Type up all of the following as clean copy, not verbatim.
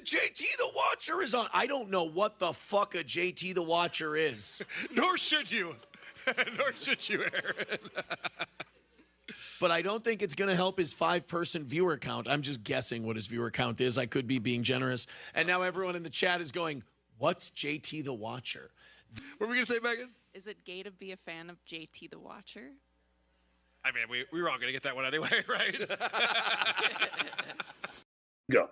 JT the Watcher is on. I don't know what the fuck a JT the Watcher is. Nor should you. Nor should you, Aaron. But I don't think it's going to help his 5-person viewer count. I'm just guessing what his viewer count is. I could be being generous. And now everyone in the chat is going, what's JT the Watcher? What were we going to say, Megan? Is it gay to be a fan of JT the Watcher? I mean, we were all going to get that one anyway, right? Go.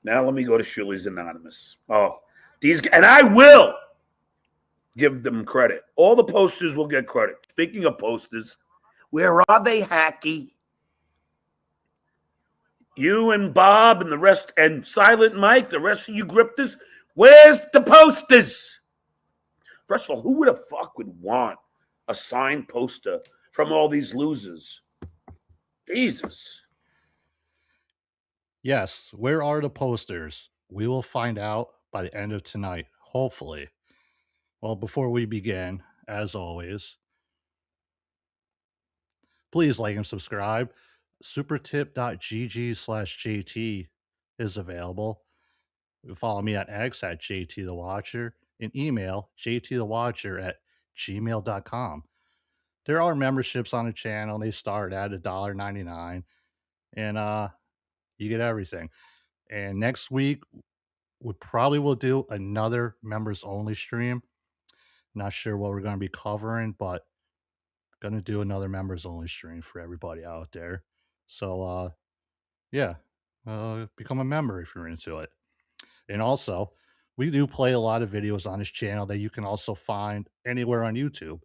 Now let me go to Shirley's Anonymous. Oh, these, and I will give them credit. All the posters will get credit. Speaking of posters, where are they, Hacky? You and Bob and the rest, and Silent Mike, the rest of you grifters, where's the posters? First of all, who would have fuck would want a signed poster from all these losers? Jesus. Yes, where are the posters? We will find out by the end of tonight, hopefully. Well, before we begin, as always, please like and subscribe. supertip.gg/JT is available. Follow me on X at JT the Watcher and email jtthewatcher@gmail.com. There are memberships on the channel. They start at $1.99 and you get everything. And next week we probably will do another members only stream. Not sure what we're going to be covering, but going to do another members only stream for everybody out there. So yeah, become a member if you're into it. And also, we do play a lot of videos on this channel that you can also find anywhere on YouTube.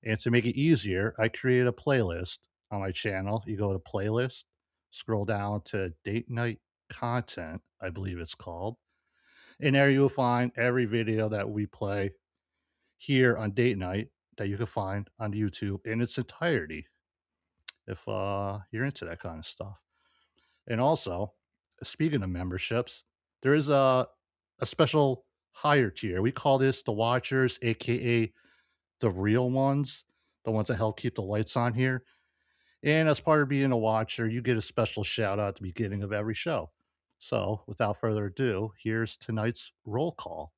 And to make it easier, I created a playlist on my channel. You go to playlist, scroll down to date night content, I believe it's called. And there you will find every video that we play here on date night that you can find on YouTube in its entirety if you're into that kind of stuff. And also, speaking of memberships, there is a special higher tier. We call this the Watchers, aka the real ones, the ones that help keep the lights on here. And as part of being a watcher, you get a special shout out at the beginning of every show. So, without further ado, here's tonight's roll call.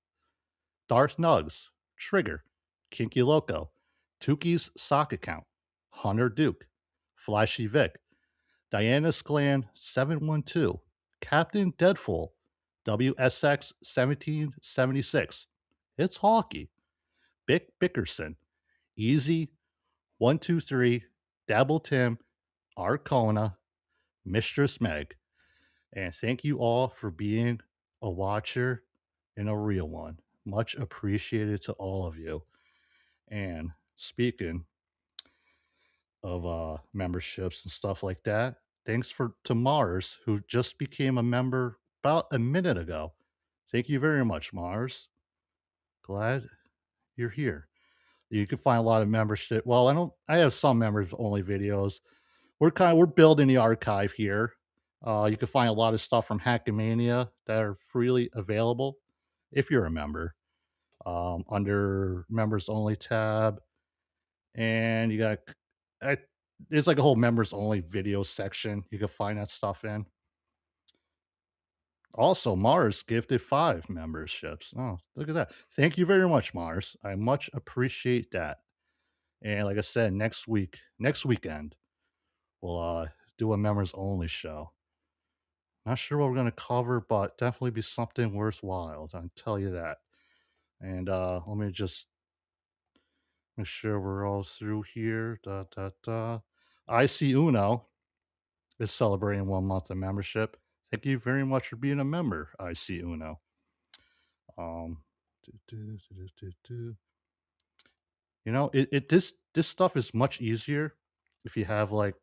Darth Nugs, Trigger, Kinky Loco, Tuki's Sock Account, Hunter Duke, Flashy Vic, Diana Sclan 712, Captain Deadful, WSX 1776, It's Hawkey, Bick Bickerson, Easy 123, Dabble Tim, Arcona, Mistress Meg. And thank you all for being a watcher and a real one. Much appreciated to all of you. And speaking of memberships and stuff like that, thanks for to Mars, who just became a member about a minute ago. Thank you very much, Mars. Glad you're here. You can find a lot of membership. Well, I have some members only videos. We're building the archive here. You can find a lot of stuff from Hackmania that are freely available if you're a member. Under members only tab, and you got I, it's like a whole members only video section. You can find that stuff in. Also, Mars gifted 5 memberships. Oh, look at that! Thank you very much, Mars. I much appreciate that. And like I said, next weekend, we'll do a members only show. Not sure what we're gonna cover, but definitely be something worthwhile. I'll tell you that. And let me just make sure we're all through here. Da da da. I see Uno is celebrating 1 month of membership. Thank you very much for being a member. I see Uno. Um, do, do, do, do, do. You know, this stuff is much easier if you have like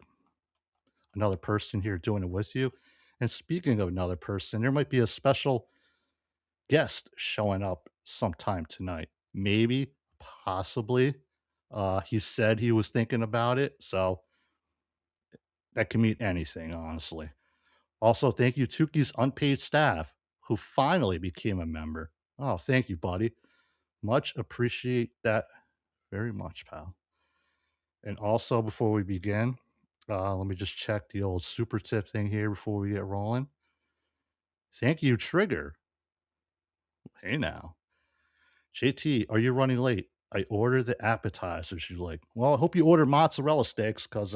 another person here doing it with you. And speaking of another person, there might be a special guest showing up sometime tonight. Maybe, possibly. He said he was thinking about it, so that can mean anything, honestly. Also, thank you, Tuki's unpaid staff, who finally became a member. Oh, thank you, buddy. Much appreciate that very much, pal. And also, before we begin, let me just check the old super tip thing here before we get rolling. Thank you, Trigger. Hey now. JT, are you running late? I ordered the appetizers you like. Well, I hope you order mozzarella sticks because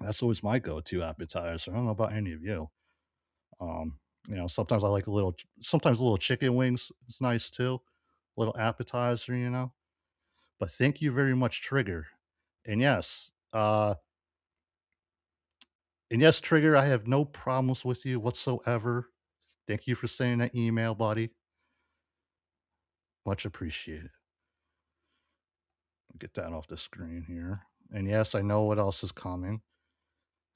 that's always my go-to appetizer. I don't know about any of you. Um, sometimes I like sometimes a little chicken wings. It's nice too. Little appetizer. But thank you very much, Trigger. And yes, uh, and yes, Trigger, I have no problems with you whatsoever. Thank you for sending that email, buddy. Much appreciated. Get that off the screen here. And yes, I know what else is coming.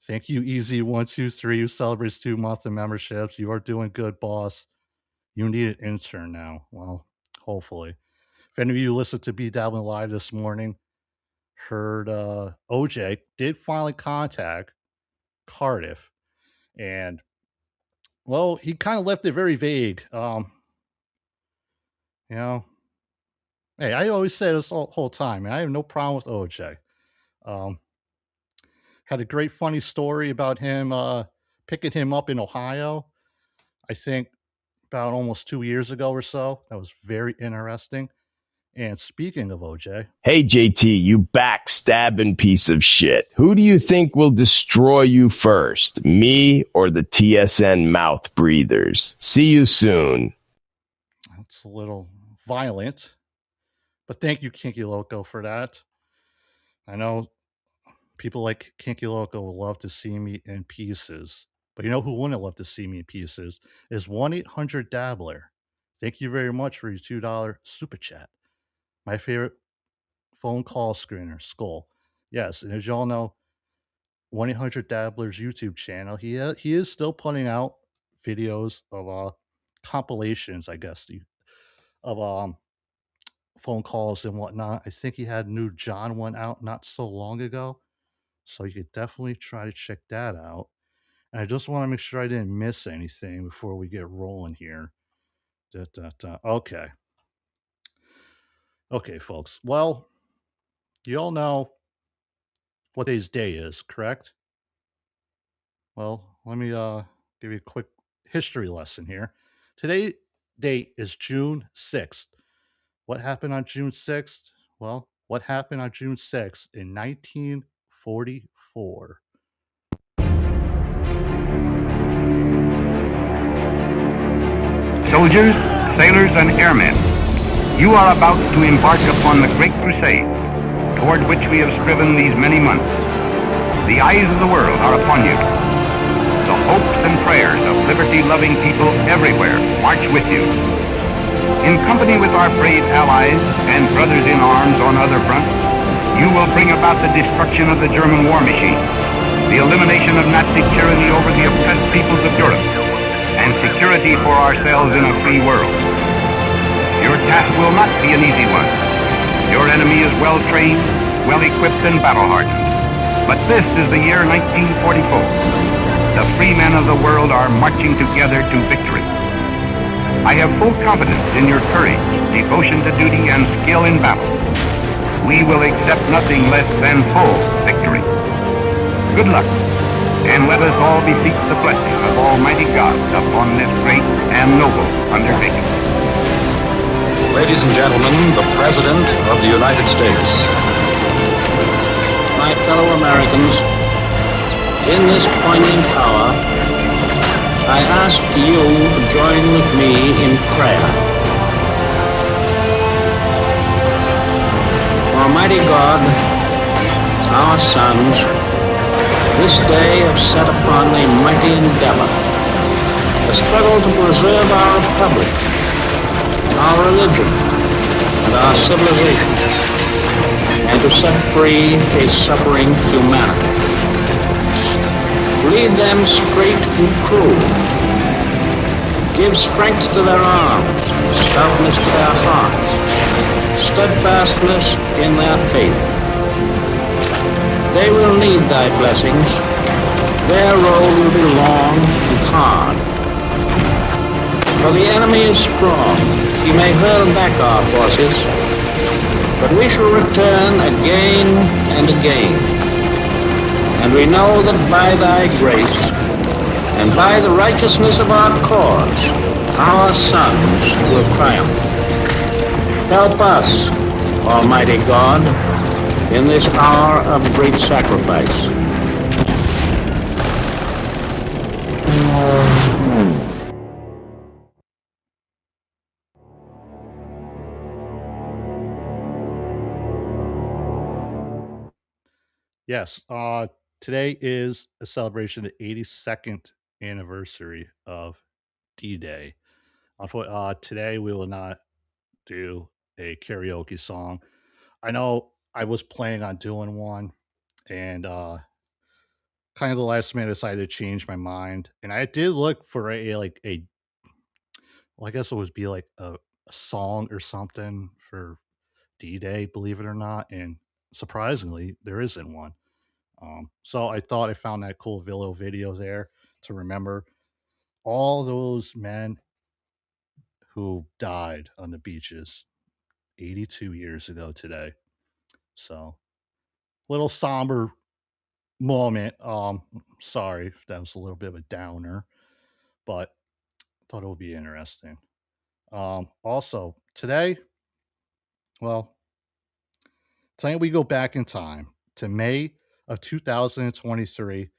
Thank you, Easy123, who celebrates 2 months of memberships. You are doing good, boss. You need an intern now. Well, hopefully. If any of you listened to BeDabblin Live this morning, heard OJ did finally contact Cardiff. And, well, he kind of left it very vague. You know, hey, I always say this whole time, man, I have no problem with OJ. Um, had a great funny story about him picking him up in Ohio. I think about almost 2 years ago or so. That was very interesting. And speaking of OJ, Hey, JT, you backstabbing piece of shit. Who do you think will destroy you first, me or the TSN mouth breathers? See you soon. that's a little violent, but thank you, Kinky Loco, for that. I know people like Kinky Loco will love to see me in pieces, but you know who wouldn't love to see me in pieces is 1-800-Dabbler. Thank you very much for your $2 super chat. My favorite phone call screener, Skull. Yes, and as y'all know, 1-800-Dabbler's YouTube channel, he is still putting out videos of compilations, I guess, of phone calls and whatnot. I think he had a new John one out not so long ago, so you could definitely try to check that out. And I just want to make sure I didn't miss anything before we get rolling here. Okay. Okay, folks. Well, you all know what today's day is, correct? Well, let me give you a quick history lesson here. Today's date is June 6th. What happened on June 6th? Well, what happened on June 6th in 1944? Soldiers, sailors, and airmen, you are about to embark upon the great crusade toward which we have striven these many months. The eyes of the world are upon you. The hopes and prayers of liberty-loving people everywhere march with you. In company with our brave allies and brothers in arms on other fronts, you will bring about the destruction of the German war machine, the elimination of Nazi tyranny over the oppressed peoples of Europe, and security for ourselves in a free world. Your task will not be an easy one. Your enemy is well-trained, well-equipped, and battle-hardened. But this is the year 1944. The free men of the world are marching together to victory. I have full confidence in your courage, devotion to duty, and skill in battle. We will accept nothing less than full victory. Good luck, and let us all beseech the blessing of Almighty God upon this great and noble undertaking. Ladies and gentlemen, the President of the United States. My fellow Americans, in this poignant hour, I ask you to join with me in prayer. Almighty God, our sons, this day have set upon a mighty endeavor, a struggle to preserve our republic, our religion, and our civilization, and to set free a suffering humanity. Lead them straight and true. Give strength to their arms, stoutness to their hearts, steadfastness in their faith. They will need thy blessings. Their road will be long and hard. For the enemy is strong. He may hurl back our forces, but we shall return again and again. And we know that by thy grace and by the righteousness of our cause, our sons will triumph. Help us, Almighty God, in this hour of great sacrifice. Yes, today is a celebration of the 82nd anniversary of D-Day. Today we will not do a karaoke song. I know I was planning on doing one, and kind of the last minute I decided to change my mind. And I did look for well, I guess it would be like a song or something for D-Day, believe it or not. And surprisingly, there isn't one. So I thought I found that cool Villo video there to remember all those men who died on the beaches 82 years ago today. So, little somber moment. Sorry if that was a little bit of a downer, but thought it would be interesting. Also today, well, today we go back in time to May of 2023.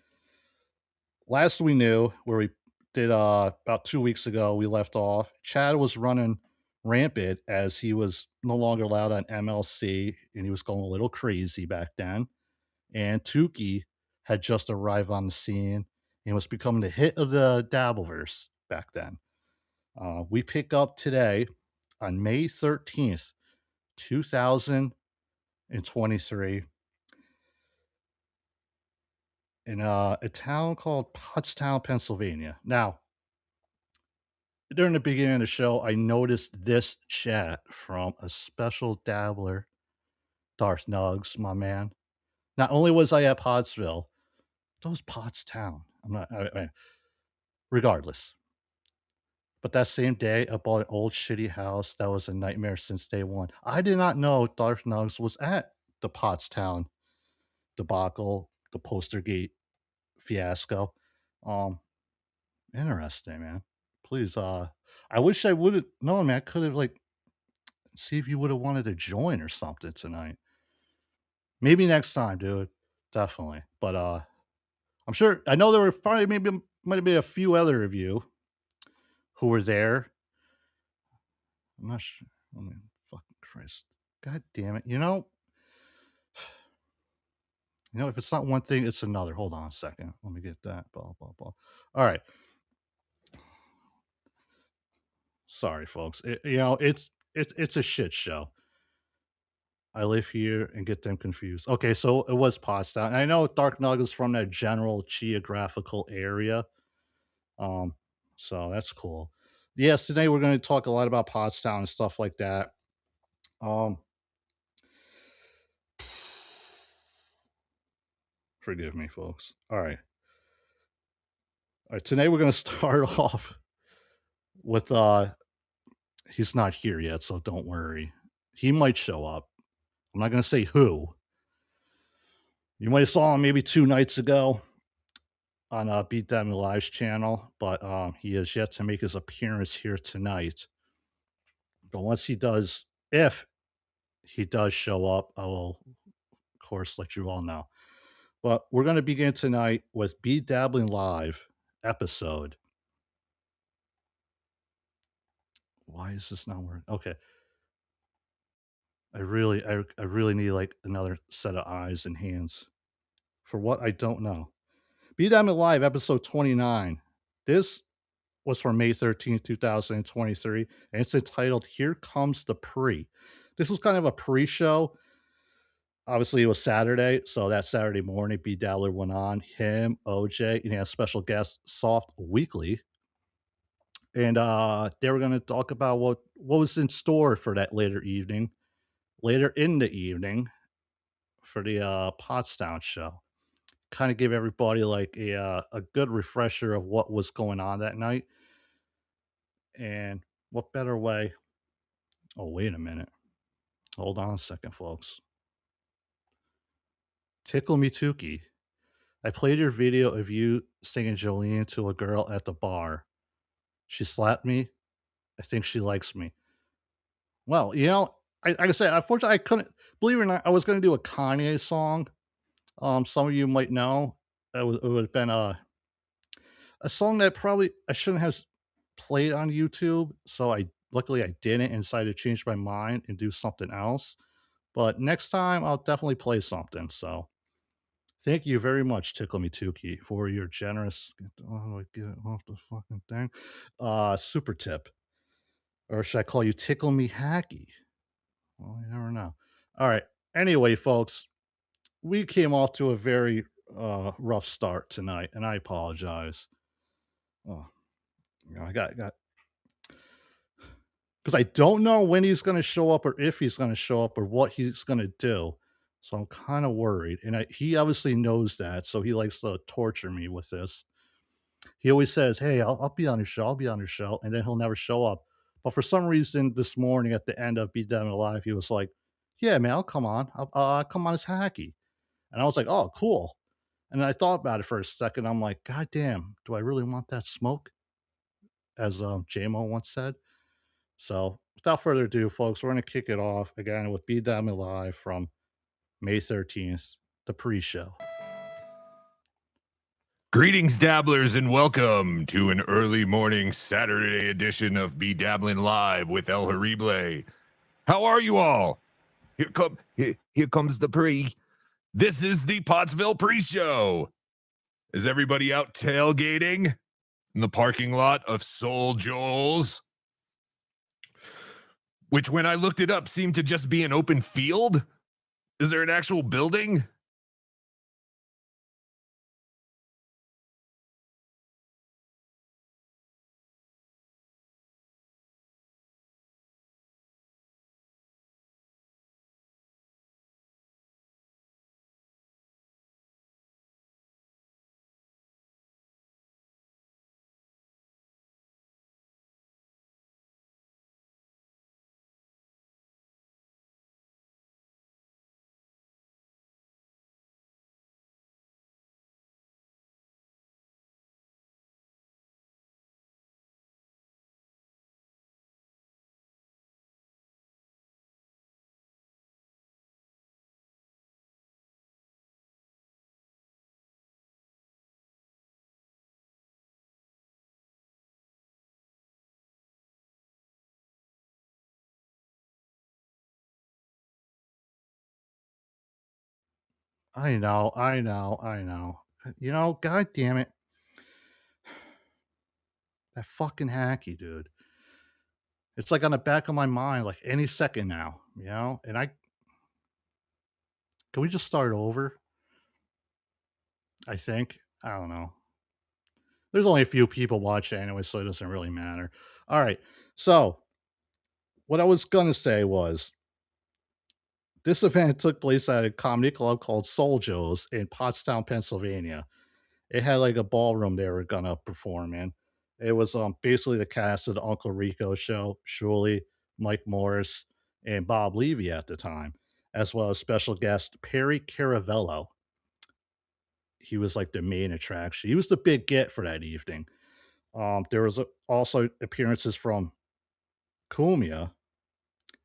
Last we knew, where we did about 2 weeks ago, we left off. Chad was running rampant as he was no longer allowed on MLC, and he was going a little crazy back then. And Tukey had just arrived on the scene and was becoming the hit of the dabbleverse back then. We pick up today on May 13th, 2023, in a town called Pottstown, Pennsylvania. Now, during the beginning of the show, I noticed this chat from a special dabbler, Darth Nugs, my man. Not only was I at Pottsville, that was Pottstown. Regardless. But that same day, I bought an old shitty house that was a nightmare since day one. I did not know Darth Nugs was at the Pottstown debacle, the Postergate fiasco. Interesting, man. Please, I wish I would have known, man. I could have see if you would have wanted to join or something tonight. Maybe next time, dude. Definitely. But I'm sure I know there were probably might have been a few other of you who were there. I'm not sure. Oh, man, fucking Christ. God damn it. If it's not one thing, it's another. Hold on a second. Let me get that. Blah, blah, blah. All right. Sorry, folks. It's a shit show. I live here and get them confused. Okay, so it was Pottstown. I know Dark Nug is from that general geographical area. So that's cool. Yes, today we're going to talk a lot about Pottstown and stuff like that. Forgive me, folks. All right. Today we're going to start off with he's not here yet, so don't worry. He might show up. I'm not going to say who. You might have saw him maybe 2 nights ago on BeDabblin Live's channel, but he has yet to make his appearance here tonight. But once he does, if he does show up, I will, of course, let you all know. But we're going to begin tonight with BeDabblin Live episode. Why is this not working? Okay. I really need another set of eyes and hands for what I don't know. BeDabblin Live episode 29. This was from May 13th, 2023, and it's entitled Here Comes the Pre. This was kind of a pre-show. Obviously, it was Saturday, so that Saturday morning, BeDabbler went on. Him, OJ, and he had a special guest, Soft Weekly. And they were going to talk about what was in store for that later in the evening for the Pottstown show. Kind of give everybody a good refresher of what was going on that night. And what better way? Oh, wait a minute. Hold on a second, folks. Tickle Me Tukey. I played your video of you singing Jolene to a girl at the bar. She slapped me. I think she likes me. Well, like I said, unfortunately, I couldn't, believe it or not, I was going to do a Kanye song. Some of you might know. It would have been a song that probably I shouldn't have played on YouTube. So luckily I didn't and decided to change my mind and do something else. But next time I'll definitely play something. So thank you very much, Tickle Me Tukey, for your generous. How do I get it off the fucking thing? Super tip. Or should I call you Tickle Me Hacky? Well, you never know. All right. Anyway, folks, we came off to a very rough start tonight, and I apologize. Oh, I got because I don't know when he's going to show up, or if he's going to show up, or what he's going to do. So I'm kind of worried, and he obviously knows that, so he likes to torture me with this. He always says, "Hey, I'll be on your show. I'll be on your show," and then he'll never show up. But for some reason, this morning at the end of BeDabblin Live, he was like, "Yeah, man, I'll come on. I'll come on as Hacky," and I was like, "Oh, cool." And I thought about it for a second. I'm like, God damn, do I really want that smoke? As JMO once said. So without further ado, folks, we're going to kick it off again with BeDabblin Live from May 13th, the pre-show. Greetings, dabblers, and welcome to an early morning Saturday edition of BeDabblin Live with El Horrible. How are you all? Here comes the pre. This is the Pottsville pre-show. Is everybody out tailgating in the parking lot of Soul Joel's? Which, when I looked it up, seemed to just be an open field? Is there an actual building? I know. You know, God damn it. That fucking hacky, dude. It's like on the back of my mind, like any second now, you know? And can we just start over? I think. I don't know. There's only a few people watching anyway, so it doesn't really matter. All right. So, what I was going to say was this event took place at a comedy club called Soul Joe's in Pottstown, Pennsylvania. It had like a ballroom they were gonna perform in. It was basically the cast of the Uncle Rico show, Shuley, Mike Morris, and Bob Levy at the time, as well as special guest Perry Caravello. He was like the main attraction. He was the big get for that evening. There was also appearances from Cumia,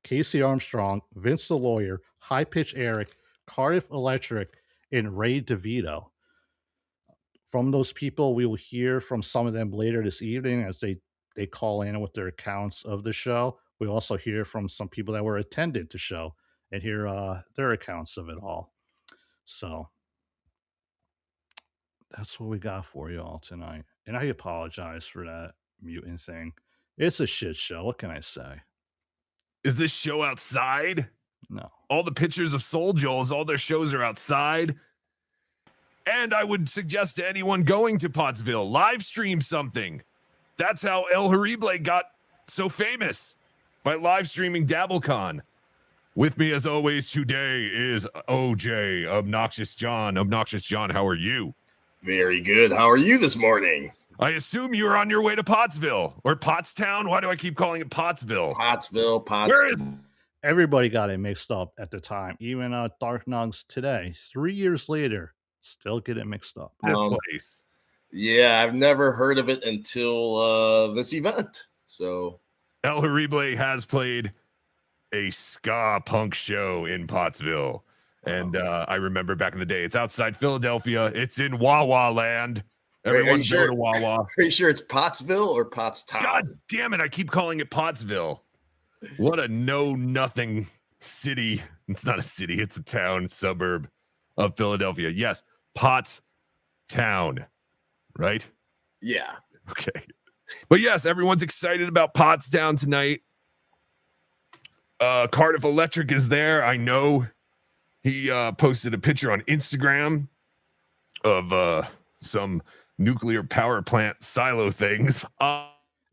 Casey Armstrong, Vince the Lawyer, High Pitch Eric, Cardiff Electric, and Ray DeVito. From those people, we will hear from some of them later this evening as they call in with their accounts of the show. We also hear from some people that were attended the show and hear their accounts of it all. So that's what we got for you all tonight. And I apologize for that mutant thing. It's a shit show. What can I say? Is this show outside? No. All the pictures of Soul Joel's, all their shows are outside. And I would suggest to anyone going to Pottsville, live stream something. That's how El Horrible got so famous, by live streaming DabbleCon. With me, as always, today is OJ, Obnoxious John. Obnoxious John, how are you? Very good. How are you this morning? I assume you were on your way to Pottsville or Pottstown. Why do I keep calling it Pottsville? Pottsville. Where is? Everybody got it mixed up at the time. Even Dark Nugs today, 3 years later, still get it mixed up. This place. Yeah, I've never heard of it until this event. So El Horrible has played a ska punk show in Pottsville. And I remember back in the day, it's outside Philadelphia. It's in Wawa land. Everyone go to Wawa. Are you sure it's Pottsville or Pottstown? God damn it. I keep calling it Pottsville. What a know-nothing city. It's not a city. It's a town, suburb of Philadelphia. Yes, Pottstown, right? Yeah. Okay. But yes, everyone's excited about Pottstown tonight. Cardiff Electric is there. I know he posted a picture on Instagram of some nuclear power plant silo things.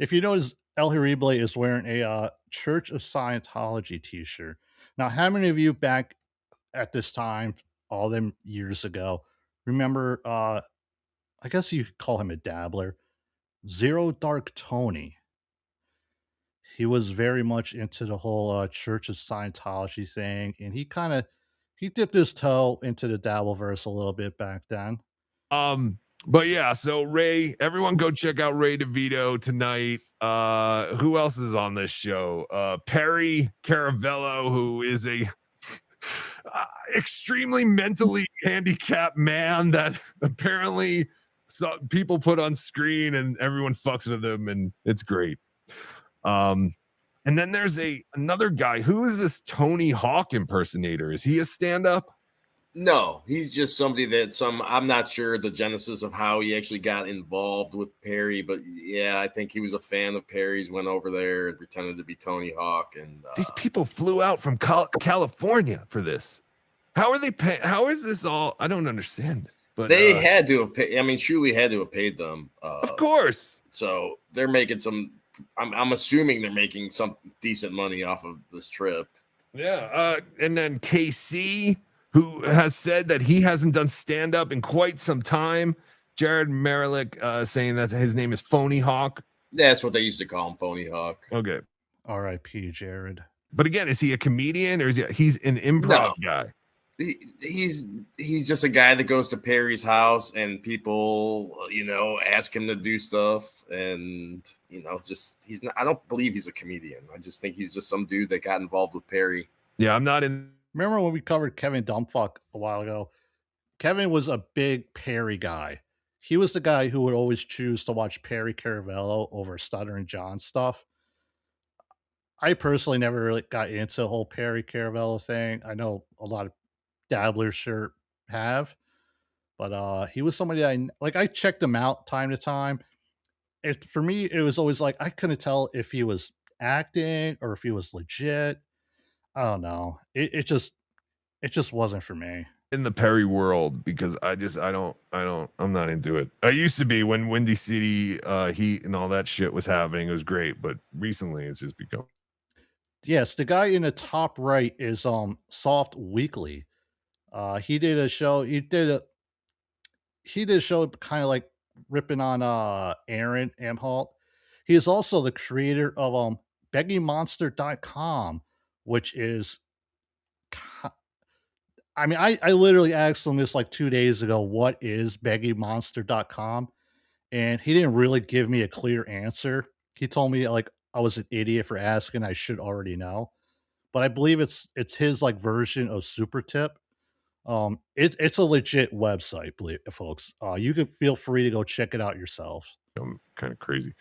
If you notice, El Horrible is wearing a Church of Scientology t-shirt. Now, how many of you back at this time, all them years ago, remember, I guess you could call him a dabbler, Zero Dark Tony? He was very much into the whole Church of Scientology thing, and he dipped his toe into the dabbleverse a little bit back then. But yeah, so Ray, everyone go check out Ray DeVito tonight. Who else is on this show? Perry Caravello, who is a extremely mentally handicapped man that apparently people put on screen and everyone fucks with him, and it's great. And then there's another guy. Who is this Tony Hawk impersonator? Is he a stand-up? No, he's just somebody that I'm not sure the genesis of how he actually got involved with Perry, but yeah, I think he was a fan of Perry's, went over there and pretended to be Tony Hawk. And these people flew out from California for this. How are they paying? How is this all? I don't understand. But they had to have paid. I mean, Shuley had to have paid them. Of course. So they're making some. I'm assuming they're making some decent money off of this trip. Yeah. And then KC, who has said that he hasn't done stand-up in quite some time. Jared Merrick saying that his name is Phony Hawk. That's what they used to call him, Phony Hawk. Okay. R.I.P. Jared. But again, is he a comedian or is he's an improv guy? He's just a guy that goes to Perry's house and people, ask him to do stuff. And, he's not, I don't believe he's a comedian. I just think he's just some dude that got involved with Perry. Yeah, I'm not in. Remember when we covered Kevin Dumbfuck a while ago? Kevin was a big Perry guy. He was the guy who would always choose to watch Perry Caravello over Stuttering John stuff. I personally never really got into the whole Perry Caravello thing. I know a lot of dabblers sure have, but he was somebody I checked him out time to time. For me, it was always like I couldn't tell if he was acting or if he was legit. I don't know. It just wasn't for me. In the Perry world, because I'm not into it. I used to be when Windy City Heat and all that shit was happening. It was great, but recently it's just become. Yes, the guy in the top right is Soft Weekly. He did a show. He did a show kind of like ripping on Aaron Amholt. He is also the creator of BeggyMonster.com, which is I literally asked him this like 2 days ago, what is BeggyMonster.com? And he didn't really give me a clear answer. He told me like I was an idiot for asking. I should already know. But I believe it's his like version of Super Tip. It's a legit website, folks. You can feel free to go check it out yourselves. I'm kind of crazy.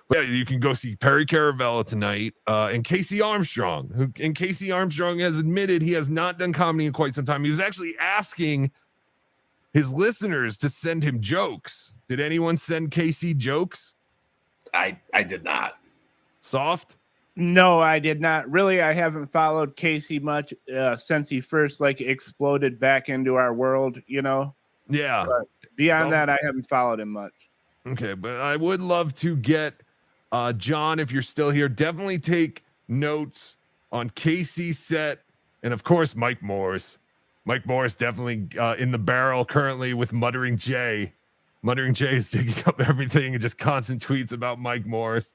But yeah, you can go see Perry Caravello tonight and Casey Armstrong. Casey Armstrong has admitted he has not done comedy in quite some time. He was actually asking his listeners to send him jokes. Did anyone send Casey jokes? I did not. Soft? No, I did not. Really, I haven't followed Casey much since he first exploded back into our world, Yeah. But beyond that, I haven't followed him much. Okay, but I would love to get John, if you're still here, definitely take notes on Casey's set, and of course Mike Morris. Mike Morris definitely in the barrel currently with Muttering Jay. Muttering Jay is digging up everything and just constant tweets about Mike Morris.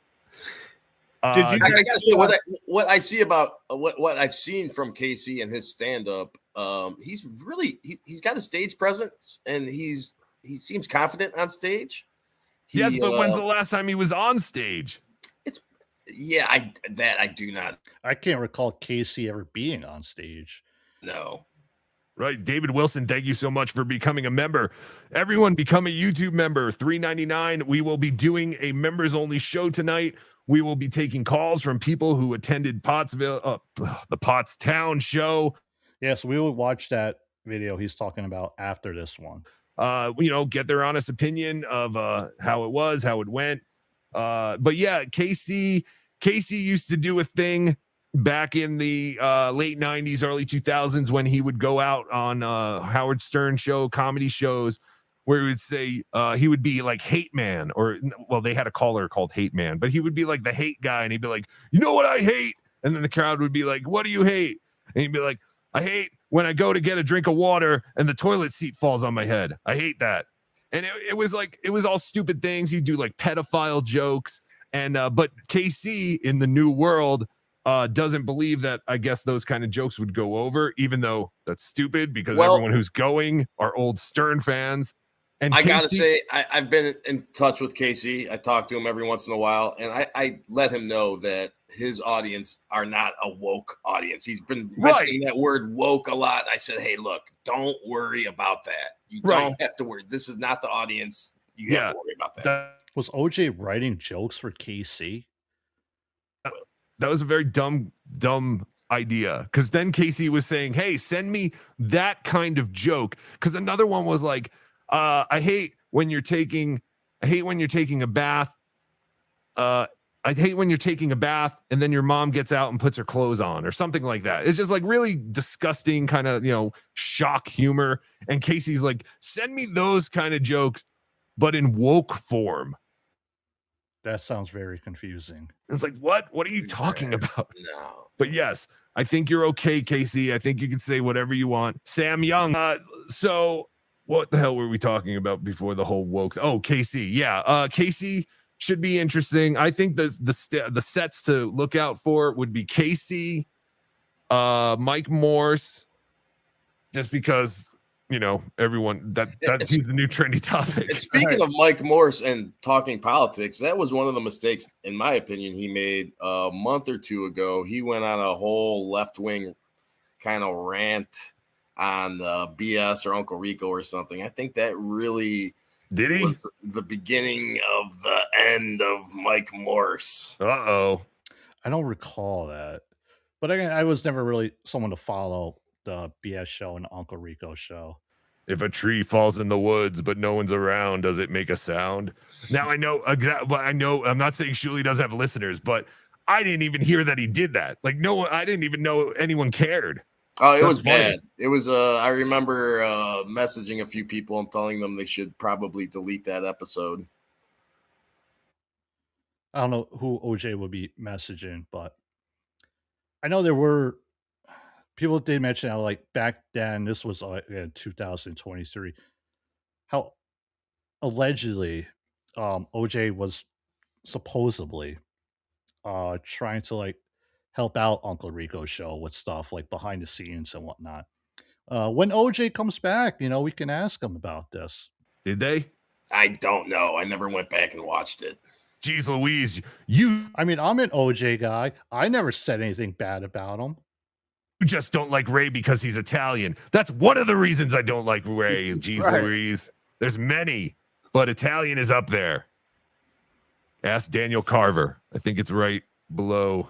Did you guys see what I see about what I've seen from Casey and his stand-up? He's really he's got a stage presence and he seems confident on stage. Yes, but when's the last time he was on stage? I do not. I can't recall Casey ever being on stage. No. Right. David Wilson, thank you so much for becoming a member. Everyone become a YouTube member. $3.99. We will be doing a members only show tonight. We will be taking calls from people who attended the Pottstown show. Yes, we will watch that video he's talking about after this one. Get their honest opinion of how it was, how it went. But yeah, Casey used to do a thing back in the late 90s, early 2000s when he would go out on Howard Stern show, comedy shows, where he would say he would be like Hate Man, they had a caller called Hate Man, but he would be like the hate guy, and he'd be like, you know what I hate? And then the crowd would be like, what do you hate? And he'd be like, I hate when I go to get a drink of water and the toilet seat falls on my head. I hate that. And it was all stupid things. He'd do like pedophile jokes. And but KC in the new world doesn't believe that, I guess, those kind of jokes would go over, even though that's stupid because everyone who's going are old Stern fans. And I gotta Casey- say, I've been in touch with Casey. I talk to him every once in a while, and I let him know that his audience are not a woke audience. He's been mentioning that word woke a lot. I said, hey, look, don't worry about that. You don't have to worry. This is not the audience. You have to worry about that. Was OJ writing jokes for KC? That was a very dumb idea, because then Casey was saying, hey, send me that kind of joke, because another one was like, I hate when you're taking a bath, I hate when you're taking a bath and then your mom gets out and puts her clothes on, or something like that. It's just like really disgusting kind of, shock humor. And Casey's like, send me those kind of jokes, but in woke form. That sounds very confusing. It's like, what are you talking about? No. But yes, I think you're okay, Casey. I think you can say whatever you want. Sam Young. So what the hell were we talking about before the whole woke? Oh, Casey. Yeah. Casey should be interesting. I think the sets to look out for would be Casey, Mike Morse, just because, everyone that he's the new trendy topic. And speaking of Mike Morse and talking politics, that was one of the mistakes, in my opinion, he made a month or two ago. He went on a whole left-wing kind of rant on BS or Uncle Rico or something. I think that really was the beginning of the end of Mike Morse. Uh-oh. I don't recall that. But again, I was never really someone to follow the BS show and the Uncle Rico show. If a tree falls in the woods but no one's around, does it make a sound? Now I know I'm not saying Shuli doesn't have listeners, but I didn't even hear that he did that. Like, no, I didn't even know anyone cared. Oh, it was bad. It was I remember messaging a few people and telling them they should probably delete that episode. I don't know who OJ would be messaging, but I know there were people did mention how, like, back then, this was in 2023, how allegedly OJ was supposedly trying to, like, help out Uncle Rico's show with stuff like behind the scenes and whatnot. When OJ comes back, we can ask him about this. Did they? I don't know. I never went back and watched it. Jeez Louise, I mean, I'm an OJ guy. I never said anything bad about him. You just don't like Ray because he's Italian. That's one of the reasons I don't like Ray. Jeez Louise. There's many, but Italian is up there. Ask Daniel Carver. I think it's right below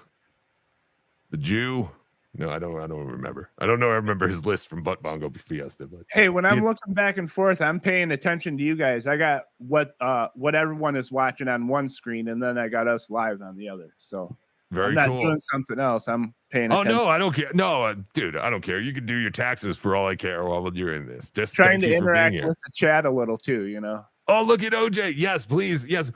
the Jew. No, I don't remember. I don't know. I remember his list from Butt Bongo Fiesta. But hey, when I'm looking back and forth, I'm paying attention to you guys. I got what everyone is watching on one screen, and then I got us live on the other. So very I'm not cool. doing something else. I'm paying attention. Oh no, I don't care. No, dude, I don't care. You can do your taxes for all I care while you're in this. Just trying to interact with the chat a little too, Oh, look at OJ. Yes, please. Yes.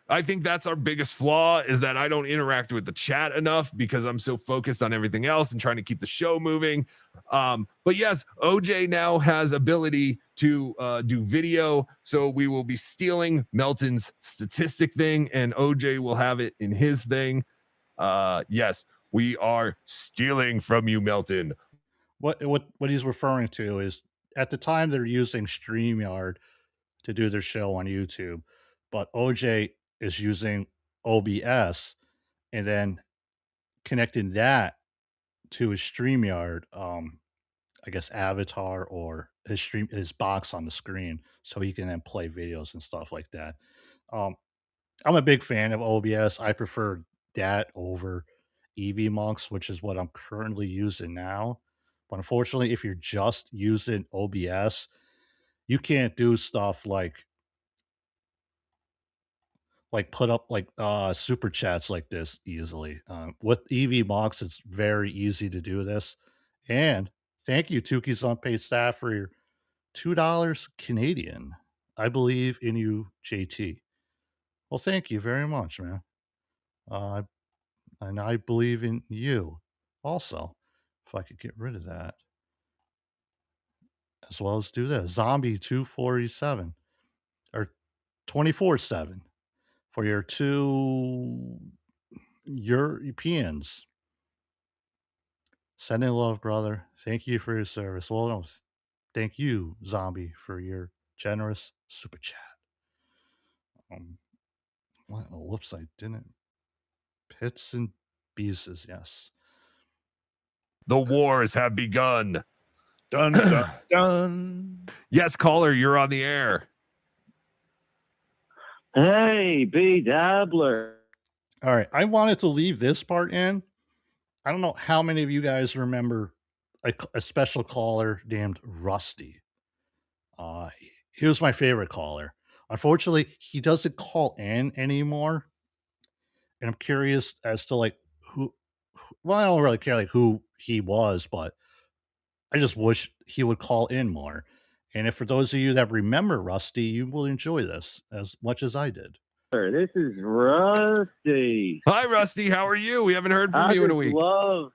I think that's our biggest flaw, is that I don't interact with the chat enough because I'm so focused on everything else and trying to keep the show moving. But yes, OJ now has ability to do video. So we will be stealing Melton's statistic thing, and OJ will have it in his thing. Yes, we are stealing from you, Melton. What he's referring to is, at the time, they're using StreamYard to do their show on YouTube, but OJ is using OBS and then connecting that to his StreamYard, I guess, avatar or his box on the screen, so he can then play videos and stuff like that. I'm a big fan of OBS. I prefer that over EV-Monks, which is what I'm currently using now. But unfortunately, if you're just using OBS, you can't do stuff like put up super chats like this easily. With EV-Monks, it's very easy to do this. And thank you, Tuki's unpaid staff, for your $2 Canadian. I believe in you, JT. Well, thank you very much, man. And I believe in you also. If I could get rid of that. As well as do this. Zombie 247 or 24/7 for your 2 Europeans. Sending love, brother. Thank you for your service. Well, no, thank you, Zombie, for your generous super chat. Whoops, I didn't. Pits and pieces, yes. The wars have begun. Dun, dun, dun. Yes, caller, you're on the air. Hey, BeDabbler. All right, I wanted to leave this part in. I don't know how many of you guys remember a special caller named Rusty. He was my favorite caller. Unfortunately, he doesn't call in anymore, and I'm curious as to like who. Well, I don't really care like who he was, but I just wish he would call in more. And if for those of you that remember Rusty, you will enjoy this as much as I did. This is Rusty. Hi, Rusty. How are you? We haven't heard from I you in a just week. love.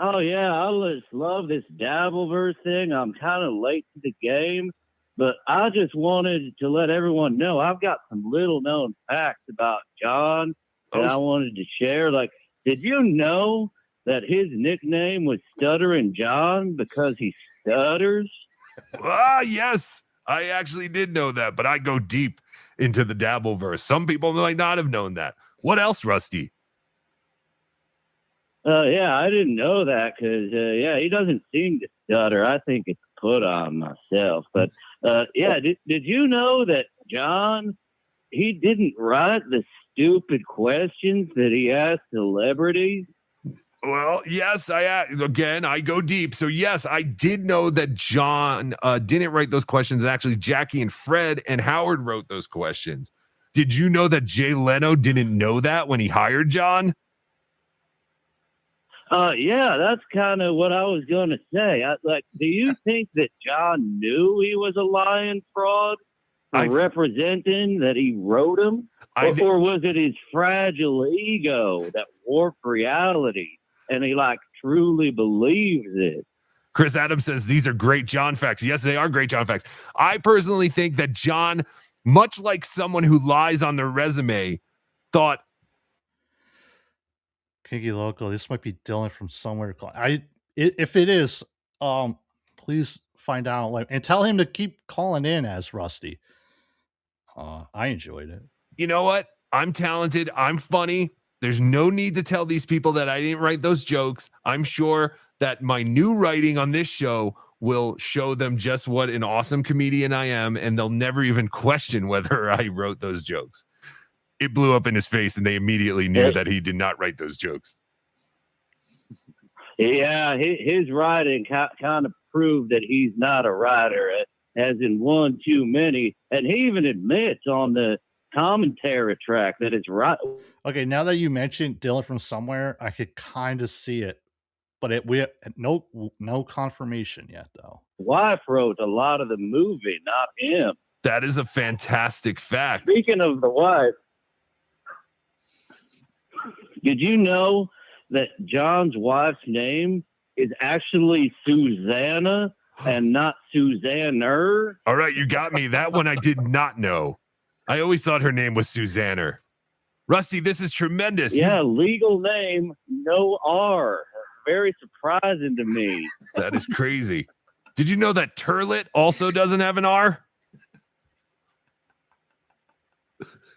Oh yeah, I just love this dabbleverse thing. I'm kind of late to the game, but I just wanted to let everyone know I've got some little known facts about John that I wanted to share. Like, did you know that his nickname was Stuttering John because he stutters? Yes, I actually did know that, but I go deep into the dabbleverse. Some people might not have known that. What else, Rusty? Yeah, I didn't know that because, he doesn't seem to stutter. I think it's put on myself. But, did you know that John, he didn't write the stupid questions that he asked celebrities? Well, yes, I go deep. So yes, I did know that John didn't write those questions. Actually, Jackie and Fred and Howard wrote those questions. Did you know that Jay Leno didn't know that when he hired John? Yeah, that's kind of what I was going to say. Do you think that John knew he was a lying fraud for representing that he wrote him? Or was it his fragile ego that warped reality and he truly believes it? Chris Adams says these are great John facts. Yes, they are great John facts. I personally think that John, much like someone who lies on their resume, thought, Kinky Local, this might be Dylan from somewhere. If it is, please find out and tell him to keep calling in as Rusty. I enjoyed it. You know what? I'm talented. I'm funny. There's no need to tell these people that I didn't write those jokes. I'm sure that my new writing on this show will show them just what an awesome comedian I am, and they'll never even question whether I wrote those jokes. It blew up in his face, and they immediately knew that he did not write those jokes. Yeah, his writing kind of proved that he's not a writer, as in one too many. And he even admits on the commentary track that it's right. Okay, now that you mentioned Dylan from somewhere, I could kind of see it, but we have no confirmation yet, though. Wife wrote a lot of the movie, not him. That is a fantastic fact. Speaking of the wife, did you know that John's wife's name is actually Susanna and not Susanner? All right, you got me. That one I did not know. I always thought her name was Susanner. Rusty, this is tremendous. Yeah, legal name, no R. Very surprising to me. That is crazy. Did you know that Turlet also doesn't have an R?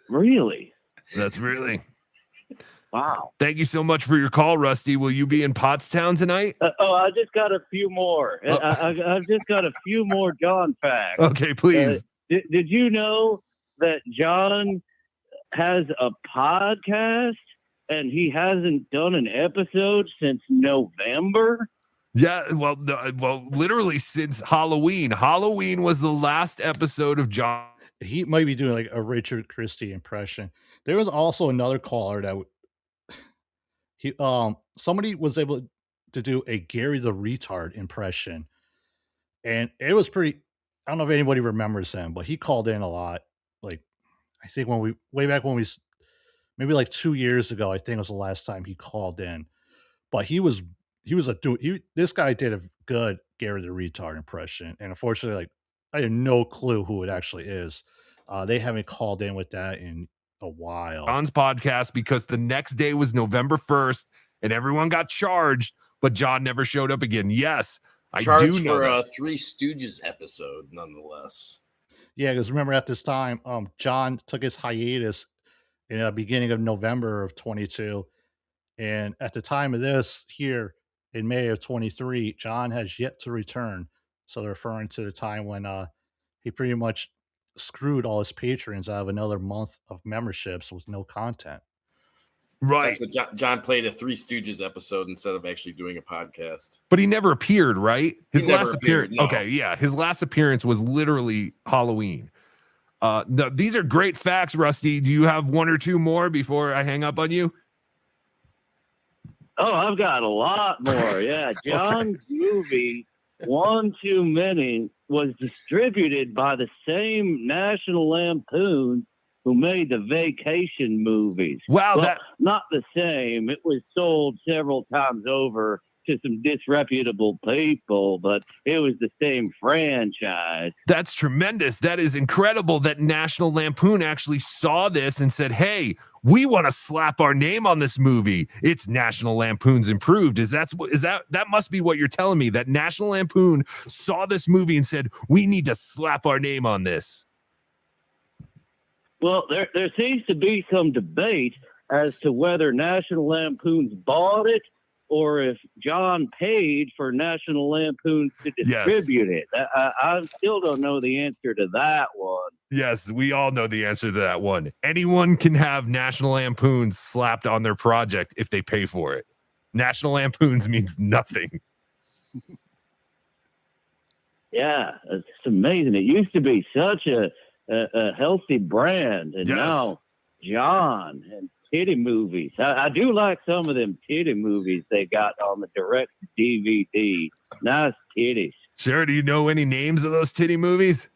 Really? That's really... Wow. Thank you so much for your call, Rusty. Will you be in Pottstown tonight? I just got a few more. I've just got a few more John facts. Okay, please. Did you know that John has a podcast and he hasn't done an episode since November? Yeah, well, literally since Halloween. Halloween was the last episode of John. He might be doing like a Richard Christie impression. There was also another caller that somebody was able to do a Gary the Retard impression, and it was pretty. I don't know if anybody remembers him, but he called in a lot. Like, I think way back when maybe like 2 years ago, I think was the last time he called in. But this guy did a good Gary the Retard impression, and unfortunately, like, I had no clue who it actually is. They haven't called in with that in a while. John's podcast, because the next day was November 1st and everyone got charged, but John never showed up again. Yes, Charged do know for that. a Three Stooges episode, nonetheless. Yeah, because remember at this time, John took his hiatus in the beginning of November of 22. And at the time of this here in May of 23, John has yet to return. So they're referring to the time when he pretty much screwed all his patrons out of another month of memberships with no content. Right. That's what John played a Three Stooges episode instead of actually doing a podcast. But he never appeared, right? He never appeared, no. Okay, yeah. His last appearance was literally Halloween. These are great facts, Rusty. Do you have one or two more before I hang up on you? Oh, I've got a lot more. Yeah, John's movie, One Too Many, was distributed by the same National Lampoon who made the Vacation movies. Wow, well, not the same. It was sold several times over to some disreputable people, but it was the same franchise. That's tremendous. That is incredible that National Lampoon actually saw this and said, hey, we want to slap our name on this movie. It's National Lampoon's Improved. That must be what you're telling me, that National Lampoon saw this movie and said, we need to slap our name on this. Well, there seems to be some debate as to whether National Lampoon's bought it or if John paid for National Lampoon to distribute it. I still don't know the answer to that one. Yes, we all know the answer to that one. Anyone can have National Lampoons slapped on their project if they pay for it. National Lampoons means nothing. Yeah, it's amazing. It used to be such a healthy brand, and now John and titty movies. I do like some of them titty movies they got on the direct DVD. Nice titties. Sure. Do you know any names of those titty movies?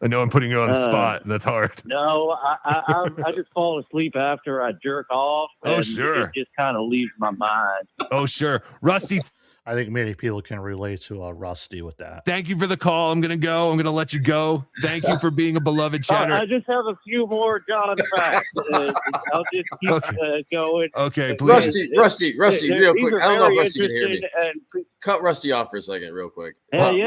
I know I'm putting you on the spot. That's hard. No, I just fall asleep after I jerk off. Oh, sure. It just kind of leaves my mind. Oh, sure. Rusty. I think many people can relate to Rusty with that. Thank you for the call. I'm going to go. I'm going to let you go. Thank you for being a beloved chatter. I just have a few more John facts. I'll just keep going. Okay, please. Rusty, real quick. I don't know if Rusty can hear me. Cut Rusty off for a second, real quick. Rusty,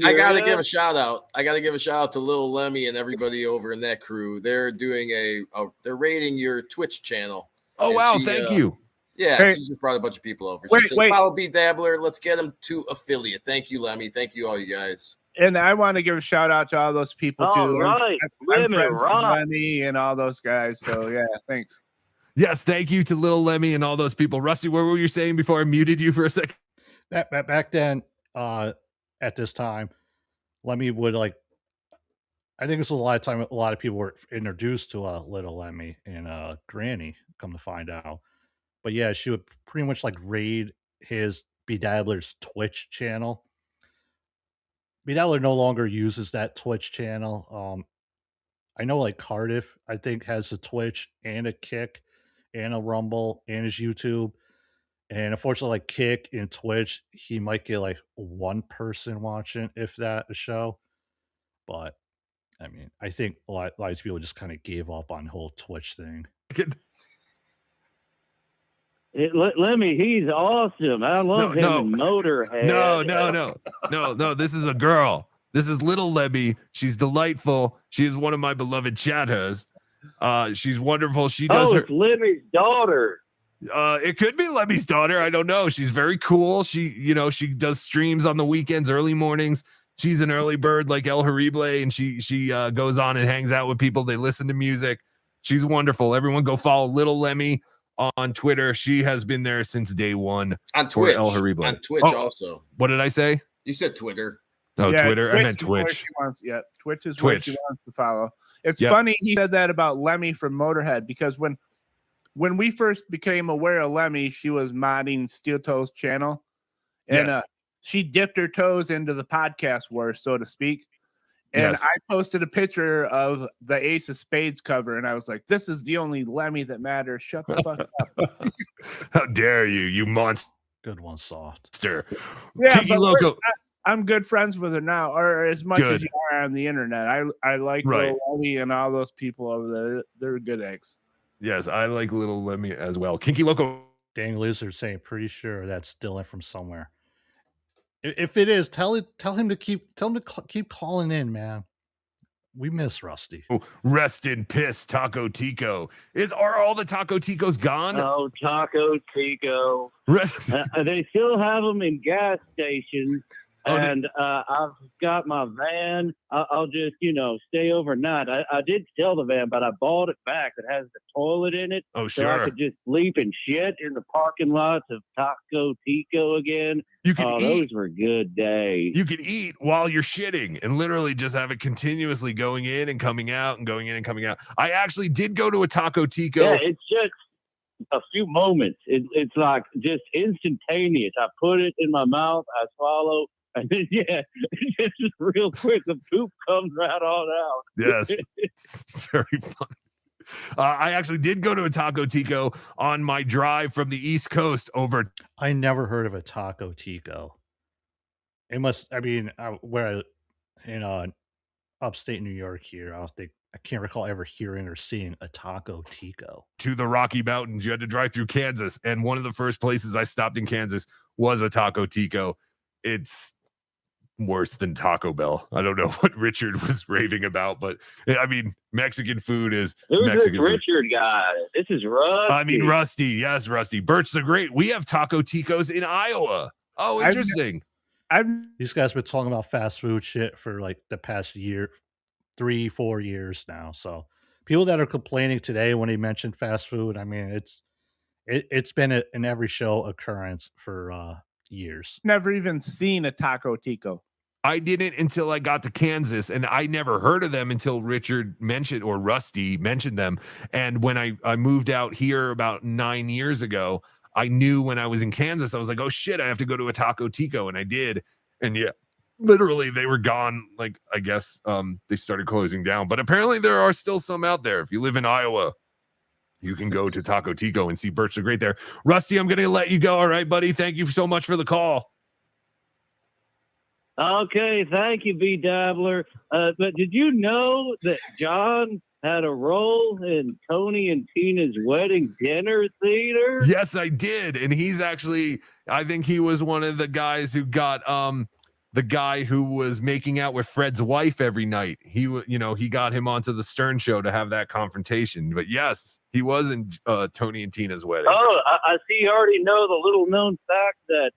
I got to give a shout out. I got to give a shout out to Lil Lemmy and everybody over in that crew. They're doing they're rating your Twitch channel. Oh, wow. Thank you. Yeah, hey, she just brought a bunch of people over. She says, follow BeDabbler. Let's get them to affiliate. Thank you, Lemmy. Thank you, all you guys. And I want to give a shout out to all those people, too. Right. I'm friends with Lemmy and all those guys. So, yeah, thanks. Yes, thank you to Little Lemmy and all those people. Rusty, what were you saying before I muted you for a second? Back then, at this time, Lemmy would I think this was a lot of people were introduced to Little Lemmy and Granny, come to find out. But yeah, she would pretty much raid his BeDabbler's Twitch channel. BeDabbler no longer uses that Twitch channel. I know Cardiff, I think, has a Twitch and a Kick and a Rumble and his YouTube. And unfortunately, Kick and Twitch, he might get one person watching, if that, a show. But I mean, I think a lot of people just kind of gave up on the whole Twitch thing. Lemmy, he's awesome. I love him in Motorhead. No. This is a girl. This is Little Lemmy. She's delightful. She is one of my beloved chatters. She's wonderful. She does it's Lemmy's daughter. It could be Lemmy's daughter. I don't know. She's very cool. She does streams on the weekends, early mornings. She's an early bird like El Horrible, and she goes on and hangs out with people. They listen to music. She's wonderful. Everyone go follow Little Lemmy on Twitter. She has been there since day one. On Twitch. El Horrible. On Twitch also. What did I say? You said Twitter. Oh, yeah, Twitter. I meant Twitch. Twitch is where she wants to follow. It's funny he said that about Lemmy from Motorhead, because when we first became aware of Lemmy, she was modding Steel Toes' channel, and she dipped her toes into the podcast war, so to speak. And I posted a picture of the Ace of Spades cover, and I was like, "This is the only Lemmy that matters." Shut the fuck up! How dare you, you monster! Good one, soft. Yeah, Kiki Loco. I'm good friends with her now, or as much as you are on the internet. I like Little Lemmy and all those people over there. They're good eggs. Yes, I like Little Lemmy as well. Kinky Loco. Dang Lizard saying, pretty sure that's Dylan from somewhere. If it is, tell him to keep calling in, man. We miss Rusty. Rest in piss, Taco Tico. Are all the Taco Ticos gone? Oh, Taco Tico. They still have them in gas stations. And I've got my van. I'll just, stay overnight. I did sell the van, but I bought it back. It has the toilet in it. Oh, so sure. I could just sleep and shit in the parking lots of Taco Tico again. You can eat. Those were good days. You can eat while you're shitting and literally just have it continuously going in and coming out and going in and coming out. I actually did go to a Taco Tico. Yeah, it's just a few moments. It's like just instantaneous. I put it in my mouth. I swallow. And then, it's just real quick. The poop comes right on out. Yes. It's very funny. I actually did go to a Taco Tico on my drive from the East Coast over. I never heard of a Taco Tico. It must, where in upstate New York here, I can't recall ever hearing or seeing a Taco Tico. To the Rocky Mountains. You had to drive through Kansas. And one of the first places I stopped in Kansas was a Taco Tico. It's worse than Taco Bell. I don't know what Richard was raving about, but Mexican food is Who's Mexican this food. Richard guy? This is Rusty. Rusty. Yes, Rusty. Birch the Great. We have Taco Ticos in Iowa. Oh, interesting. These guys been talking about fast food shit for like the past year, 3-4 years now. So people that are complaining today when they mention fast food, it's been an every show occurrence for years. Never even seen a Taco Tico. I didn't until I got to Kansas, and I never heard of them until Richard mentioned, or Rusty mentioned them. And when I moved out here about 9 years ago, I knew when I was in Kansas, I was like, oh shit, I have to go to a Taco Tico. And I did. And yeah, literally they were gone. Like, I guess they started closing down, but apparently there are still some out there. If you live in Iowa, you can go to Taco Tico and see Birch the Great there. Rusty, I'm going to let you go. All right, buddy. Thank you so much for the call. Okay, thank you, BeDabbler. But did you know that John had a role in Tony and Tina's wedding dinner theater? Yes, I did. And he's actually, I think he was one of the guys who got the guy who was making out with Fred's wife every night. He got him onto the Stern Show to have that confrontation. But yes, he was in Tony and Tina's wedding. Oh, I see you already know the little known fact that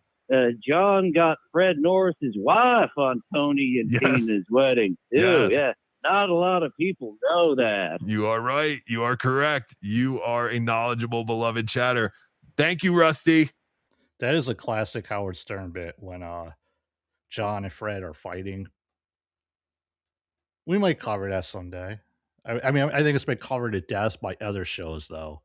John got Fred Norris's wife on Tony and Tina's wedding too. Yes. Yeah, not a lot of people know that. You are right. You are correct. You are a knowledgeable, beloved chatter. Thank you, Rusty. That is a classic Howard Stern bit when John and Fred are fighting. We might cover that someday. I think it's been covered to death by other shows, though.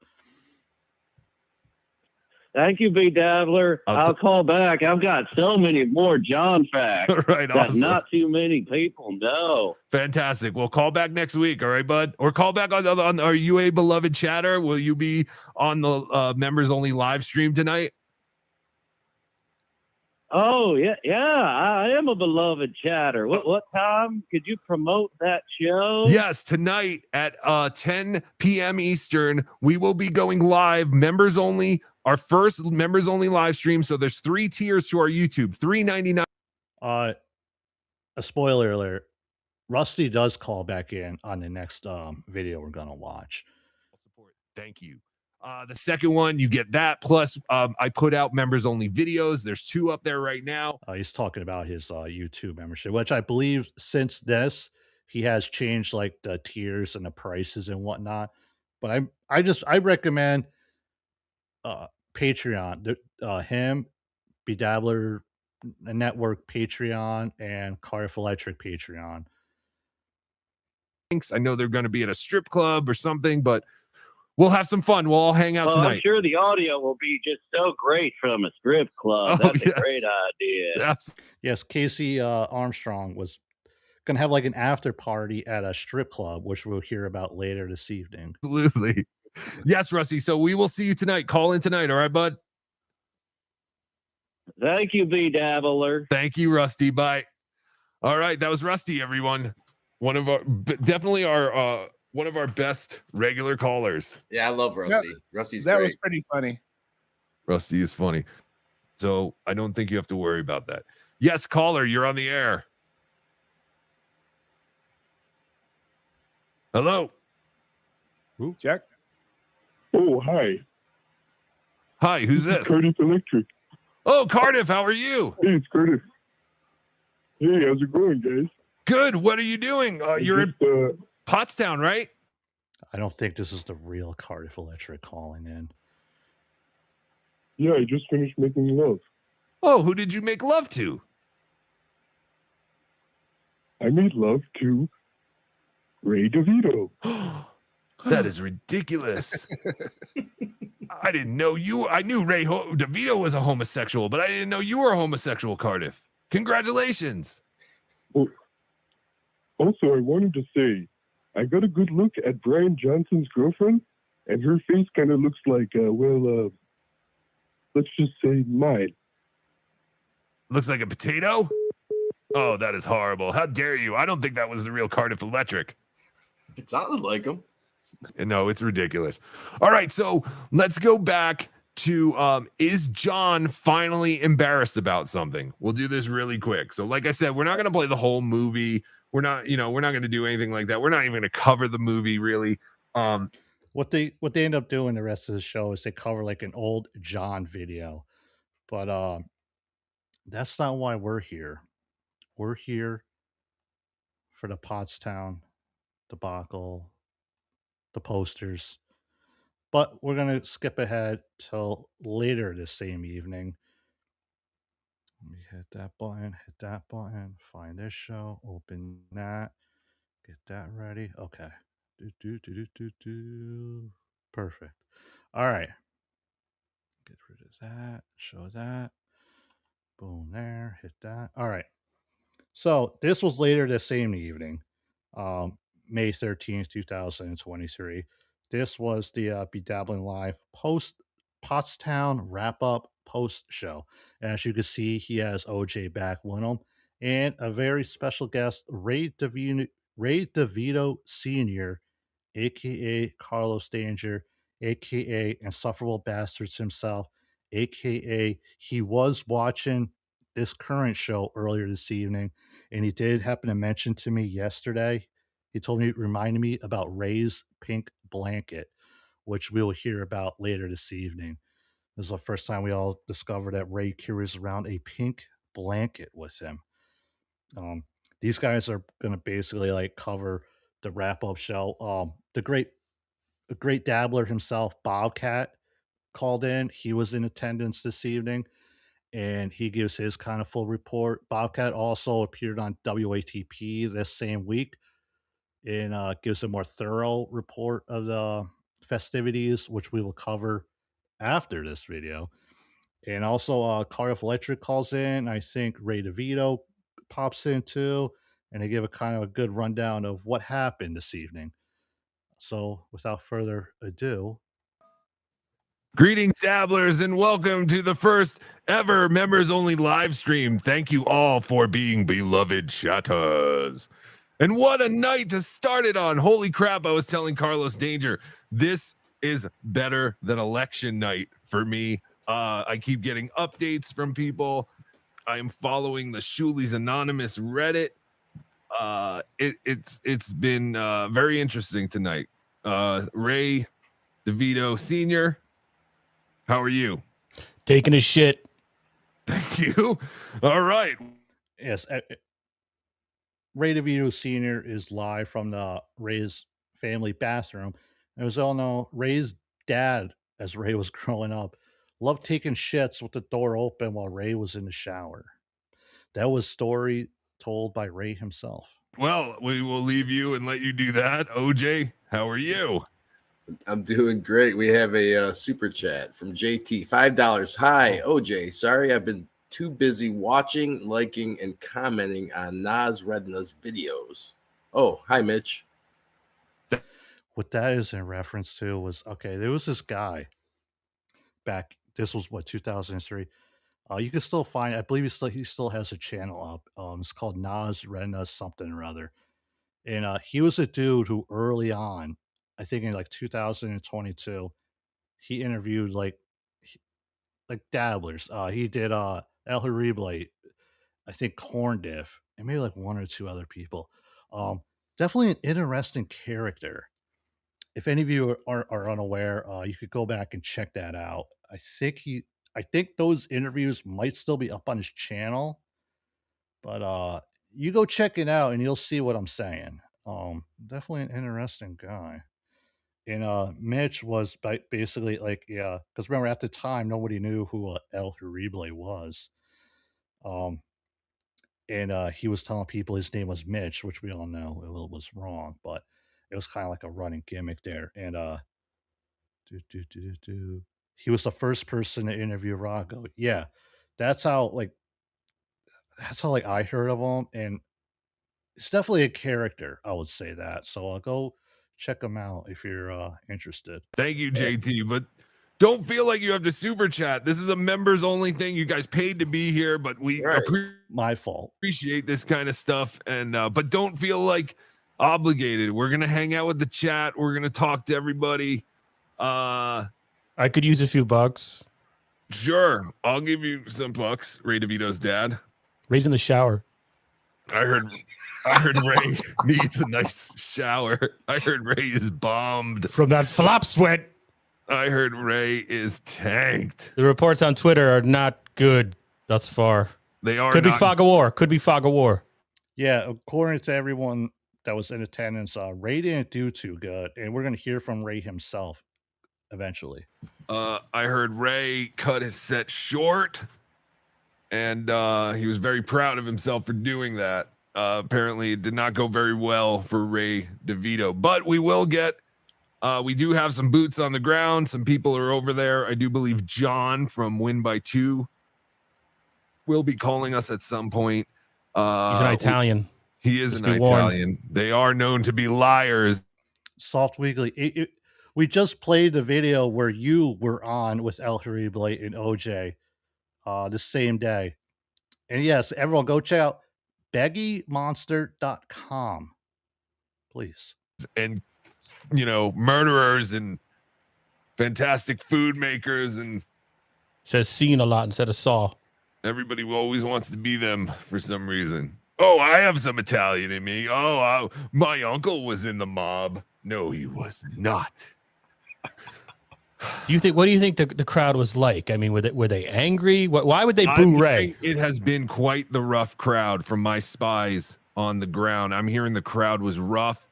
Thank you, BeDabbler. I'll call back. I've got so many more John facts right, that awesome. not too many people know. Fantastic. We'll call back next week. All right, bud? Or call back on are you a beloved chatter? Will you be on the members only live stream tonight? Oh, yeah, I am a beloved chatter. What time could you promote that show? Yes, tonight at 10 p.m. Eastern, we will be going live, members only, our first members only live stream. So there's 3 tiers to our YouTube, $3.99. A spoiler alert, Rusty does call back in on the next video we're going to watch. Thank you. The second one, you get that. Plus, I put out members only videos. There's 2 up there right now. He's talking about his YouTube membership, which I believe since this, he has changed like the tiers and the prices and whatnot. But I recommend Patreon, him, BeDabbler Network Patreon, and Cardiff Electric Patreon. I know they're going to be at a strip club or something, but we'll have some fun. We'll all hang out tonight. I'm sure the audio will be just so great from a strip club. That's a great idea. Yes, Casey Armstrong was going to have like an after party at a strip club, which we'll hear about later this evening. Absolutely. Yes, Rusty. So we will see you tonight. Call in tonight. All right, bud? Thank you, BeDabbler. Thank you, Rusty. Bye. All right. That was Rusty, everyone. One of our one of our best regular callers. Yeah, I love Rusty. Rusty's that great. was pretty funny. Rusty is funny. So I don't think you have to worry about that. Yes, caller, you're on the air. Hello. Ooh. Check. Oh, hi. Hi, who's this? Curtis Electric. Oh, Cardiff, how are you? Hey, it's Curtis. Hey, how's it going, guys? Good. What are you doing? You're in Pottstown, right? I don't think this is the real Cardiff Electric calling in. Yeah, I just finished making love. Oh, who did you make love to? I made love to Ray DeVito. That is ridiculous. I didn't know you. I knew Ray DeVito was a homosexual, but I didn't know you were a homosexual, Cardiff. Congratulations. Well, also, I wanted to say, I got a good look at Brian Johnson's girlfriend, and her face kind of looks like, let's just say mine. Looks like a potato? Oh, that is horrible. How dare you? I don't think that was the real Cardiff Electric. It sounded like him. No, it's ridiculous. All right, so let's go back to is John finally embarrassed about something? We'll do this really quick. So like I said, we're not going to play the whole movie. We're not going to do anything like that. We're not even going to cover the movie really. What they end up doing the rest of the show is they cover like an old John video. But that's not why we're here. We're here for the Pottstown debacle, the posters. But we're going to skip ahead till later this same evening. Let me hit that button, find this show, open that, get that ready. Okay. Perfect. All right. Get rid of that, show that. Boom, there, hit that. All right. So this was later the same evening, May 13th, 2023. This was the BeDabblin Live Pottstown wrap up post show. And as you can see, he has OJ back with him and a very special guest, Ray DeVito Sr., aka Carlos Danger, aka Insufferable Bastards himself, aka he was watching this current show earlier this evening, and he did happen to mention to me yesterday. He told me, reminded me about Ray's pink blanket, which we'll hear about later this evening. This is the first time we all discovered that Ray carries around a pink blanket with him. These guys are going to basically like cover the wrap up show. The great dabbler himself, Bobcat, called in. He was in attendance this evening, and he gives his kind of full report. Bobcat also appeared on WATP this same week and gives a more thorough report of the festivities, which we will cover after this video. And also, Cardiff Electric calls in. I think Ray DeVito pops in too, and they give a kind of a good rundown of what happened this evening. So, without further ado, greetings, dabblers, and welcome to the first ever members only live stream. Thank you all for being beloved chatters. And what a night to start it on. Holy crap, I was telling Carlos Danger, this is better than election night for me. I keep getting updates from people. I'm following the Shuli's Anonymous Reddit. It's been very interesting tonight. Ray DeVito Sr., how are you? Taking a shit. Thank you. All right. yes, Ray DeVito Sr. is live from the Ray's family bathroom. And as we all know, Ray's dad, as Ray was growing up, loved taking shits with the door open while Ray was in the shower. That was story told by Ray himself. Well, we will leave you and let you do that. OJ, how are you? I'm doing great. We have a super chat from JT, $5. Hi, OJ. Sorry, I've been too busy watching, liking, and commenting on Nas Redna's videos. Oh, hi, Mitch. What that is in reference to was, okay, there was this guy back, this was what, 2003. You can still find, I believe he still has a channel up. It's called Nas Redna something or other. And he was a dude who early on, I think in like 2022, he interviewed like dabblers. He did El Horrible, I think Corn Diff, and maybe like one or two other people. Definitely an interesting character. If any of you are unaware, you could go back and check that out. I think those interviews might still be up on his channel, but you go check it out and you'll see what I'm saying. Definitely an interesting guy. And Mitch was basically like, yeah, because remember at the time nobody knew who El Horrible was. And he was telling people his name was Mitch, which we all know it was wrong, but it was kind of like a running gimmick there. And he was the first person to interview Rocco. Yeah, that's how like I heard of him, and it's definitely a character. I would say that. So I'll go check him out if you're interested. Thank you, JT. But don't feel like you have to super chat. This is a members only thing. You guys paid to be here, but we my fault. Appreciate this kind of stuff, and but don't feel like obligated. We're gonna hang out with the chat. We're gonna talk to everybody. I could use a few bucks. Sure, I'll give you some bucks. Ray DeVito's dad. Ray's in the shower. I heard Ray needs a nice shower. I heard Ray is bombed from that flop sweat. I heard Ray is tanked. The reports on Twitter are not good thus far. They are. Could be fog of war. Could be fog of war. Yeah, according to everyone that was in attendance, Ray didn't do too good, and we're gonna hear from Ray himself eventually. I heard Ray cut his set short, and he was very proud of himself for doing that. Apparently, it did not go very well for Ray DeVito, but we will get. We do have some boots on the ground. Some people are over there. I do believe John from Win by 2 will be calling us at some point. He's an Italian. He is an Italian. They are known to be liars. Soft Weekly. We just played the video where you were on with El Horrible and OJ the same day. And yes, everyone go check out beggymonster.com. Please. And murderers and fantastic food makers, and says seen a lot instead of saw. Everybody always wants to be them for some reason. Oh, I have some Italian in me. Oh, my uncle was in the mob. No, he was not. What do you think the crowd was like? I mean, were they angry? Why would they boo Ray? It has been quite the rough crowd from my spies on the ground. I'm hearing the crowd was rough.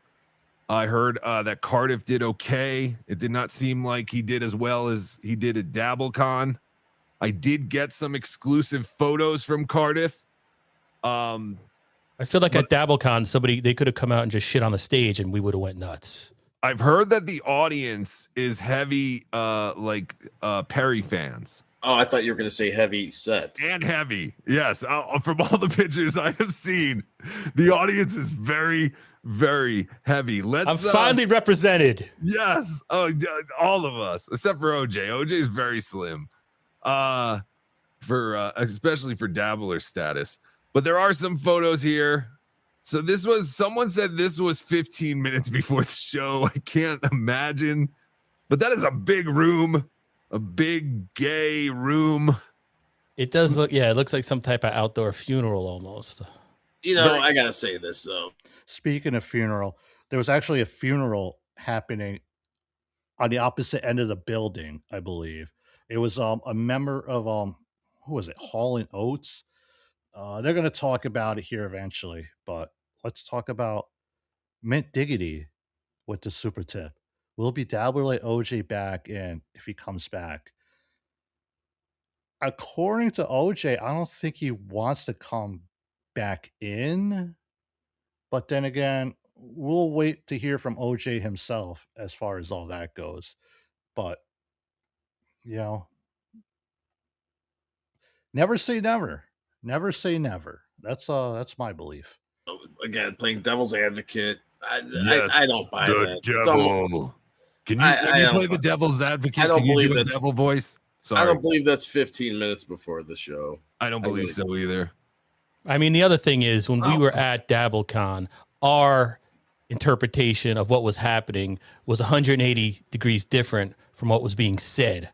I heard that Cardiff did okay. It did not seem like he did as well as he did at DabbleCon. I did get some exclusive photos from Cardiff. I feel like at DabbleCon, they could have come out and just shit on the stage and we would have went nuts. I've heard that the audience is heavy, Perry fans. Oh, I thought you were going to say heavy set. And heavy, yes. From all the pictures I have seen, the audience is very, very heavy. I'm finally represented. Yes. Oh, all of us, except for OJ. OJ is very slim, especially for dabbler status. But there are some photos here. So someone said this was 15 minutes before the show. I can't imagine, but that is a big room, a big gay room. It does look, it looks like some type of outdoor funeral almost. I gotta say this though. Speaking of funeral, there was actually a funeral happening on the opposite end of the building, I believe. It was a member of who was it, Hall and Oates. They're going to talk about it here eventually, but let's talk about Mint Diggity with the super tip. Will BeDabbler let OJ back in if he comes back? According to OJ, I don't think he wants to come back in, but then again, we'll wait to hear from OJ himself as far as all that goes. But, never say never. Never say never. That's my belief. Again, playing devil's advocate. I don't buy that. Devil. Can you play the devil's advocate? I don't believe that devil voice. Sorry. I don't believe that's 15 minutes before the show. I don't believe so either. I mean, the other thing is when we were at DabbleCon, our interpretation of what was happening was 180 degrees different from what was being said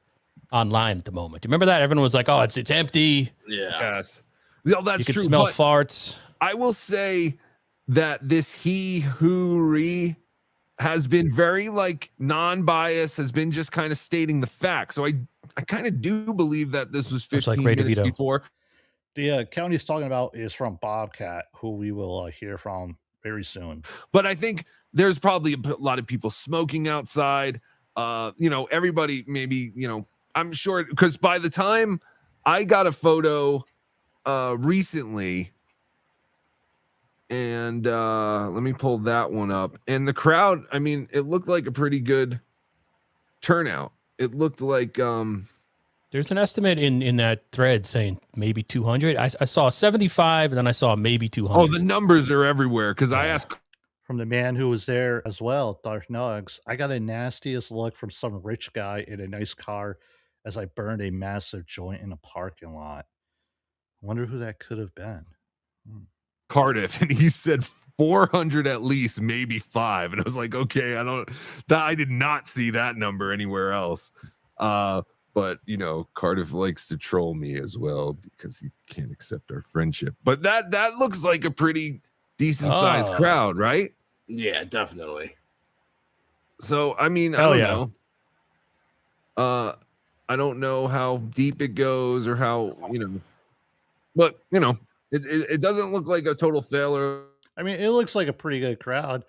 online at the moment. Do you remember that? Everyone was like, "Oh, it's empty." Yeah. Yes. Well, that's You can true, smell but farts. I will say that this he has been very like non-biased, has been just kind of stating the facts. So I kind of do believe that this was Much 15 like Ray minutes DeVito. before. The account he's talking about is from Bobcat, who we will hear from very soon. But I think there's probably a lot of people smoking outside. Everybody maybe, I'm sure, because by the time I got a photo recently, and let me pull that one up. And the crowd, I mean, it looked like a pretty good turnout. It looked like there's an estimate in that thread saying maybe 200. I saw 75, and then I saw maybe 200. Oh, the numbers are everywhere because I asked from the man who was there as well, Darth Nugs. I got a nastiest look from some rich guy in a nice car as I burned a massive joint in a parking lot. I wonder who that could have been. Cardiff, and he said 400 at least, maybe 5. And I was like, okay, I did not see that number anywhere else. But Cardiff likes to troll me as well because he can't accept our friendship. But that looks like a pretty decent sized crowd, right? Yeah, definitely. So I mean, I don't know. I don't know how deep it goes or how, but it doesn't look like a total failure. I mean, it looks like a pretty good crowd.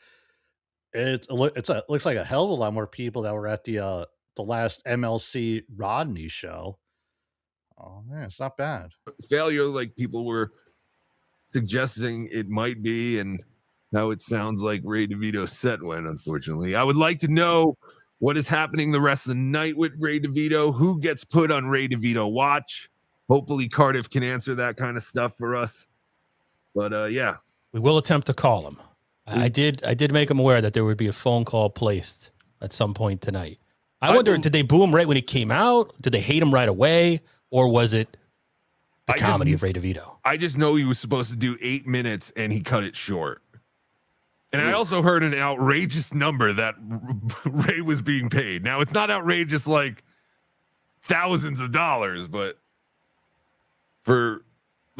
It looks like a hell of a lot more people that were at the last MLC Rodney show. Oh man, it's not bad. Failure, like people were suggesting it might be, and now it sounds like Ray DeVito's set went, unfortunately. I would like to know what is happening the rest of the night with Ray DeVito. Who gets put on Ray DeVito watch? Hopefully Cardiff can answer that kind of stuff for us. But yeah. We will attempt to call him. I did make him aware that there would be a phone call placed at some point tonight. I wonder, did they boo him right when he came out? Did they hate him right away? Or was it the comedy of Ray DeVito? I just know he was supposed to do 8 minutes and he cut it short. And I also heard an outrageous number that Ray was being paid. Now, it's not outrageous like thousands of dollars, but for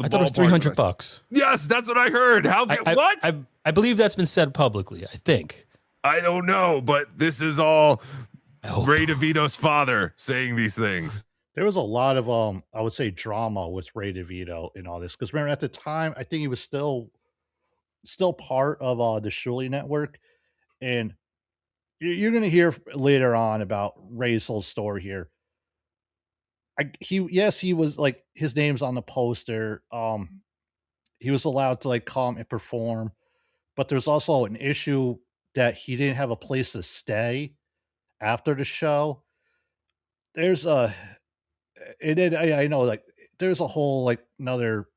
I thought it was $300. Yes, that's what I heard. What? I believe that's been said publicly, I think. I don't know, but this is all Ray DeVito's father saying these things. There was a lot of I would say drama with Ray DeVito in all this, because remember at the time I think he was still part of the Shuley network, and you're going to hear later on about Ray's whole story here. He was like, his name's on the poster. He was allowed to like come and perform, but there's also an issue that he didn't have a place to stay after the show. There's I know, like there's a whole like another,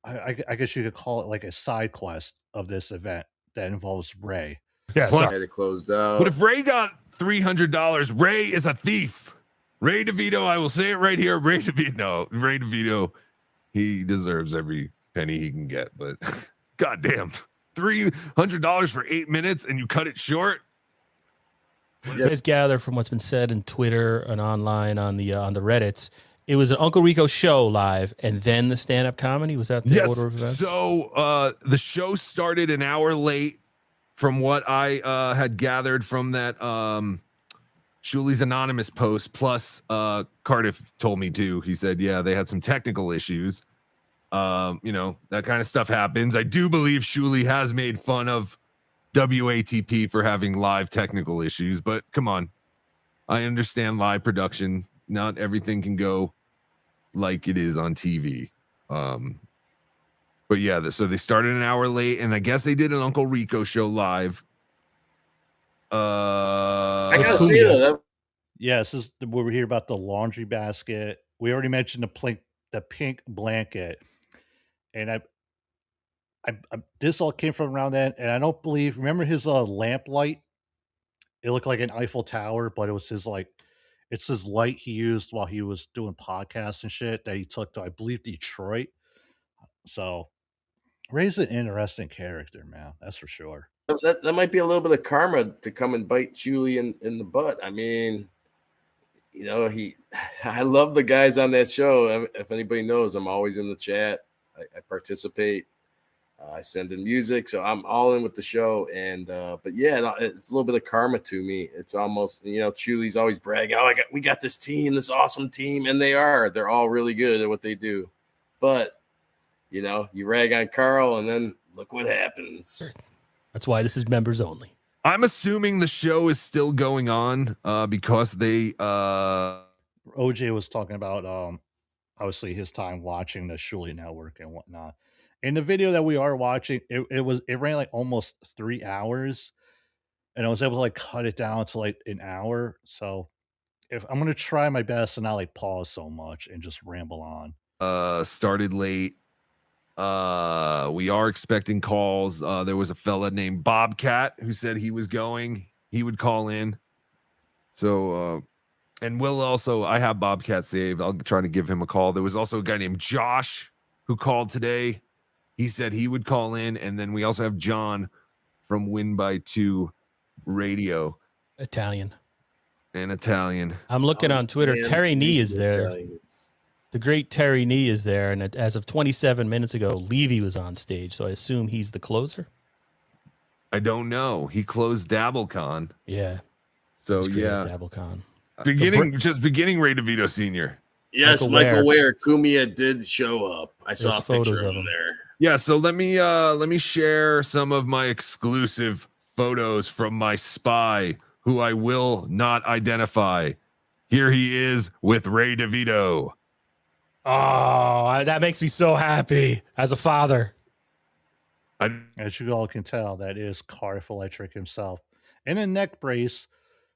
I guess you could call it like a side quest of this event that involves Ray. Yeah, had it closed out. But if Ray got $300, Ray is a thief. Ray DeVito, I will say it right here. Ray DeVito, he deserves every penny he can get. But goddamn, $300 for 8 minutes and you cut it short. What do you guys gather from what's been said in Twitter and online on the Reddits? It was an Uncle Rico show live, and then the stand-up comedy. Was that the order of events? So the show started an hour late, from what I had gathered from that Shuley's Anonymous post. Plus, Cardiff told me too. He said, yeah, they had some technical issues. That kind of stuff happens. I do believe Shuley has made fun of WATP for having live technical issues, but come on. I understand live production. Not everything can go like it is on TV. But yeah, so they started an hour late, and I guess they did an Uncle Rico show live. I gotta see that. Yeah, this is where we hear about the laundry basket. We already mentioned the pink blanket, and I this all came from around then, and I don't believe. Remember his lamp light? It looked like an Eiffel Tower, but it was his it's his light he used while he was doing podcasts and shit that he took to, I believe, Detroit. So Ray's an interesting character, man. That's for sure. That might be a little bit of karma to come and bite Julie in the butt. I mean, I love the guys on that show. If anybody knows, I'm always in the chat. I participate. I send in music, so I'm all in with the show. And but yeah, it's a little bit of karma to me. It's almost, Chuli's always bragging, "Oh, we got this team, this awesome team," and they're all really good at what they do. But you rag on Carl, and then look what happens. That's why this is members only. I'm assuming the show is still going on because they OJ was talking about obviously his time watching the Shuli Network and whatnot. In the video that we are watching, it ran like almost 3 hours, and I was able to like cut it down to like an hour. So if I'm gonna try my best to not like pause so much and just ramble on. Started late. We are expecting calls. There was a fella named Bobcat who said he was going. He would call in. So and we'll also, I have Bobcat saved. I'll try to give him a call. There was also a guy named Josh who called today. He said he would call in. And then we also have John from Win by 2 Radio. Italian. I'm looking on Twitter. Terry Nee is there. The great Terry Nee is there. And as of 27 minutes ago, Levy was on stage. So I assume he's the closer. I don't know. He closed DabbleCon. Yeah. So yeah. DabbleCon. Beginning Ray DeVito Sr. Yes, Michael Ware. Kumia did show up. I saw a picture of him there. Yeah, so let me share some of my exclusive photos from my spy, who I will not identify. Here he is with Ray DeVito. Oh, that makes me so happy as a father. As you all can tell, that is Cardiff Electric himself in a neck brace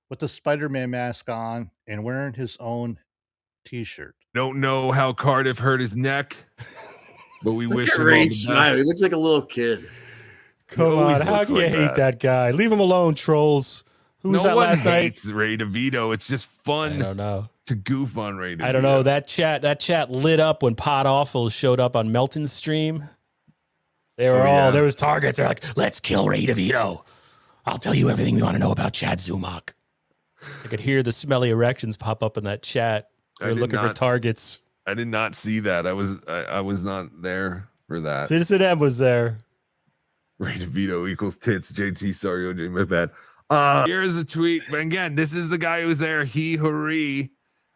with the Spider-Man mask on and wearing his own t-shirt. Don't know how Cardiff hurt his neck, but we wish him all the Ray best. smile. He looks like a little kid. Come on, how can you hate that guy? Leave him alone, trolls. Who was that last night? Hates Ray DeVito. It's just fun. I don't know. To goof on Ray DeVito. I don't know. That chat lit up when Pot Awful showed up on Melton's stream. They were there was targets. They're like, let's kill Ray DeVito. I'll tell you everything you want to know about Chad Zumach. I could hear the smelly erections pop up in that chat. They're looking for targets. I did not see that. I was not there for that. Citizen M was there. Ray DeVito equals tits. JT, sorry, OJ, my bad. Here's a tweet. Again, this is the guy who's there. He hurry.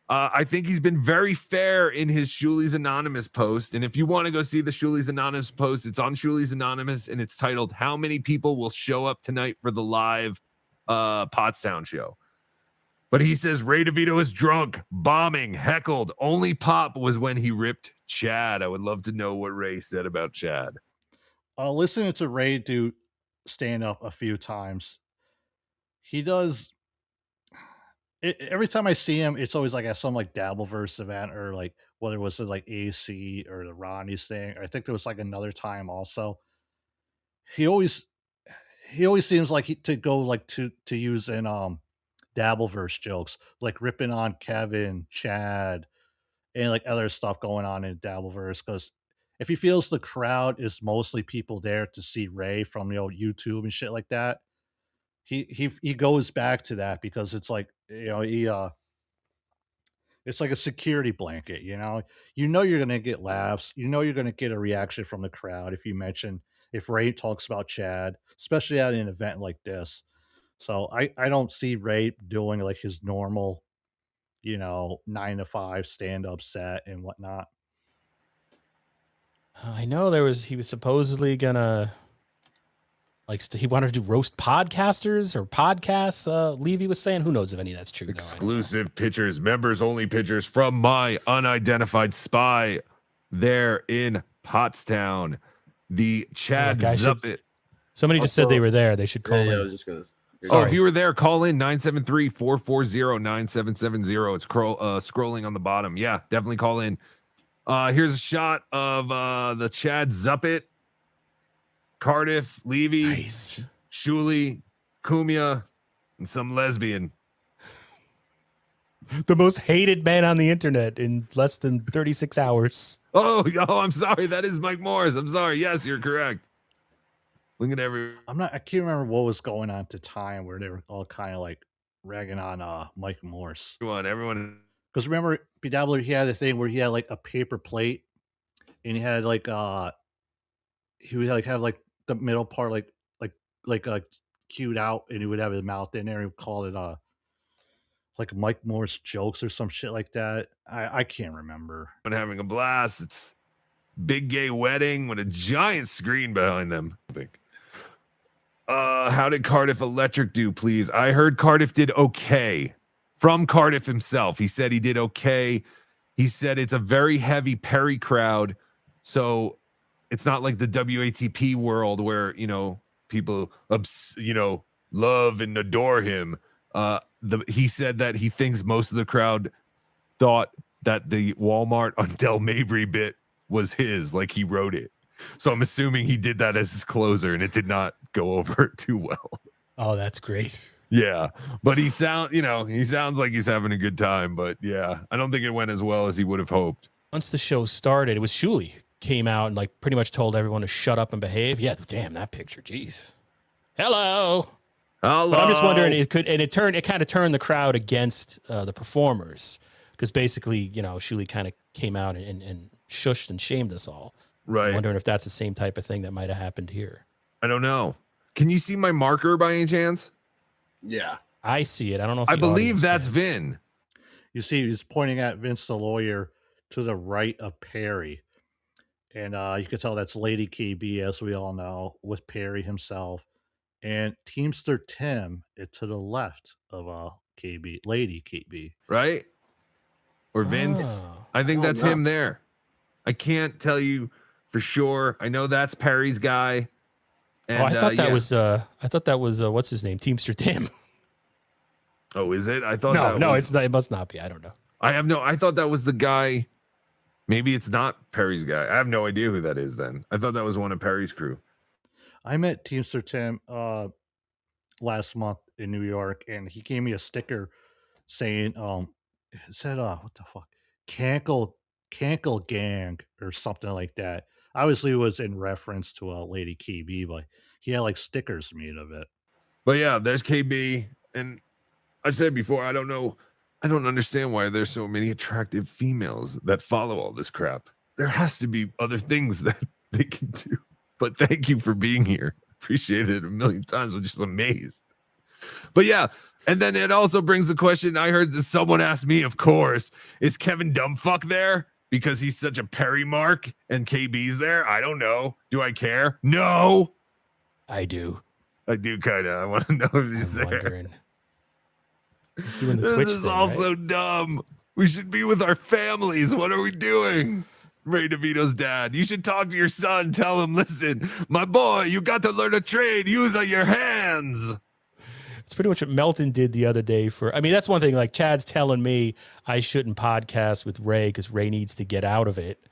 I think he's been very fair in his Shuli's Anonymous post. And if you want to go see the Shuli's Anonymous post, it's on Shuli's Anonymous, and it's titled, "How Many People Will Show Up Tonight for the Live Pottstown Show?" But he says Ray DeVito is drunk, bombing, heckled. Only pop was when he ripped Chad. I would love to know what Ray said about Chad. Listening to Ray do stand up a few times, he does... every time I see him, it's always like at some like Dabbleverse event, or like whether it was like AC or the Ronnie's thing. Or I think there was like another time also. He always seems like to go like to use in Dabbleverse jokes, like ripping on Kevin, Chad, and like other stuff going on in Dabbleverse. Because if he feels the crowd is mostly people there to see Ray from YouTube and shit like that, he goes back to that because it's like it's like a security blanket. You're gonna get laughs. You're gonna get a reaction from the crowd if Ray talks about Chad, especially at an event like this. So I don't see Ray doing like his normal 9 to 5 stand-up set and whatnot. I know he was supposedly gonna he wanted to do roast podcasters or podcasts. Levy was saying, who knows if any of that's true. Exclusive pictures, members only pictures from my unidentified spy there in Pottstown. The Chad Zuppet. Somebody just said they were there. They should call in. I was just gonna. So if you were there, call in 973-440-9770. It's scrolling on the bottom. Yeah, definitely call in. Here's a shot of the Chad Zuppet. Cardiff, Levy, nice. Shuli, Kumia, and some lesbian. The most hated man on the internet in less than 36 hours. Oh, I'm sorry. That is Mike Morris. I'm sorry. Yes, you're correct. Look at I can't remember what was going on at the time where they were all kind of like ragging on Mike Morse. Everyone. Because remember, BeDabblin, he had a thing where he had like a paper plate and he had like he would like have like the middle part like queued out, and he would have his mouth in there. He would call it like Mike Moore's jokes or some shit like that. I can't remember. And having a blast. It's big gay wedding with a giant screen behind them. I think. How did Cardiff Electric do, please? I heard Cardiff did okay. From Cardiff himself. He said he did okay. He said it's a very heavy Perry crowd. So it's not like the WATP world where, people, love and adore him. He said that he thinks most of the crowd thought that the Walmart on Del Mabry bit was his, like he wrote it. So I'm assuming he did that as his closer, and it did not go over too well. Oh, that's great. Yeah, but he sounds like he's having a good time. But yeah, I don't think it went as well as he would have hoped. Once the show started, it was Shuli came out and like pretty much told everyone to shut up and behave. Yeah, damn that picture, jeez. Hello. But I'm just wondering, it kind of turned the crowd against the performers, because basically, Shuli kind of came out and shushed and shamed us all. Right. I'm wondering if that's the same type of thing that might have happened here. I don't know. Can you see my marker by any chance? Yeah. I see it. I don't know if I believe that's Vin. You see, he's pointing at Vince the lawyer to the right of Perry. And you can tell that's Lady KB, as we all know, with Perry himself. And Teamster Tim to the left of KB, Lady KB. Right? Or Vince. I think that's him there. I can't tell you for sure. I know that's Perry's guy. And, I thought that was what's his name? Teamster Tim. Oh, is it? I thought it's not, it must not be. I don't know. I thought that was the guy. Maybe it's not Perry's guy. I have no idea who that is then. I thought that was one of Perry's crew. I met Teamster Tim last month in New York, and he gave me a sticker saying it said what the fuck? Cankle Gang or something like that. Obviously it was in reference to Lady KB, but he had like stickers made of it. But yeah, there's KB, and I've said before, I don't understand why there's so many attractive females that follow all this crap. There has to be other things that they can do. But thank you for being here. Appreciate it a million times. I'm just amazed. But yeah, and then it also brings the question, I heard that someone asked me, of course, is Kevin Dumbfuck there? Because he's such a Perry mark and KB's there? I don't know. Do I care? No. I do. I do kind of. I want to know if he's there. Wondering. He's doing the this Twitch is thing, also right? dumb. We should be with our families. What are we doing? Ray DeVito's dad. You should talk to your son. Tell him, listen, my boy, you got to learn a trade. Use your hands. It's pretty much what Melton did the other day that's one thing. Like Chad's telling me I shouldn't podcast with Ray because Ray needs to get out of it.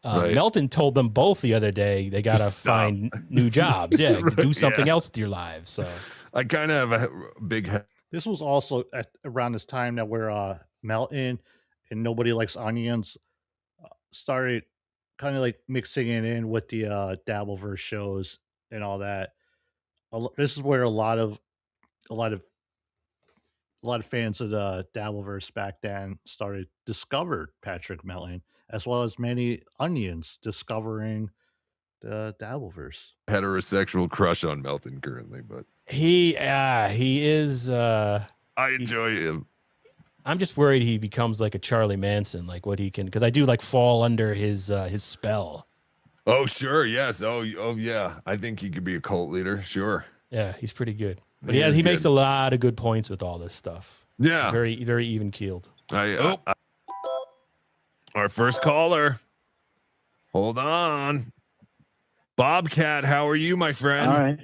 Right. Melton told them both the other day they got to find new jobs. Yeah, Right, do something else with your lives. So I kind of have a big head. This was also around this time that where Melton and Nobody Likes Onions started kind of like mixing it in with the Dabbleverse shows and all that. This is where a lot of fans of the Dabbleverse back then discovered Patrick Melton, as well as many onions discovering the Dabbleverse. Heterosexual crush on Melton currently, but he is. I enjoy him. I'm just worried he becomes like a Charlie Manson, like what he can, because I do like fall under his spell. Oh sure, yes. Oh yeah. I think he could be a cult leader. Sure. Yeah, he's pretty good. But he makes a lot of good points with all this stuff. Yeah. Very, very even keeled. Our first caller. Hold on. Bobcat, how are you, my friend? All right.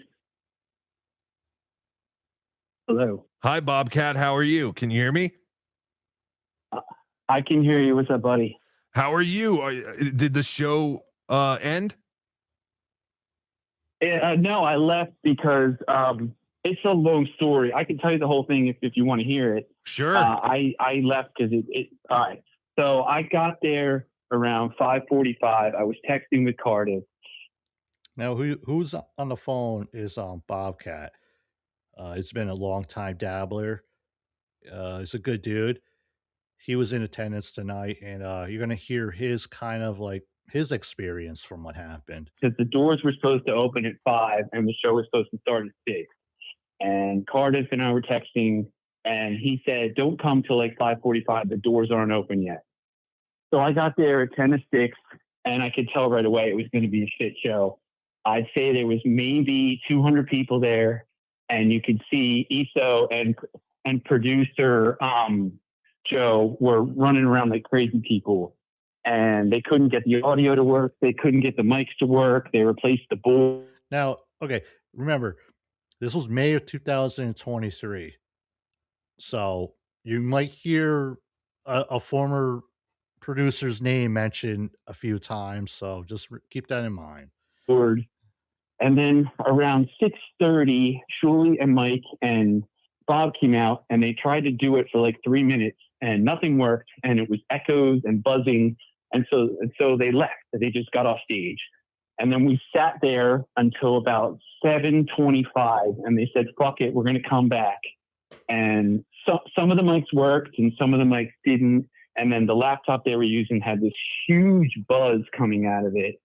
Hello. Hi, Bobcat. How are you? Can you hear me? I can hear you. What's up, buddy? How are you? Did the show end? No, I left because it's a long story. I can tell you the whole thing if you want to hear it. Sure. I left because all right. So I got there around 5:45. I was texting with Cardiff. Now, who's on the phone is Bobcat. It's been a long time dabbler. He's a good dude. He was in attendance tonight, and you're gonna hear his kind of like his experience from what happened. Because the doors were supposed to open at 5 and the show was supposed to start at 6. And Cardiff and I were texting, and he said, "Don't come till like 5:45. The doors aren't open yet." So I got there at 10 to 6, and I could tell right away it was going to be a shit show. I'd say there was maybe 200 people there, and you could see ESO and producer Joe were running around like crazy people, and they couldn't get the audio to work. They couldn't get the mics to work. They replaced the board. Now, okay, remember, this was May of 2023. So you might hear a former producer's name mentioned a few times. So just keep that in mind. And then around 6:30, Shuli and Mike and Bob came out, and they tried to do it for like 3 minutes, and nothing worked, and it was echoes and buzzing, and so they left. They just got off stage, and then we sat there until about 7:25, and they said, "Fuck it, we're going to come back." And some of the mics worked, and some of the mics didn't, and then the laptop they were using had this huge buzz coming out of it.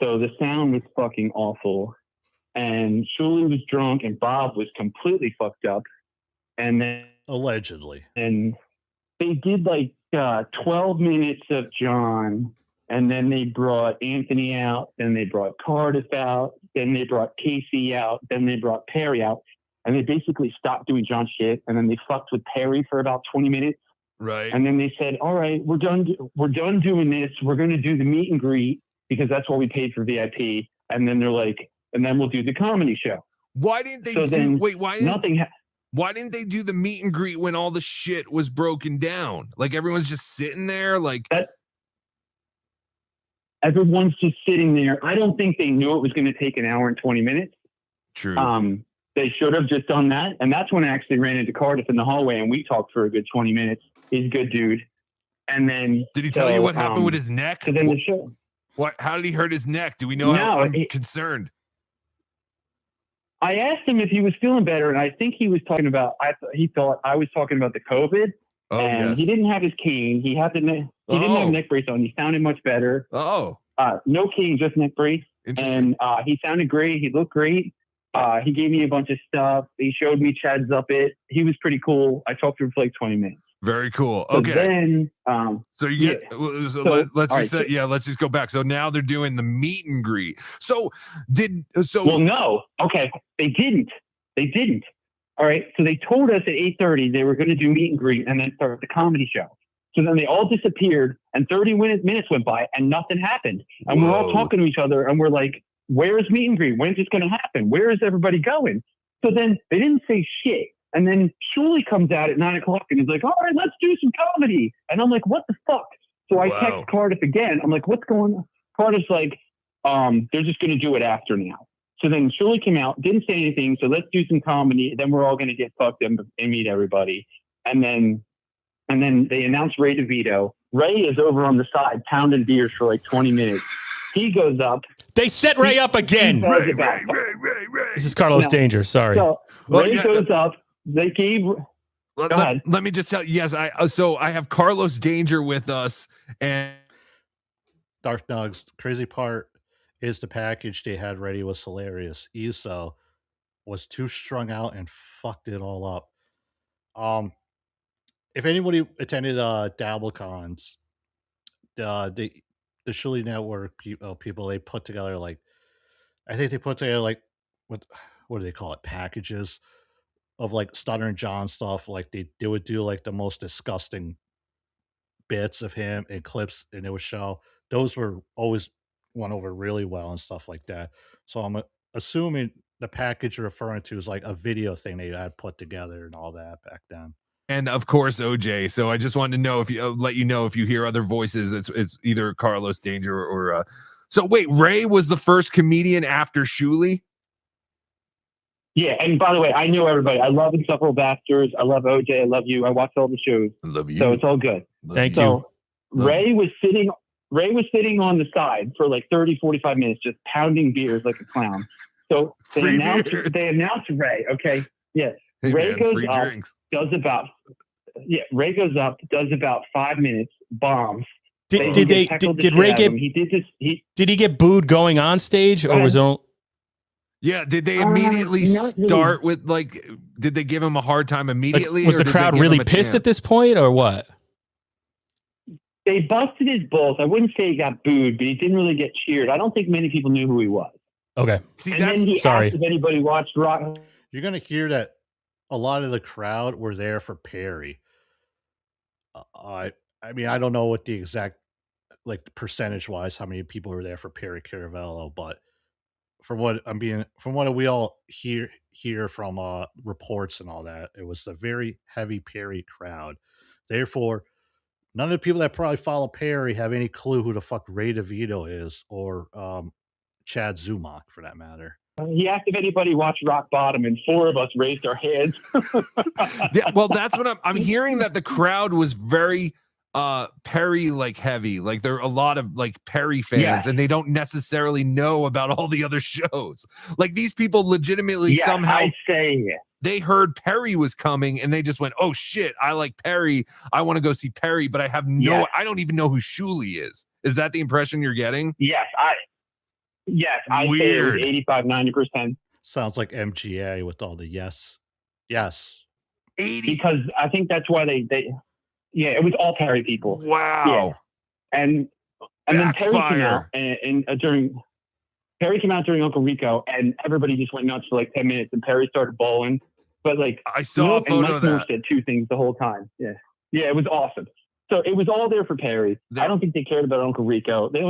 So the sound was fucking awful. And Shuli was drunk and Bob was completely fucked up. And then allegedly. And they did like 12 minutes of John. And then they brought Anthony out. Then they brought Cardiff out. Then they brought Casey out. Then they brought Perry out. And they basically stopped doing John shit. And then they fucked with Perry for about 20 minutes. Right. And then they said, "All right, we're done doing this. We're going to do the meet and greet, because that's what we paid for VIP." And then they're like, "And then we'll do the comedy show." Why didn't they why didn't they do the meet and greet when all the shit was broken down? Like everyone's just sitting there like everyone's just sitting there. I don't think they knew it was going to take an hour and 20 minutes. True. They should have just done that. And that's when I actually ran into Cardiff in the hallway, and we talked for a good 20 minutes. He's a good dude. And then did he tell you what happened with his neck? So then the show. How did he hurt his neck? Do we know? I'm concerned. I asked him if he was feeling better, and I think he was talking about. He thought I was talking about the COVID, and he didn't have his cane. He had didn't have a neck brace on. He sounded much better. No cane, just neck brace, and he sounded great. He looked great. He gave me a bunch of stuff. He showed me Chad Zuppet. He was pretty cool. I talked to him for like 20 minutes. Very cool. So Okay. then, so you get. Let's just go back. So now they're doing the meet and greet. Well, no. Okay, they didn't. All right. So they told us at 8:30 they were going to do meet and greet and then start the comedy show. So then they all disappeared, and 30 minutes went by, and nothing happened. And we're all talking to each other, and we're like, "Where's meet and greet? When's this going to happen? Where is everybody going?" So then they didn't say shit. And then Shuli comes out at 9 o'clock and he's like, "All right, let's do some comedy." And I'm like, "What the fuck?" So I text Cardiff again. I'm like, "What's going on?" Cardiff's like, "They're just going to do it after now." So then Shuli came out, didn't say anything. So let's do some comedy. Then we're all going to get fucked and meet everybody. And then they announced Ray DeVito. Ray is over on the side pounding beers for like 20 minutes. He goes up. They set Ray up again. Ray. This is Carlos Danger. Sorry. So Ray goes up. They gave. Go ahead. Let me just tell you. Yes, I have Carlos Danger with us, and Dark Nugs. Crazy part is the package they had ready was hilarious. ESO was too strung out and fucked it all up. If anybody attended DabbleCons, the Shuli Network people, they put together what do they call it? Packages of like Stutter and John stuff. Like they would do like the most disgusting bits of him and clips, and it would show. Those were always went over really well and stuff like that. So I'm assuming the package you're referring to is like a video thing they had put together and all that back then. And of course, OJ. So I just wanted to know if you let you know if you hear other voices, it's either Carlos Danger or. So wait, Ray was the first comedian after Shuli. Yeah, and by the way, I know everybody. I love Insufferable Bastards. I love OJ. I love you. I watch all the shows. I love you. So it's all good. Thank you. Ray was sitting on the side for like 30, 45 minutes, just pounding beers like a clown. So they announced Ray. Okay, yeah. Hey, Ray man, goes free up, drinks. does about 5 minutes, bombs, Did Ray get? Did he get booed going on stage, or was it? Yeah, did they immediately start with like? Did they give him a hard time immediately? Like, was the crowd really pissed at this point, or what? They busted his balls. I wouldn't say he got booed, but he didn't really get cheered. I don't think many people knew who he was. Okay. See, and then he sorry. asked if anybody watched Rock. You're gonna hear that a lot of the crowd were there for Perry. I mean, I don't know what the exact like percentage wise how many people were there for Perry Caravello, but from what we all hear from reports and all that, it was a very heavy Perry crowd. Therefore, none of the people that probably follow Perry have any clue who the fuck Ray DeVito is or Chad Zumach for that matter. He asked if anybody watched Rock Bottom, and 4 of us raised our hands. Yeah, well, that's what I'm hearing, that the crowd was very Perry like heavy. Like there are a lot of like Perry fans, and they don't necessarily know about all the other shows. Like these people legitimately somehow I'd say they heard Perry was coming and they just went, "Oh shit, I like Perry. I want to go see Perry," but I have I don't even know who Shuli is. Is that the impression you're getting? Yes, I say it was 85, 90%. Sounds like MGA with all the yes. 80 because I think that's why they it was all Perry people. Wow. Yeah. And then Perry came out and during Perry came out during Uncle Rico, and everybody just went nuts for like 10 minutes, and Perry started bawling. But like I saw a photo of that. Moore said 2 things the whole time. Yeah, it was awesome. So it was all there for Perry. I don't think they cared about Uncle Rico. They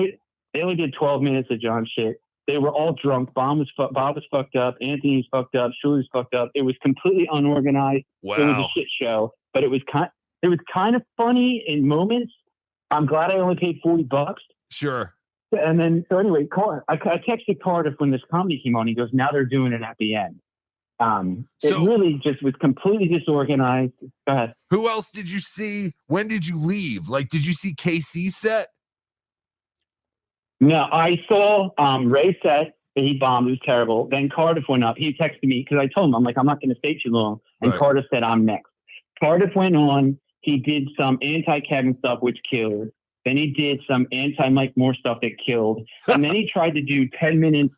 only did 12 minutes of John shit. They were all drunk. Bob was fucked up. Anthony was fucked up. Shuli was fucked up. It was completely unorganized. Wow. It was a shit show, but it was kind of funny in moments. I'm glad I only paid $40. Sure. And then, so anyway, I texted Cardiff when this comedy came on. He goes, now they're doing it at the end. It really just was completely disorganized. Go ahead. Who else did you see? When did you leave? Like, did you see KC's set? No, I saw Ray set. He bombed. It was terrible. Then Cardiff went up. He texted me because I told him, I'm like, I'm not going to stay too long. And Right. Cardiff said, I'm next. Cardiff went on. He did some anti-Kevin stuff, which killed. Then he did some anti-Mike Moore stuff that killed. And then he tried to do 10 minutes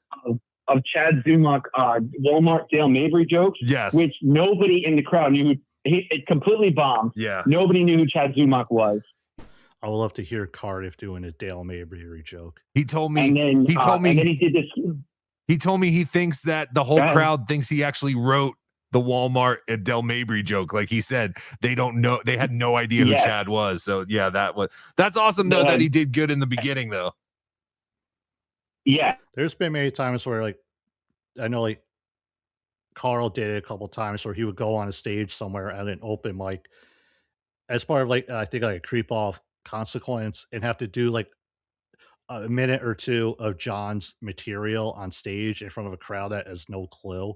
of Chad Zumach, Walmart Dale Mabry jokes, which nobody in the crowd knew. It completely bombed. Yeah. Nobody knew who Chad Zumach was. I would love to hear Cardiff doing a Dale Mabry joke. He told me. And then, he told me. and then he did this. He told me he thinks that the whole Go ahead. crowd thinks he actually wrote the Walmart and Del Mabry joke. Like he said, they don't know. They had no idea who Chad was. So yeah, that's awesome though that he did good in the beginning though. Yeah. There's been many times where like I know like Carl did it a couple times where he would go on a stage somewhere at an open mic as part of like I think like a creep off consequence and have to do like a minute or 2 of John's material on stage in front of a crowd that has no clue.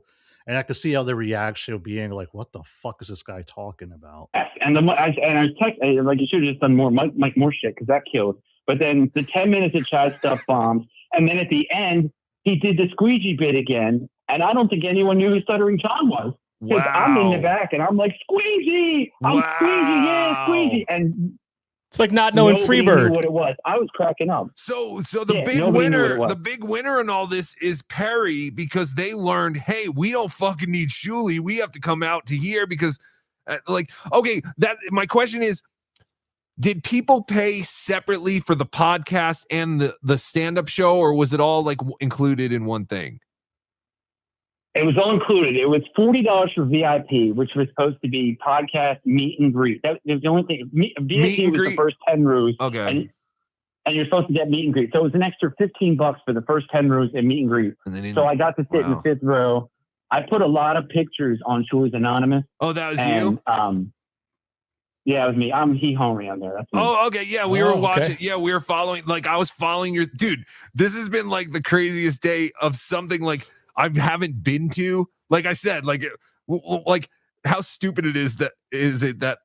And I could see how the reaction of being like, what the fuck is this guy talking about? And I was texting, like, you should have just done more Mike Moore shit because that killed. But then the 10 minutes of Chad stuff bombed. And then at the end, he did the squeegee bit again. And I don't think anyone knew who Stuttering John was. Because I'm in the back and I'm like, squeegee! I'm squeegee, yeah, squeegee. And it's like not knowing nobody Freebird. knew what it was. I was cracking up. So the big winner in all this is Perry because they learned, hey, we don't fucking need Shuli. We have to come out to here because, my question is, did people pay separately for the podcast and the stand-up show, or was it all like included in one thing? It was all included. It was $40 for VIP, which was supposed to be podcast meet and greet. That was the only thing. VIP was the first 10 rows. Okay. And you're supposed to get meet and greet. So it was an extra $15 for the first 10 rows and meet and greet. So I got to sit in the 5th row. I put a lot of pictures on Shuli's Anonymous. Oh, that was you? Yeah, it was me. He homie on there. That's me. Oh, okay. Yeah, we were watching. Yeah, we were following. Like, I was following your dude. This has been like the craziest day of something like I haven't been to. Like I said, like how stupid it is that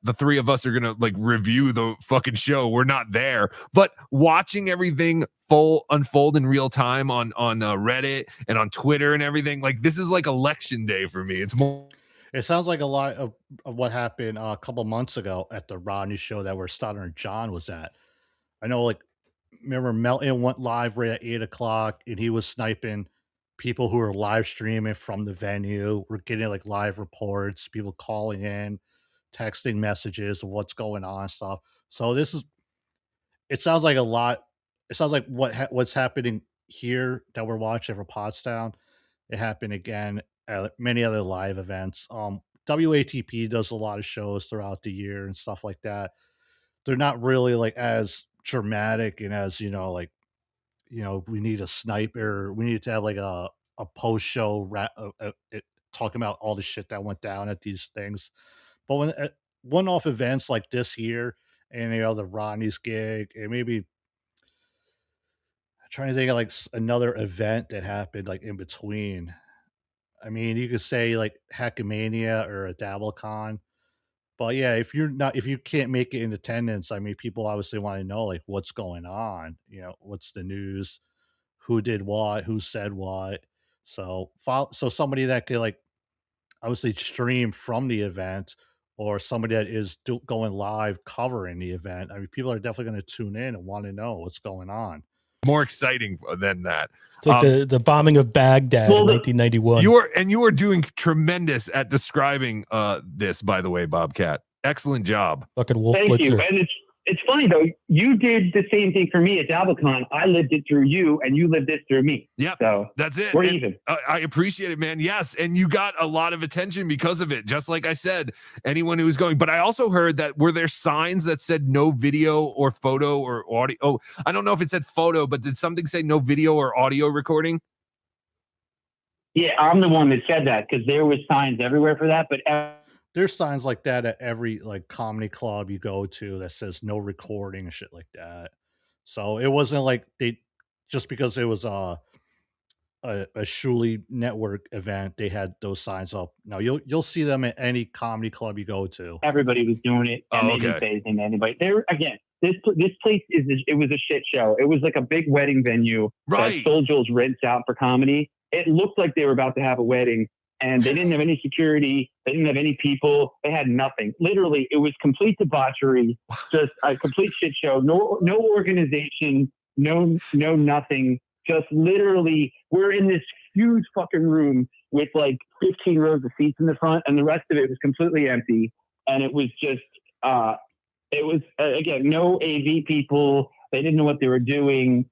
the 3 of us are gonna like review the fucking show. We're not there, but watching everything unfold in real time on Reddit and on Twitter and everything. Like this is like election day for me. It's more. It sounds like a lot of what happened a couple months ago at the Rodney show that where Stuttering John was at. I know, like, remember Melton went live right at 8 o'clock, and he was sniping people who were live streaming from the venue. We're getting like live reports, people calling in, texting messages of what's going on and stuff. So this is, it sounds like a lot. It sounds like what's happening here that we're watching for Pottstown. It happened again at many other live events. WATP does a lot of shows throughout the year and stuff like that. They're not really like as dramatic and as, like, we need a sniper. We need to have like a post show talking about all the shit that went down at these things. But when one off events like this year, and the Rodney's gig, and maybe I'm trying to think of like another event that happened like in between. I mean, you could say like Hackmania or a DabbleCon. But yeah, if you can't make it in attendance, I mean, people obviously want to know like what's going on. What's the news, who did what, who said what. So somebody that could like obviously stream from the event, or somebody that is going live covering the event. I mean, people are definitely going to tune in and want to know what's going on. More exciting than that. It's like the bombing of Baghdad in 1991. You are doing tremendous at describing this, by the way, Bobcat. Excellent job. Fucking Wolf Thank Blitzer. you. And it's funny though. You did the same thing for me at DabbleCon. I lived it through you, and you lived it through me. Yeah, so that's it. We're And even. I appreciate it, man. Yes, and you got a lot of attention because of it. Just like I said, anyone who was going. But I also heard that were there signs that said no video or photo or audio? Oh, I don't know if it said photo, but did something say no video or audio recording? Yeah, I'm the one that said that because there was signs everywhere for that. But there's signs like that at every like comedy club you go to that says no recording and shit like that. So it wasn't like they just because it was a Shuli network event, they had those signs up. Now you'll see them at any comedy club you go to. everybody was doing it, and they didn't say anything to anybody. There again, this place it was a shit show. It was like a big wedding venue that Soul Joel's rents out for comedy. It looked like they were about to have a wedding, and they didn't have any security. They didn't have any people. They had nothing. Literally, it was complete debauchery, just a complete shit show. No organization, no nothing. Just literally, we're in this huge fucking room with like 15 rows of seats in the front, and the rest of it was completely empty. And it was just, again, no AV people. They didn't know what they were doing.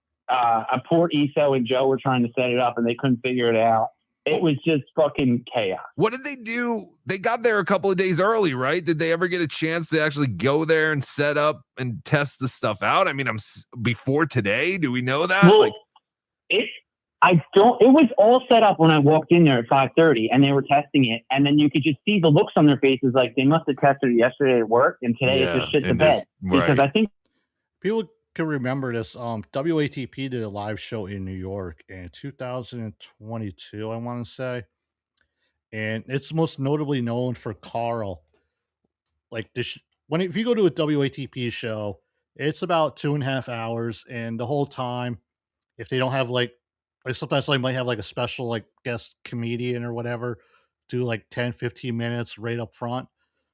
Poor ESO and Joe were trying to set it up, and they couldn't figure it out. It was just fucking chaos. What did they do? They got there a couple of days early, right? Did they ever get a chance to actually go there and set up and test the stuff out? I mean, before today. Do we know that? Well, it was all set up when I walked in there at 5:30, and they were testing it, and then you could just see the looks on their faces like they must have tested it yesterday at work, and today it's just shit to bed. Because I think people can remember this. WATP did a live show in New York in 2022, I want to say, and it's most notably known for Carl. Like this, if you go to a WATP show, it's about 2.5 hours, and the whole time, if they don't have like sometimes they might have like a special like guest comedian or whatever, do like 10-15 minutes right up front.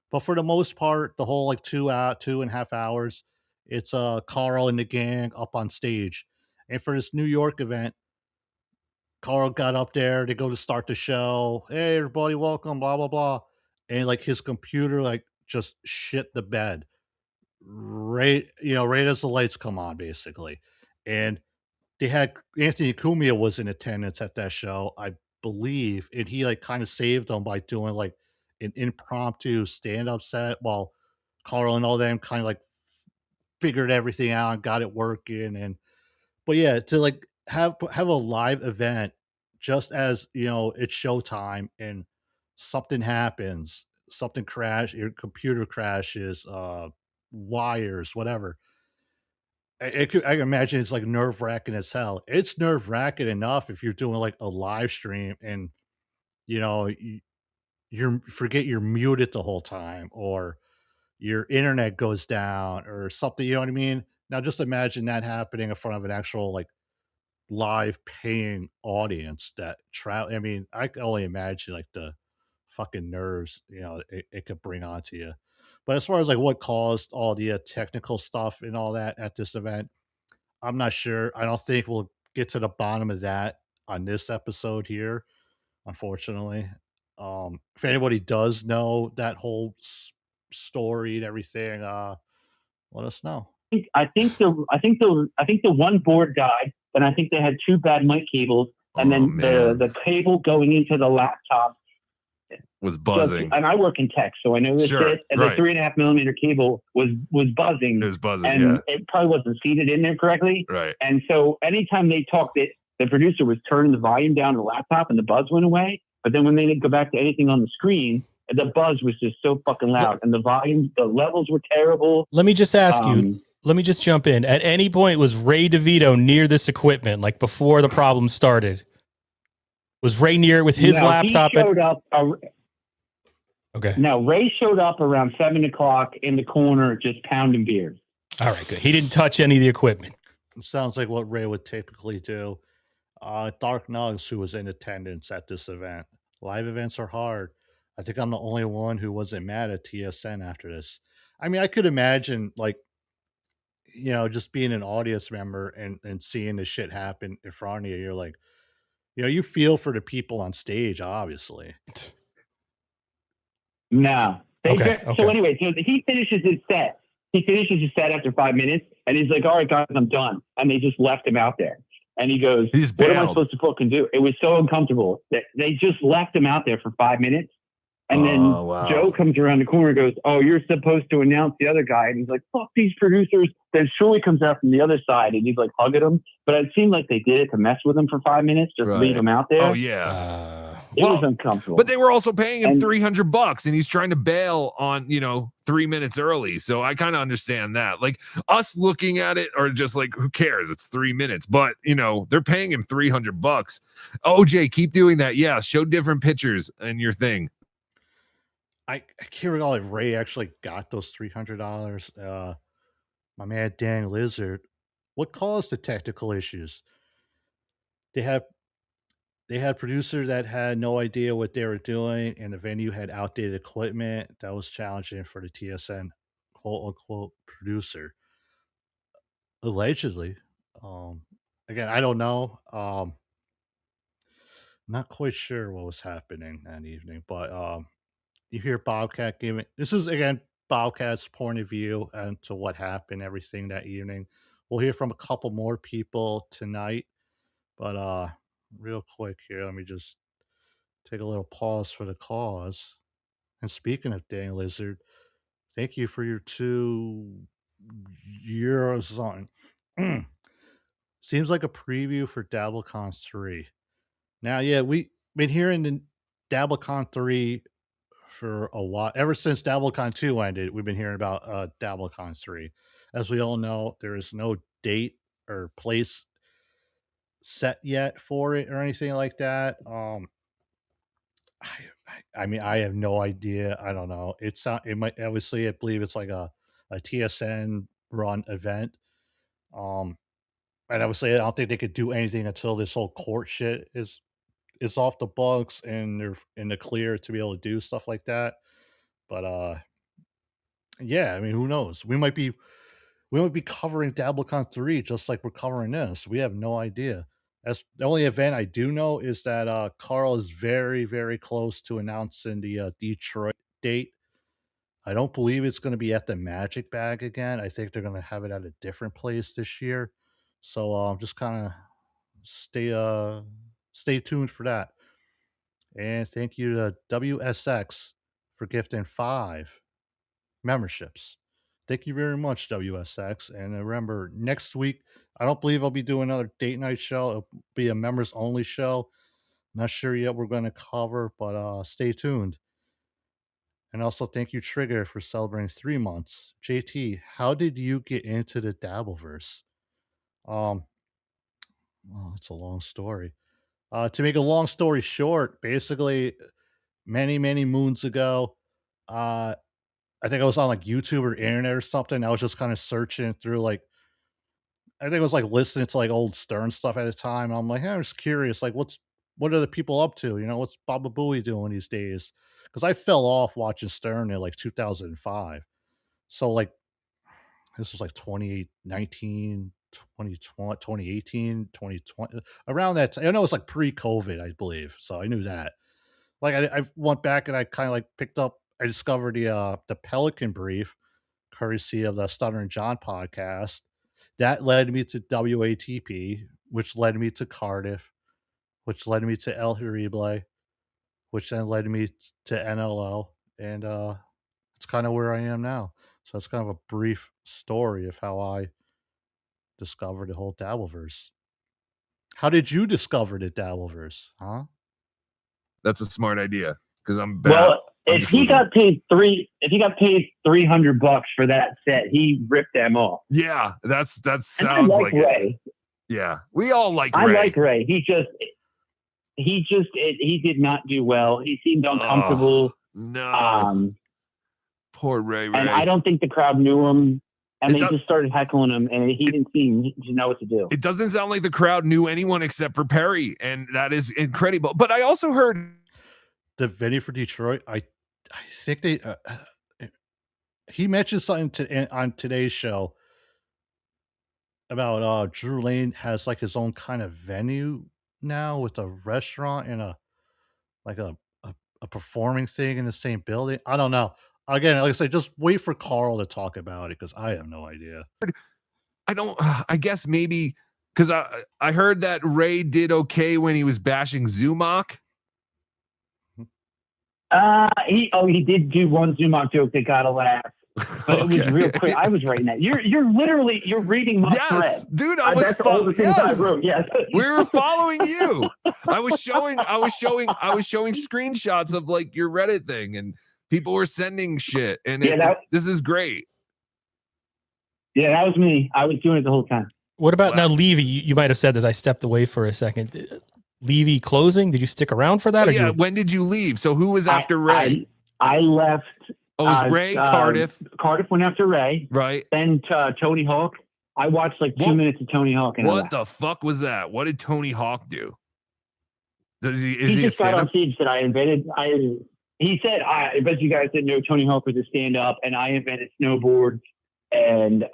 But for the most part, the whole like 2.5 hours, it's Carl and the gang up on stage. And for this New York event, Carl got up there, they go to start the show. Hey everybody, welcome, blah blah blah. And like his computer like just shit the bed. Right as the lights come on, basically. And they had Anthony Cumia was in attendance at that show, I believe, and he like kind of saved them by doing like an impromptu stand-up set while Carl and all them kind of like figured everything out and got it working. But yeah, to like have a live event just as it's showtime and something happens, something your computer crashes, wires, whatever. I can imagine it's like nerve wracking as hell. It's nerve wracking enough if you're doing like a live stream and you forget you're muted the whole time, or your internet goes down or something. You know what I mean? Now just imagine that happening in front of an actual like live paying audience that I mean, I can only imagine like the fucking nerves it could bring onto you. But as far as like what caused all the technical stuff and all that at this event, I'm not sure. I don't think we'll get to the bottom of that on this episode here, unfortunately. If anybody does know that whole story and everything, let us know. I think the one board died, and I think they had 2 bad mic cables, and then the cable going into the laptop was buzzing. And I work in tech, so I know this shit. And the 3.5 millimeter cable was buzzing. It was buzzing, and it probably wasn't seated in there correctly. Right. And so anytime they talked, the producer was turning the volume down on the laptop, and the buzz went away. But then when they didn't go back to anything on the screen, the buzz was just so fucking loud, and the volume, the levels were terrible. Let me just ask you. Let me just jump in. At any point, was Ray DeVito near this equipment, like before the problem started? Was Ray near it with his laptop? He showed up. Okay. No, Ray showed up around 7 o'clock in the corner, just pounding beers. All right, good. He didn't touch any of the equipment. Sounds like what Ray would typically do. Dark Nugs, who was in attendance at this event. Live events are hard. I think I'm the only one who wasn't mad at TSN after this. I mean, I could imagine, like, you know, just being an audience member and seeing this shit happen in front of you. You're like, you know, you feel for the people on stage, obviously. No. Okay. So anyway, so he finishes his set. He finishes his set after 5 minutes, and he's like, all right, guys, I'm done. And they just left him out there. And he goes, what am I supposed to fucking do? It was so uncomfortable that they just left him out there for 5 minutes. And then Joe comes around the corner and goes, oh, you're supposed to announce the other guy. And he's like, fuck these producers. Then Shirley comes out from the other side, and he's like hugging him. But it seemed like they did it to mess with him for 5 minutes, just leave him out there. Oh, yeah. It was uncomfortable. But they were also paying him $300, and he's trying to bail on, 3 minutes early. So I kind of understand that. Like, us looking at it are just like, who cares? It's 3 minutes. But, they're paying him $300. OJ, keep doing that. Yeah, show different pictures and your thing. I can't recall if Ray actually got those $300. My man Dan Lizard, what caused the technical issues? They had producers that had no idea what they were doing, and the venue had outdated equipment. That was challenging for the TSN quote unquote producer. Allegedly. Again, I don't know. Not quite sure what was happening that evening, but you hear Bobcat giving this is again Bobcat's point of view into what happened, everything that evening. We'll hear from a couple more people tonight, but real quick here, let me just take a little pause for the cause. And speaking of Dan Lizard, thank you for your 2 euros on. Seems like a preview for DabbleCon 3. Now, yeah, we've been hearing the DabbleCon 3 for a while. Ever since DabbleCon 2 ended, we've been hearing about DabbleCon 3. As we all know, there is no date or place set yet for it or anything like that. I mean, I have no idea. I don't know. It might obviously. I believe it's like a TSN run event. And obviously, I don't think they could do anything until this whole court shit is off the books and they're in the clear to be able to do stuff like that. But yeah, I mean, who knows? We might be covering DabbleCon 3 just like we're covering this. We have no idea. As the only event I do know is that Carl is very, very close to announcing the Detroit date. I don't believe it's going to be at the Magic Bag again. I think they're going to have it at a different place this year. So just kind of stay tuned for that. And thank you to WSX for gifting 5 memberships. Thank you very much, WSX. And remember, next week, I don't believe I'll be doing another date night show. It'll be a members only show. Not sure yet we're going to cover, but stay tuned. And also thank you, Trigger, for celebrating 3 months. JT, how did you get into the Dabbleverse? Well, it's a long story. To make a long story short, basically, many, many moons ago, I think I was on like YouTube or internet or something. I was just kind of searching through I think it was like listening to like old Stern stuff at the time. I'm like, hey, I'm just curious, like what are the people up to? What's Baba Booey doing these days? Because I fell off watching Stern in like 2005. So like this was like 2019, 2020, 2018, 2020, around that time. I know it's like pre-COVID, I believe. So I knew that. Like I went back and I kind of like picked up. I discovered the Pelican Brief, courtesy of the Stunner and John podcast. That led me to WATP, which led me to Cardiff, which led me to El Horrible, which then led me to NLO, and it's kind of where I am now. So it's kind of a brief story of how I discovered the whole dabbleverse. How did you discover the dabbleverse, huh? That's a smart idea because I'm bad. Well, if he got paid $300 for that set, he ripped them off. Yeah, that And sounds I like Ray. it. Yeah, we all like I Ray. like Ray. He did not do well. He seemed uncomfortable. No. Poor Ray. And I don't think the crowd knew him. And It they does- just started heckling him, and he didn't seem to know what to do. It doesn't sound like the crowd knew anyone except for Perry, and that is incredible. But I also heard The venue for Detroit. I think they. He mentioned something on today's show about Drew Lane has like his own kind of venue now with a restaurant and a performing thing in the same building. I don't know. Again, like I said, just wait for Carl to talk about it because I have no idea. I guess maybe because I heard that Ray did okay when he was bashing Zumach. He did do one Zumach joke that got a laugh, but it was real quick. I was writing that. You're reading my thread, dude. That's all the things I wrote. Yes, we were following you. I was showing screenshots of like your Reddit thing, and people were sending shit, and this is great. Yeah, that was me. I was doing it the whole time. What about now, Levy? You might have said this. I stepped away for a second. Levy closing. Did you stick around for that? Yeah. When did you leave? So who was after Ray? I left. Oh, it was Ray, Cardiff. Cardiff went after Ray. Right. Then Tony Hawk. I watched like 2 minutes of Tony Hawk. And what the fuck was that? What did Tony Hawk do? He just got on stage that I invented. He said, I bet you guys didn't know Tony Hawk was a stand-up, and I invented snowboard and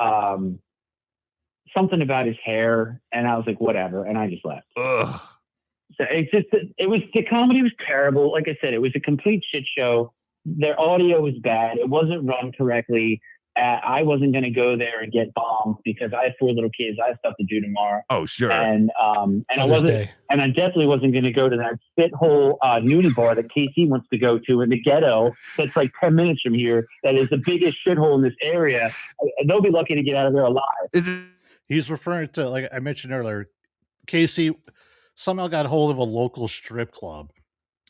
something about his hair. And I was like, whatever. And I just left. Ugh. So the comedy was terrible. Like I said, it was a complete shit show. Their audio was bad. It wasn't run correctly. I wasn't going to go there and get bombed because I have 4 little kids. I have stuff to do tomorrow. Oh, sure. And I definitely wasn't going to go to that shithole nudie bar that Casey wants to go to in the ghetto. That's like 10 minutes from here. That is the biggest shithole in this area. They'll be lucky to get out of there alive. He's referring to, like I mentioned earlier, Casey somehow got hold of a local strip club.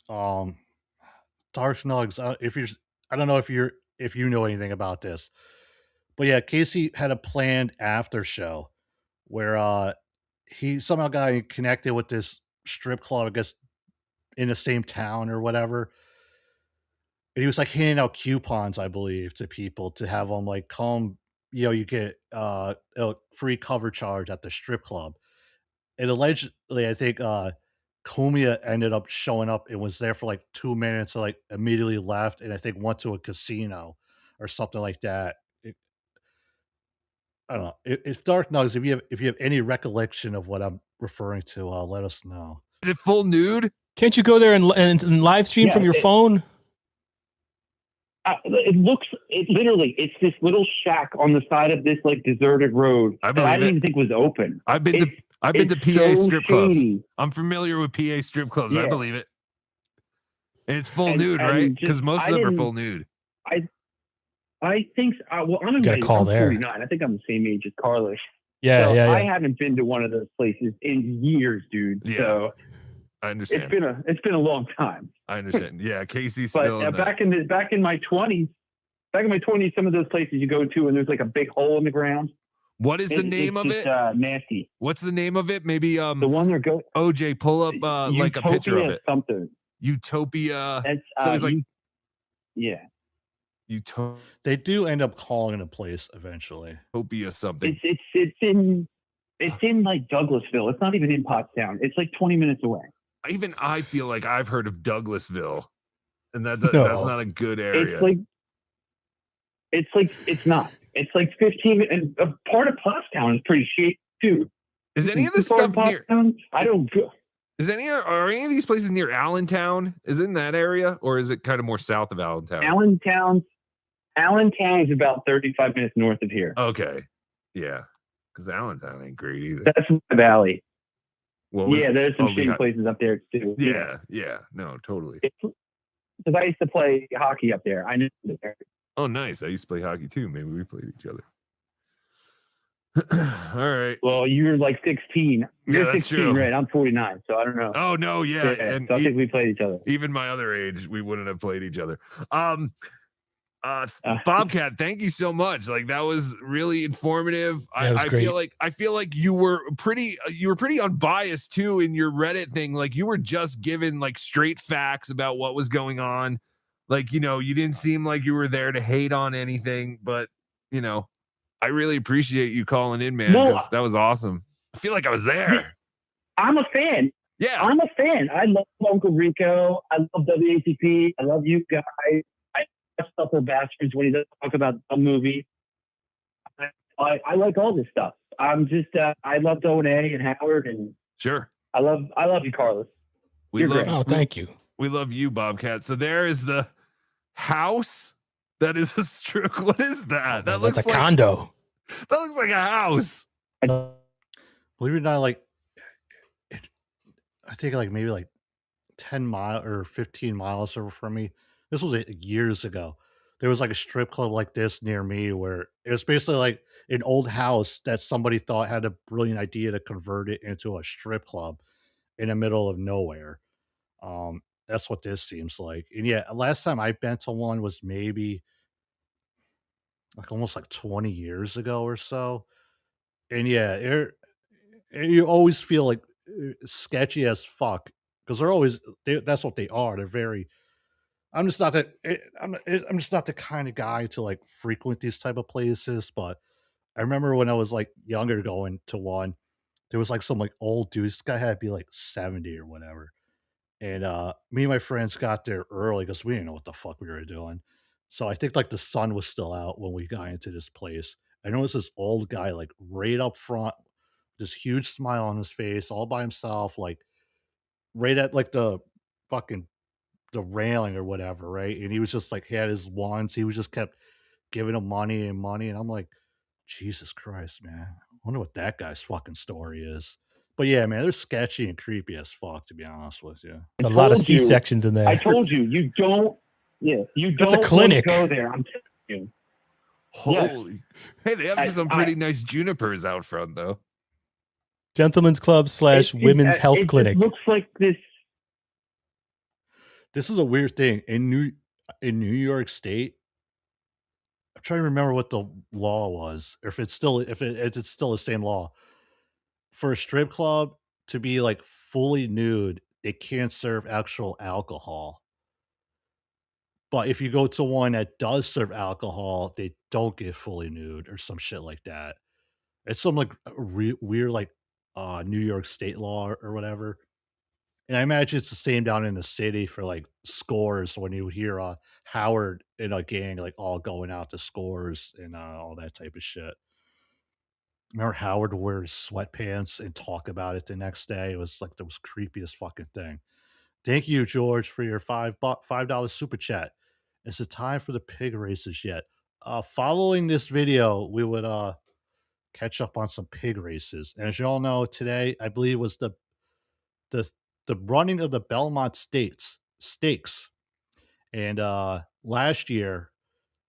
Dark Nugs. I don't know if you know anything about this, but yeah, Casey had a planned after show where he somehow got connected with this strip club, I guess, in the same town or whatever. And he was like handing out coupons, I believe, to people to have them like come. You get a free cover charge at the strip club. And allegedly, I think Kumia ended up showing up and was there for like 2 minutes and like immediately left, and I think went to a casino or something like that. I don't know. If Dark Nugs, if you have any recollection of what I'm referring to, let us know. Is it full nude? Can't you go there and live stream from your phone? It's this little shack on the side of this like deserted road that I didn't even think was open. I've been to PA so strip clubs. shady. I'm familiar with PA strip clubs. I Yeah. believe it. And it's full nude, right? Because most of them are full nude. I think. Well, I'm Got a call there. 49. I think I'm the same age as Carlos. Yeah, yeah. I haven't been to one of those places in years, dude. Yeah. So I understand. it's been a long time. I understand. Yeah, Casey's But still. back in my 20s, some of those places you go to and there's like a big hole in the ground. What is the name of it? Nasty. What's the name of it? Maybe the one they're going. OJ, pull up like a picture of it. Something. Utopia. That's so it's like yeah. They do end up calling a place eventually. Utopia something. It's in like Douglasville. It's not even in Pottstown. It's like 20 minutes away. Even I feel like I've heard of Douglasville, and that's No. not a good area. it's not. It's like 15, and a part of Pottstown is pretty shady too. Is any of this stuff near? I don't. Are any of these places near Allentown? Is it in that area, or is it kind of more south of Allentown? Allentown is about 35 minutes north of here. Okay, yeah, because Allentown ain't great either. That's my valley. Well, yeah, there's some shady places up there too. Yeah, no, totally. Because I used to play hockey up there. I knew there. Oh, nice. I used to play hockey too. Maybe we played each other. All right. Well, you're like 16. You're that's 16, true. right? I'm 49, so I don't know. Oh no, yeah. And so I think we played each other. Even my other age, we wouldn't have played each other. Bobcat, thank you so much. Like that was really informative. I feel like you were pretty unbiased too in your Reddit thing. Like you were just given like straight facts about what was going on. Like, you know, you didn't seem like you were there to hate on anything, but you know, I really appreciate you calling in, man, because that was awesome. I feel like I was there. I'm a fan. Yeah. I'm a fan. I love Uncle Rico. I love WATP. I love you guys. I love Supper Bastards when he does talk about a movie. I like all this stuff. I'm just I love O&A and Howard, and sure. I love you, Carlos. Thank you. We love you, Bobcat. So there is the house. That is a stroke. What is that? That looks like a condo. That looks like a house. Believe it or not, like I think like maybe like 10 miles or 15 miles over from me. This was years ago. There was like a strip club like this near me where it was basically like an old house that somebody thought had a brilliant idea to convert it into a strip club in the middle of nowhere. That's what this seems like. And yeah, last time I've been to one was maybe like almost like 20 years ago or so. And yeah, you always feel like sketchy as fuck because that's what they are. They're very. I'm just not that. I'm just not the kind of guy to like frequent these type of places. But I remember when I was like younger going to one, there was like some like old dude. This guy had to be like 70 or whatever. And me and my friends got there early because we didn't know what the fuck we were doing. So I think like the sun was still out when we got into this place. I noticed this old guy like right up front, this huge smile on his face, all by himself, like right at like the fucking the railing or whatever, right? And he was just like he had his wands. He was just kept giving him money and money, and I'm like, Jesus Christ, man! I wonder what that guy's fucking story is. But yeah, man, they're sketchy and creepy as fuck, to be honest with you. A lot of C-sections in there. I told you, you don't. Yeah, you don't. That's a clinic. Go there. I'm telling you. Holy! Hey, they have some pretty nice junipers out front, though. Gentlemen's Club / Women's Health Clinic. It looks like this. This is a weird thing in New York State. I'm trying to remember what the law was, or if it's still the same law. For a strip club to be like fully nude, it can't serve actual alcohol. But if you go to one that does serve alcohol, they don't get fully nude or some shit like that. It's some like weird like New York State law or whatever. And I imagine it's the same down in the city for like scores when you hear Howard and a gang like all going out to scores and all that type of shit. Remember Howard wears sweatpants and talk about it the next day? It was like the most creepiest fucking thing. Thank you, George, for your $5 super chat. Is it time for the pig races yet? Following this video, we would catch up on some pig races. And as you all know, today I believe was the running of the Belmont Stakes. And last year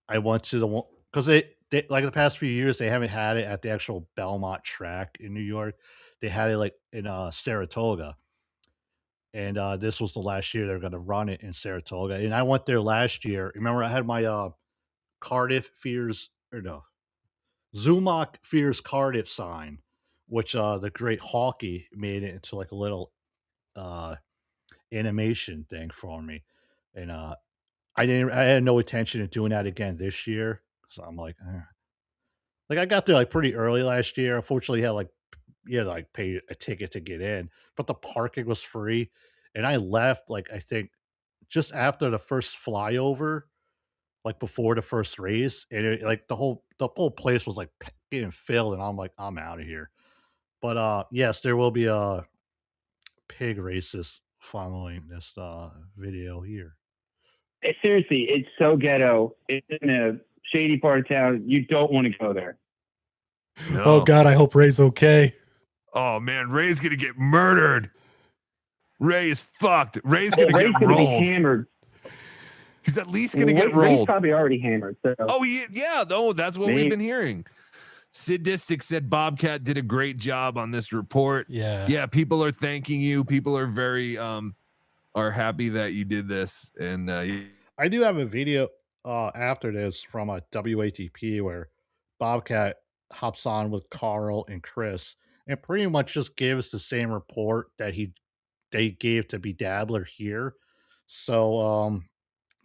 I went to the one because they like the past few years they haven't had it at the actual Belmont track in New York. They had it like in Saratoga. And this was the last year they're going to run it in Saratoga. And I went there last year. Remember, I had my Cardiff Fears, or no, Zumach Fears Cardiff sign, which the great Hawkey made it into like a little animation thing for me. And I had no intention of doing that again this year. So I'm like, like I got there like pretty early last year. Unfortunately, you had to like pay a ticket to get in, but the parking was free. And I left like I think just after the first flyover, like before the first race, and like the whole place was like getting filled, and I'm like, I'm out of here. But yes, there will be pig races following this video here. Seriously, it's so ghetto. It's in a shady part of town. You don't want to go there. No. Oh God, I hope Ray's okay. Oh man, Ray's gonna get murdered. Ray is fucked. Ray's gonna Ray's get gonna be rolled. hammered. He's at least gonna get Ray's rolled. probably already hammered. So. Oh yeah, no, that's what we've been hearing. Sadistic said Bobcat did a great job on this report. Yeah, people are thanking you. People are very are happy that you did this. And I do have a video after this from a WATP where Bobcat hops on with Carl and Chris and pretty much just gives the same report that they gave to BeDabbler here. So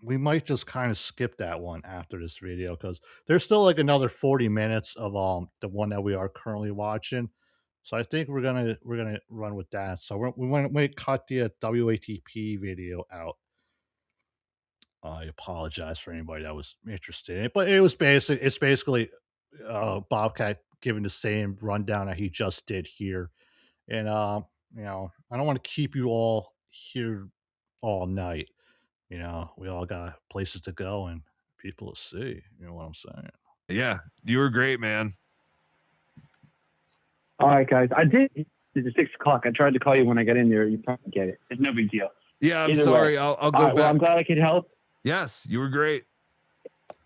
we might just kind of skip that one after this video because there's still like another 40 minutes of the one that we are currently watching. So I think we're gonna run with that. So we cut the WATP video out. I apologize for anybody that was interested in it, but it's basically Bobcat giving the same rundown that he just did here. And you know, I don't want to keep you all here all night. You know, we all got places to go and people to see. You know what I'm saying? yeah, you were great, man. All right, guys. I did. It's 6 o'clock. I tried to call you when I got in there. You probably get it. It's no big deal. Yeah, I'm Either sorry. way. I'll go back. Well, I'm glad I could help. Yes, you were great.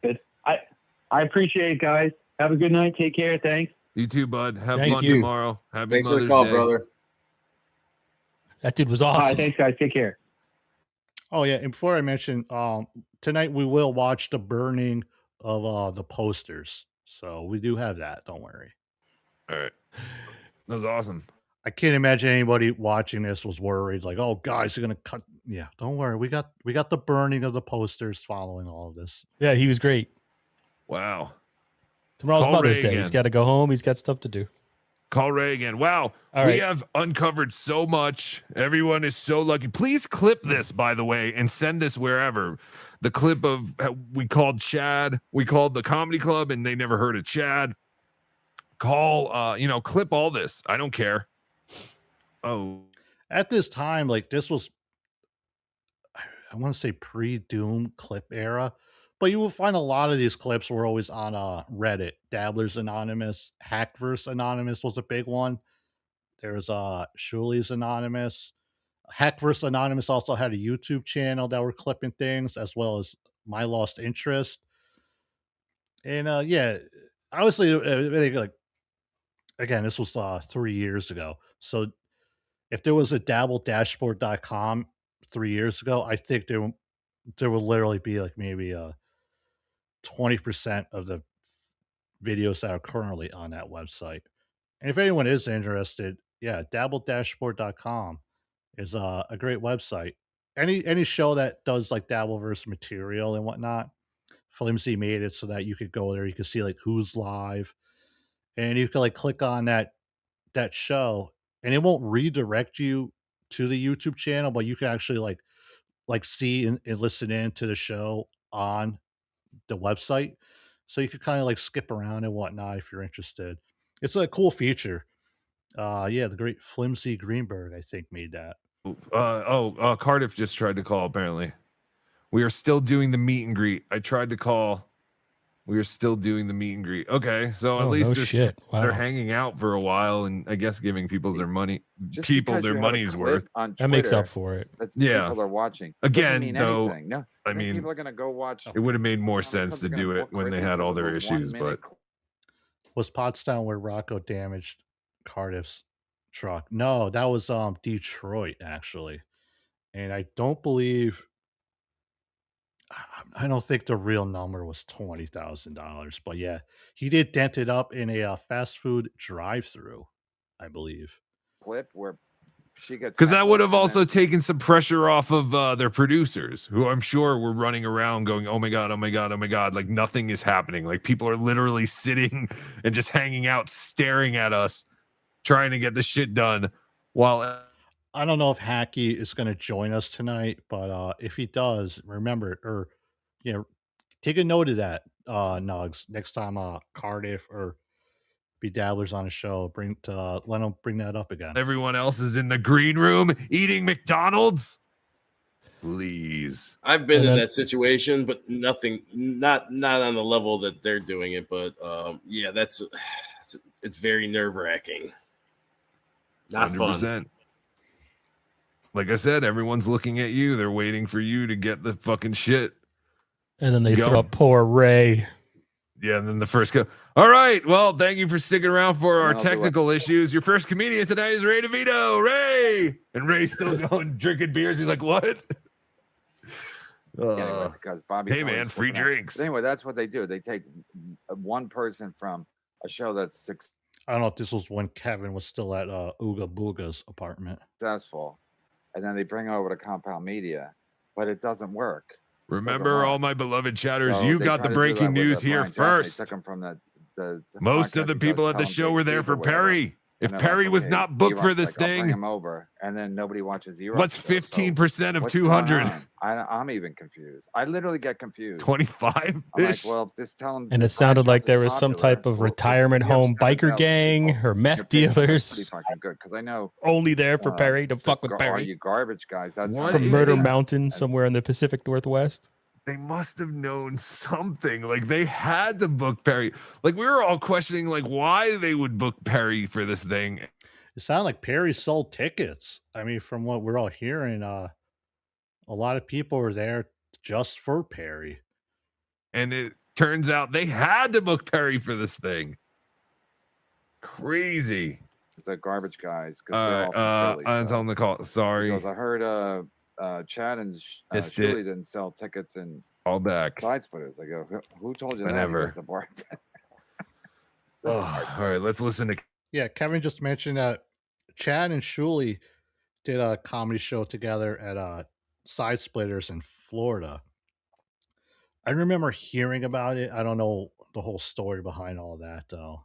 Good. I appreciate it, guys. Have a good night. Take care. Thanks. You too, bud. Have Thank fun you. tomorrow. Happy Thanks for Mother's the call, Day. brother. That dude was All awesome. right, thanks, guys. Take care. Oh yeah, and before I mention, tonight we will watch the burning of the posters. So we do have that. Don't worry. All right, that was awesome. I can't imagine anybody watching this was worried, like, oh, guys are gonna cut. Yeah, don't worry. We got the burning of the posters following all of this. Yeah, he was great. Wow. Tomorrow's Call Mother's Ray Day. again. He's got to go home. He's got stuff to do. Call Ray again. Wow. All we right. have uncovered so much. Everyone is so lucky. Please clip this, by the way, and send this wherever. The clip of we called Chad. We called the comedy club and they never heard of Chad. Call, clip all this. I don't care. Oh. At this time, like this was, I want to say pre-Doom clip era, but you will find a lot of these clips were always on Reddit. Dabblers Anonymous, HackVerse Anonymous was a big one. There's Shuli's Anonymous. HackVerse Anonymous also had a YouTube channel that were clipping things, as well as My Lost Interest. And yeah, obviously, like again, this was 3 years ago. So if there was a dabbledashboard.com 3 years ago, I think there will literally be like maybe 20% of the videos that are currently on that website. And if anyone is interested, yeah, dabbledashboard.com is a great website. Any show that does like dabbleverse material and whatnot, Flimsy made it so that you could go there, you could see like who's live, and you can like click on that show, and it won't redirect you to the YouTube channel, but you can actually like see and listen in to the show on the website. So you could kind of like skip around and whatnot if you're interested. It's a cool feature. Yeah, the great Flimsy Greenberg, I think, made that. Cardiff just tried to call, apparently. We are still doing the meet and greet. I tried to call. We are still doing the meet and greet. Okay, so at least no shit. Wow. they're hanging out for a while and I guess giving people their money, Just people because their you have a money's clip worth. on That makes Twitter, up for it. That's Yeah. people are watching. Again, Doesn't mean though, anything. No, I think mean, people are gonna go watch. it would have made more Clubs sense to are gonna do it book when they Griffin had all because of their a issues, 1 minute but Was Pottstown where Rocco damaged Cardiff's truck? No, that was Detroit actually. And I don't think the real number was $20,000, but yeah, he did dent it up in a fast food drive-through, I believe. clip where she gets because that would heckled have and also then- taken some pressure off of their producers, who I'm sure were running around going, "Oh my god, oh my god, oh my god!" Like nothing is happening. Like people are literally sitting and just hanging out, staring at us, trying to get the shit done. While I don't know if Hacky is going to join us tonight, but if he does, remember, or you know, take a note of that, Nugs. Next time Cardiff or BeDabblers on a show, let them bring that up again. Everyone else is in the green room eating McDonald's. Please. I've been in that situation, but not on the level that they're doing it. But yeah, it's very nerve wracking. Not 100%. Fun. Like I said, everyone's looking at you. They're waiting for you to get the fucking shit. And then they throw up poor Ray. Yeah, and then the first go. All right. Well, thank you for sticking around for our technical issues. Your first comedian today is Ray DeVito. Ray! And Ray's still going drinking beers. He's like, what? Anyway, because Bobby. Hey, man, free drinks. But anyway, that's what they do. They take one person from a show that's I don't know if this was when Kevin was still at Ooga Booga's apartment. Successful, and then they bring over to Compound Media, but it doesn't work. Remember, all my beloved chatters, you got the breaking news here first. They took him from the most of the people at the show were there for Perry. If Perry was not booked for this thing, bring him over, and then nobody watches Zero. What's 15% of 200? I'm even confused. I literally get confused. 25. I'm like, well, just tell him. And it sounded like there was some type of retirement home biker gang or meth dealers. Pretty fucking good, because I know only there for Perry to fuck with Perry. You garbage guys. That's from Murder Mountain somewhere in the Pacific Northwest. They must have known something. Like they had to book Perry. Like we were all questioning like why they would book Perry for this thing. It sounded like Perry sold tickets. I mean, from what we're all hearing, a lot of people were there just for Perry. And it turns out they had to book Perry for this thing. Crazy. The garbage guys. I'm telling the call. Sorry. Because I heard Chad and Shirley didn't sell tickets and all back side splitters. I go, who told you Whenever. that? The bar. All right, let's listen to. Yeah, Kevin just mentioned that Chad and Shuley did a comedy show together at Side Splitters in Florida. I remember hearing about it. I don't know the whole story behind all that though.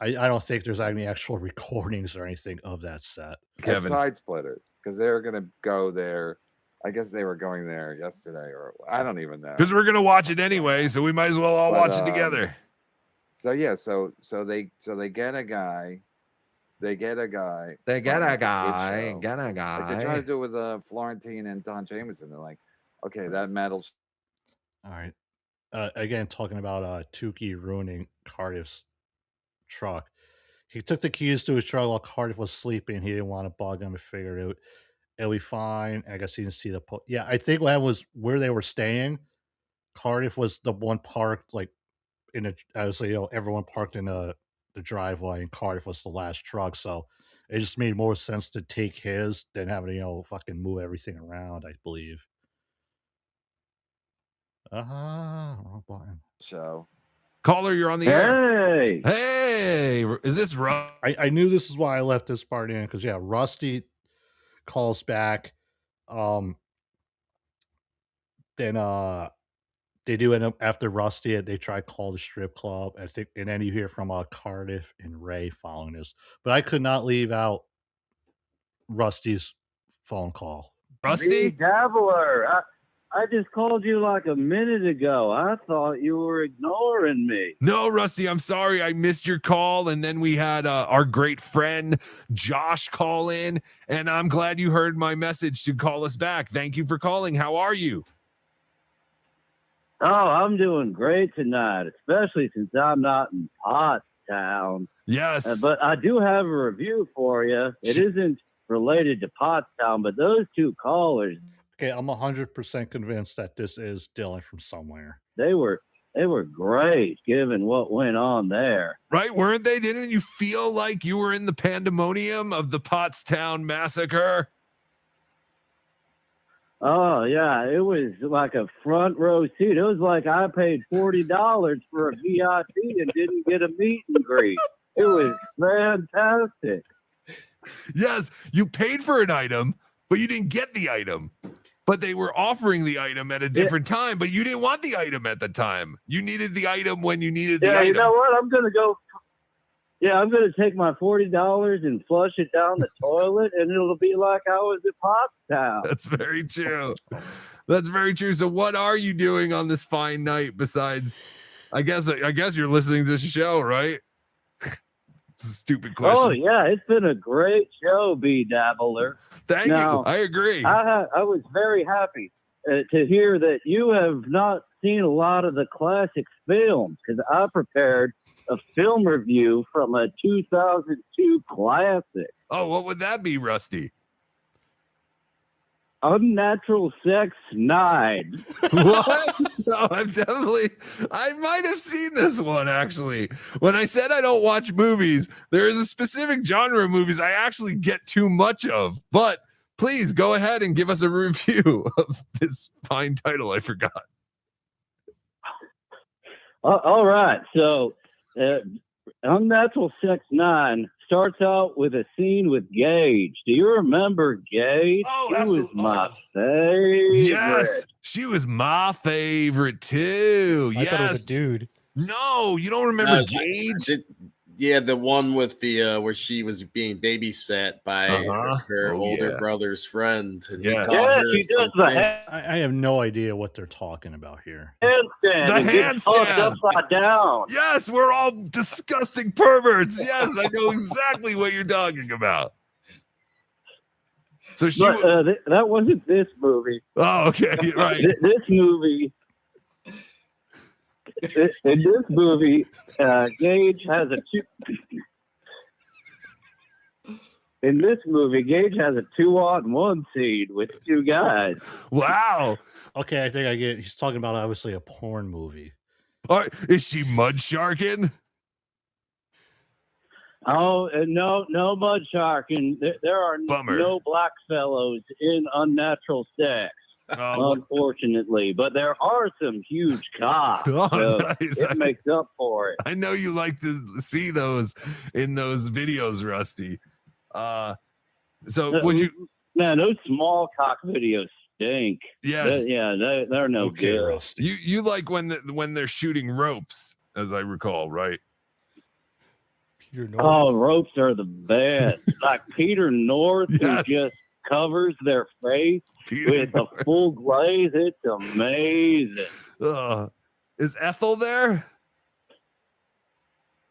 I don't think there's any actual recordings or anything of that set. Kevin. Side Splitters, because they were gonna go there. I guess they were going there yesterday, or I don't even know. Because we're gonna watch it anyway, so we might as well all watch it together. So yeah, so they get a guy. They get a guy. They get a guy. Get a guy. Like they try to do it with Florentine and Don Jameson. They're like, okay, that metal. All right. Again, talking about Tukey ruining Cardiff's truck. He took the keys to his truck while Cardiff was sleeping. He didn't want to bug him and figured out it'll be fine. I guess he didn't see the yeah, I think that was where they were staying. Cardiff was the one parked like in a obviously, everyone parked in the driveway, and Cardiff was the last truck, so it just made more sense to take his than having to, fucking move everything around, I believe. Wrong button. So caller, you're on the air. Hey, hey, is this Rusty? I knew this is why I left this part in, because Rusty calls back. Then they do end up after Rusty. They try to call the strip club. I think, and then you hear from Cardiff and Ray following this. But I could not leave out Rusty's phone call. Rusty? Dabbler. I just called you like a minute ago. I thought you were ignoring me. No, Rusty, I'm sorry. I missed your call. And then we had our great friend Josh call in. And I'm glad you heard my message to call us back. Thank you for calling. How are you? Oh, I'm doing great tonight, especially since I'm not in Pottstown. Yes. But I do have a review for you. It isn't related to Pottstown, but those two callers. Okay, I'm 100% convinced that this is Dylan from somewhere. They were great, given what went on there. Right, weren't they? Didn't you feel like you were in the pandemonium of the Pottstown massacre? Oh, yeah, it was like a front row seat. It was like I paid $40 for a VIP and didn't get a meet and greet. It was fantastic. Yes, you paid for an item, but you didn't get the item. But they were offering the item at a different time, but you didn't want the item at the time. You needed the item when you needed the item. Yeah, you know what? I'm going to go Yeah, I'm going to take my $40 and flush it down the toilet, and it'll be like I was at Pottstown. That's very true. That's very true. So what are you doing on this fine night besides, I guess you're listening to this show, right? It's a stupid question. Oh, yeah, it's been a great show, BeDabbler. Thank you. I agree. I was very happy to hear that you have not seen a lot of the classic films, because I prepared a film review from a 2002 classic. Oh, what would that be, Rusty? Unnatural Sex 9. What? No, I might have seen this one, actually. When I said I don't watch movies, there is a specific genre of movies I actually get too much of. But please go ahead and give us a review of this fine title I forgot. All right. So, Unnatural Sex 9 starts out with a scene with Gage. Do you remember Gage? Oh, she was absolutely. my favorite. Yes, she was my favorite too. I thought it was Yes. a dude. No, you don't remember Gage? Yeah, the one with the where she was being babysat by her older brother's friend, and he taught her she does some the things. I have no idea what they're talking about here. handstand. The and gets tossed handstand. upside down. Yes, we're all disgusting perverts. Yes, I know exactly what you're talking about. So she. But, that wasn't this movie. Oh, okay, right. This movie. In this movie, Gage has a In this movie, Gage has a 2-on-1 scene with two guys. Wow. Okay, I think I get it. He's talking about obviously a porn movie. All right, is she mud sharking? Oh, no mud sharking. There are no black fellows in Unnatural Sex. Unfortunately, but there are some huge cocks. Oh, so nice. It makes up for it. I know you like to see those in those videos, Rusty. So would you? Man, those small cock videos stink. Yes. They're no good. You like when they're shooting ropes, as I recall, right? Peter North. Oh, ropes are the best. Like Peter North, Yes. who just covers their face Peter with North. a full glaze. It's amazing. Is Ethel there?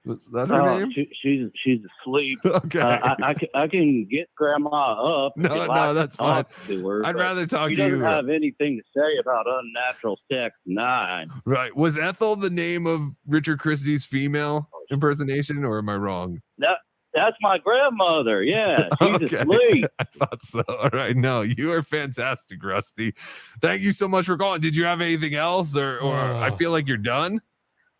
Is that her name? She's asleep. Okay. I can get Grandma up. if No, you'd no, like to that's fine. talk to her, I'd but rather talk she to you. doesn't have anything to say about Unnatural Sex 9. Right. Was Ethel the name of Richard Christie's female impersonation, or am I wrong? That's my grandmother. Yeah, she's Okay. asleep. I thought so. All right. No, you are fantastic, Rusty. Thank you so much for calling. Did you have anything else, or I feel like you're done?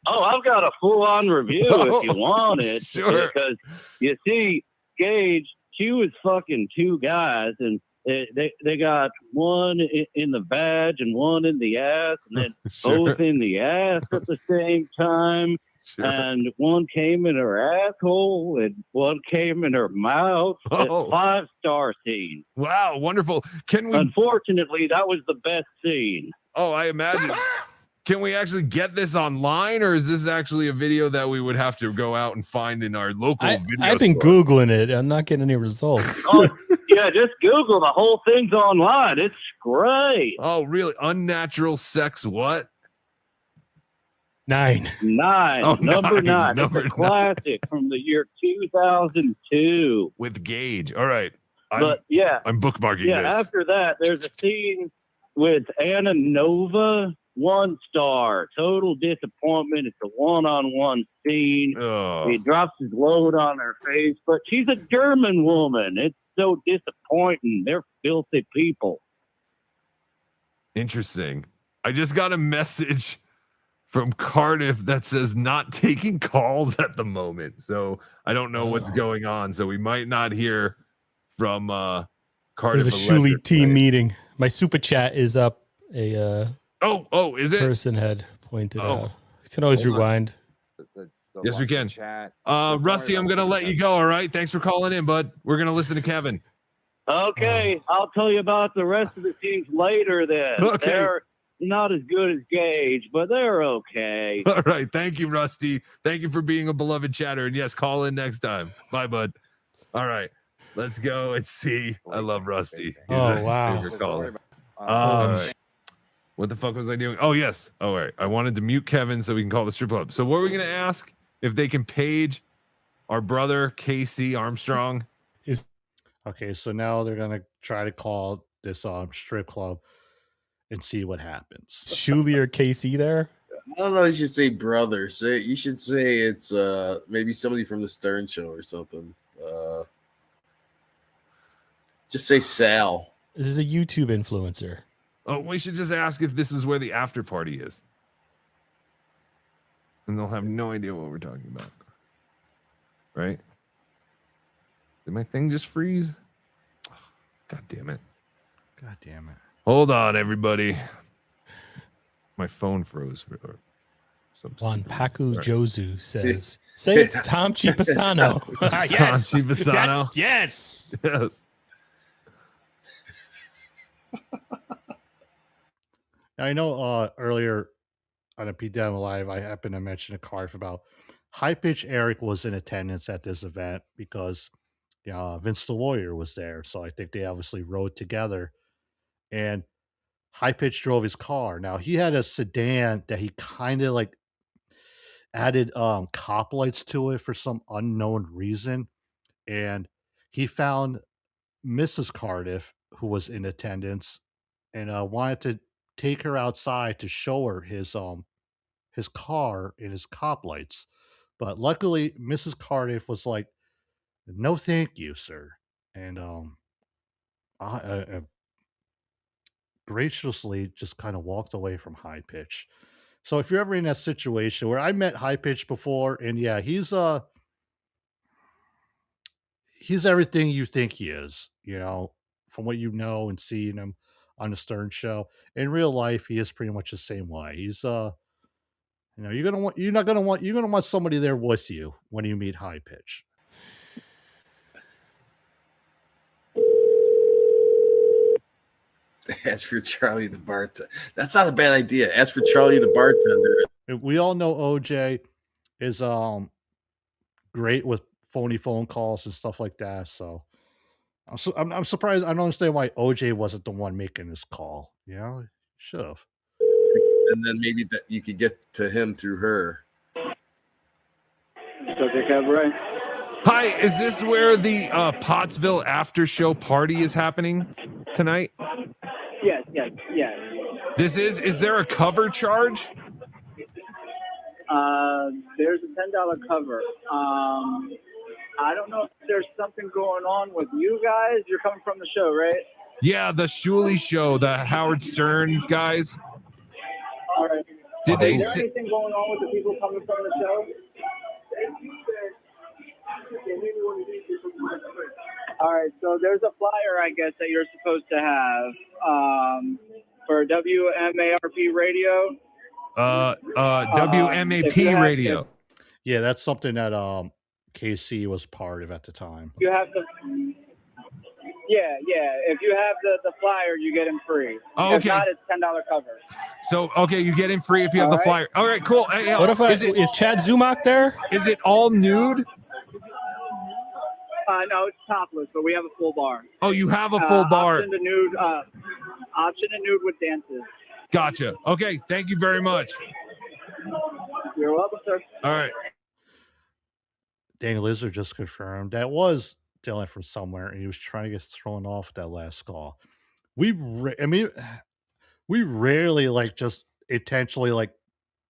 Oh, I've got a full-on review if you want it. Sure. Because you see, Gage, she was fucking two guys, and they got one in the badge and one in the ass, and then Sure. both in the ass at the same time. Sure. And one came in her asshole, and one came in her mouth. Oh. 5-star scene. Wow, wonderful. Can we? Unfortunately, that was the best scene. Oh, I imagine. Can we actually get this online, or is this actually a video that we would have to go out and find in our local video I've been store? Googling it. I'm not getting any results. Oh, yeah, just Google. The whole thing's online. It's great. Oh, really? Unnatural sex what? 9. Oh, Number 9. Number It's a classic from the year 2002. With Gage. All right. But yeah, I'm bookmarking yeah. this. After that, there's a scene with Anna Nova. 1 star. Total disappointment. It's a 1-on-1 scene. Oh. He drops his load on her face, but she's a German woman. It's so disappointing. They're filthy people. Interesting. I just got a message from Cardiff that says not taking calls at the moment. So I don't know what's going on. So we might not hear from Cardiff. There's a Shuli team meeting. My super chat is up. Oh, is it? Person had pointed out. You can always rewind. Yes, we can. Rusty, I'm going to let you go. All right. Thanks for calling in, bud. We're going to listen to Kevin. Okay, I'll tell you about the rest of the scenes later then. Okay. not as good as Gage, but they're okay. All right. Thank you, Rusty. Thank you for being a beloved chatter. And yes, call in next time. Bye, bud. All right. Let's go and see. I love Rusty. He's Oh, a wow. favorite caller. All right. What the fuck was I doing? Oh, yes. Oh, all right. I wanted to mute Kevin so we can call the strip club. So what were we going to ask? If they can page our brother, Casey Armstrong. Okay, so now they're going to try to call this strip club and see what happens. Shuli or Casey there? I don't know. You should say brother. You should say it's maybe somebody from the Stern Show or something. Just say Sal. This is a YouTube influencer. Oh, we should just ask if this is where the after party is. And they'll have no idea what we're talking about. Right? Did my thing just freeze? God damn it. God damn it. Hold on, everybody. My phone froze. Juan Paku Jozu says, say it's Tom Chipisano. Yes. Tom Chipisano. Yes. Yes. I know earlier on a BeDabblin Live, I happened to mention a card about High Pitch Eric was in attendance at this event because Vince the Warrior was there. So I think they obviously rode together. And High Pitch drove his car. Now he had a sedan that he kind of like added cop lights to it for some unknown reason. And he found Mrs. Cardiff, who was in attendance, and wanted to take her outside to show her his car and his cop lights. But luckily, Mrs. Cardiff was like, "No, thank you, sir," and graciously just kind of walked away from High Pitch. So if you're ever in that situation where I met High Pitch before, and yeah, he's everything you think he is, from what you know and seeing him on the Stern Show. In real life, he is pretty much the same way. He's you're gonna want somebody there with you when you meet High Pitch. Ask for Charlie the bartender. That's not a bad idea. Ask for Charlie the bartender. We all know OJ is great with phony phone calls and stuff like that. So I'm surprised. I don't understand why OJ wasn't the one making this call. Should have. And then maybe that you could get to him through her. Hi, is this where the Pottsville after show party is happening tonight? Yes. Is there a cover charge? There's a $10 cover. I don't know if there's something going on with you guys. You're coming from the show, right? Yeah, the Shuli show, the Howard Stern guys. All right. Did they Is there say anything going on with the people coming from the show? All right, so there's a flyer, I guess, that you're supposed to have for WMARP radio. WMAP radio. Yeah, that's something that KC was part of at the time. You have to. Yeah. If you have the flyer, you get him free. Oh, If okay. not, it's $10 cover. So, okay, you get in free if you have the flyer. All right, cool. Hey, What if is Chad Zumach there? Is it all nude? No, it's topless, but we have a full bar. Oh, you have a full bar. Option to nude with dances. Gotcha. Okay, thank you very much. You're welcome, sir. All right. Dang Lizard just confirmed that was Dylan from somewhere, and he was trying to get thrown off that last call. We rarely just intentionally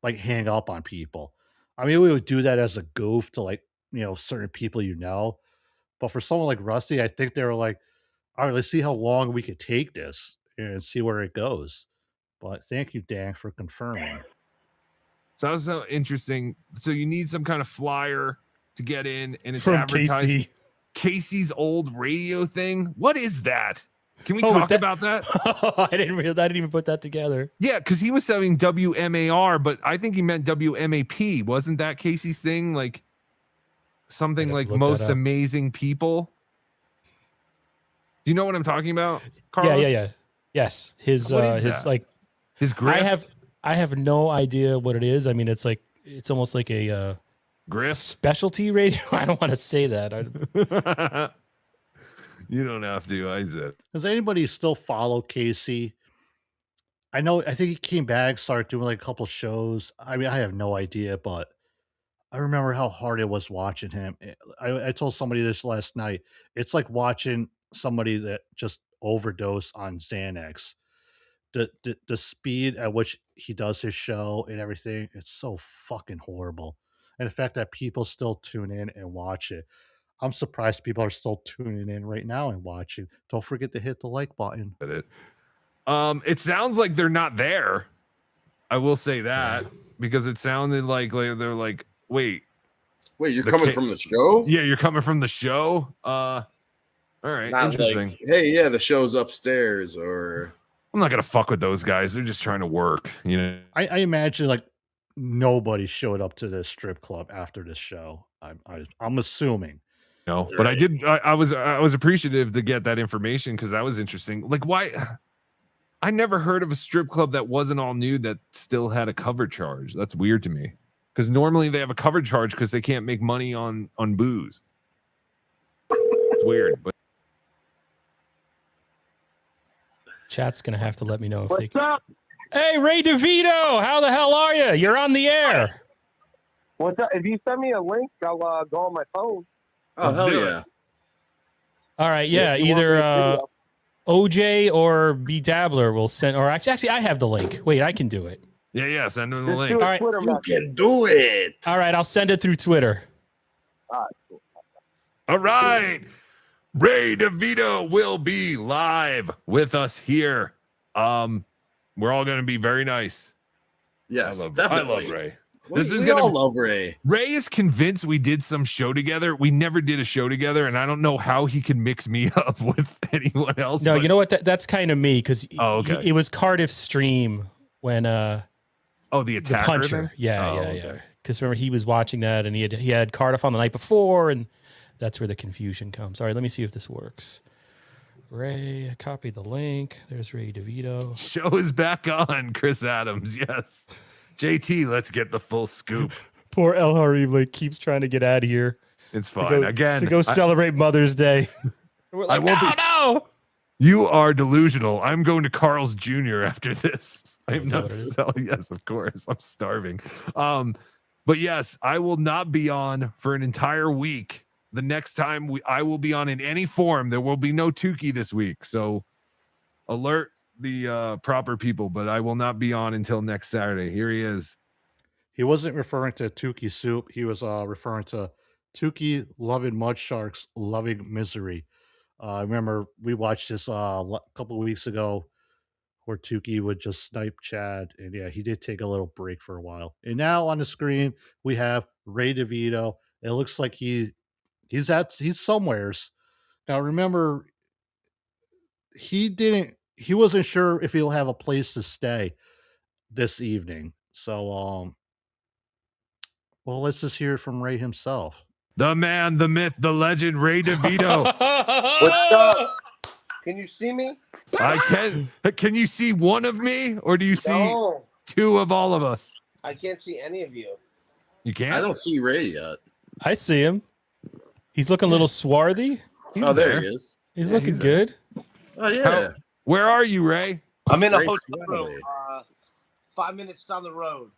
hang up on people. I mean, we would do that as a goof to certain people, but for someone like Rusty, I think they were like, all right, let's see how long we could take this and see where it goes. But thank you, Dan, for confirming. Sounds so interesting. So you need some kind of flyer to get in, and it's From advertising KC. Casey's old radio thing. What is that? Can we talk about that? I didn't even put that together. Yeah, because he was saying WMAR, but I think he meant WMAP. Wasn't that Casey's thing? Like something like most amazing people. Do you know what I'm talking about, Carlos? Yeah. Yes. His What is that? His grift? I have no idea what it is. I mean, it's almost like a grift specialty radio. I don't want to say that. You don't have to, Isaac. Does anybody still follow Casey? I think he came back, started doing like a couple shows. I mean, I have no idea, but I remember how hard it was watching him. I told somebody this last night. It's like watching somebody that just overdosed on Xanax. The speed at which he does his show and everything, it's so fucking horrible. And the fact that people still tune in and watch it. I'm surprised people are still tuning in right now and watching. Don't forget to hit the like button. It sounds like they're not there. I will say that because it sounded like they're like, wait, you're coming from the show? Yeah, you're coming from the show. All right, Not interesting. like, hey, yeah, the show's upstairs, or I'm not gonna fuck with those guys. They're just trying to work, you know. I imagine like nobody showed up to this strip club after this show. I'm assuming. No, but I was appreciative to get that information because that was interesting. Like, why? I never heard of a strip club that wasn't all new that still had a cover charge. That's weird to me because normally they have a cover charge because they can't make money on booze. It's weird, but Chat's gonna have to let me know if What's up? Hey, Ray DeVito, how the hell are you? You're on the air. What's up? If you send me a link, I'll go on my phone. Oh, hell yeah. All right, yeah, either OJ or BeDabbler will send, or actually, I have the link. Wait, I can do it. Yeah, send them the Just link. do a All right, Twitter You can do it. All right, I'll send it through Twitter. all right. Ray DeVito will be live with us here. We're all going to be very nice. Yes, I definitely. love Ray. We all love Ray. Ray is convinced we did some show together. We never did a show together, and I don't know how he can mix me up with anyone else. No, but- you know what? That's kind of me because okay. it was Cardiff's stream when the attacker puncher. thing? Yeah, Oh, yeah. okay. Because remember he was watching that and he had Cardiff on the night before, and that's where the confusion comes. All right, let me see if this works. Ray, I copied the link. There's Ray DeVito. Show is back on, Chris Adams. Yes. JT, let's get the full scoop. Poor El Harible keeps trying to get out of here. It's fine. To go celebrate Mother's Day. We're like, no. You are delusional. I'm going to Carl's Jr. after this. I'm Is that not what it is? selling. Yes, of course. I'm starving. But yes, I will not be on for an entire week. The next time I will be on in any form, there will be no Tukey this week. So alert the proper people, but I will not be on until next Saturday. Here he is. He wasn't referring to Tukey Soup. He was referring to Tukey loving mud sharks, loving misery. I remember we watched this a couple of weeks ago where Tukey would just snipe Chad. And yeah, he did take a little break for a while. And now on the screen, we have Ray DeVito. It looks like he's somewheres. Now remember, he wasn't sure if he'll have a place to stay this evening. So well, let's just hear it from Ray himself. The man, the myth, the legend, Ray DeVito. What's up? Can you see me? I can. Can you see one of me, or do you see No. two of all of us? I can't see any of you. You can't. I don't see Ray yet. I see him. He's looking a little swarthy. Oh, there he is. He's looking good. Oh, yeah. Where are you, Ray? I'm in a Ray hotel room, Swanley. 5 minutes down the road.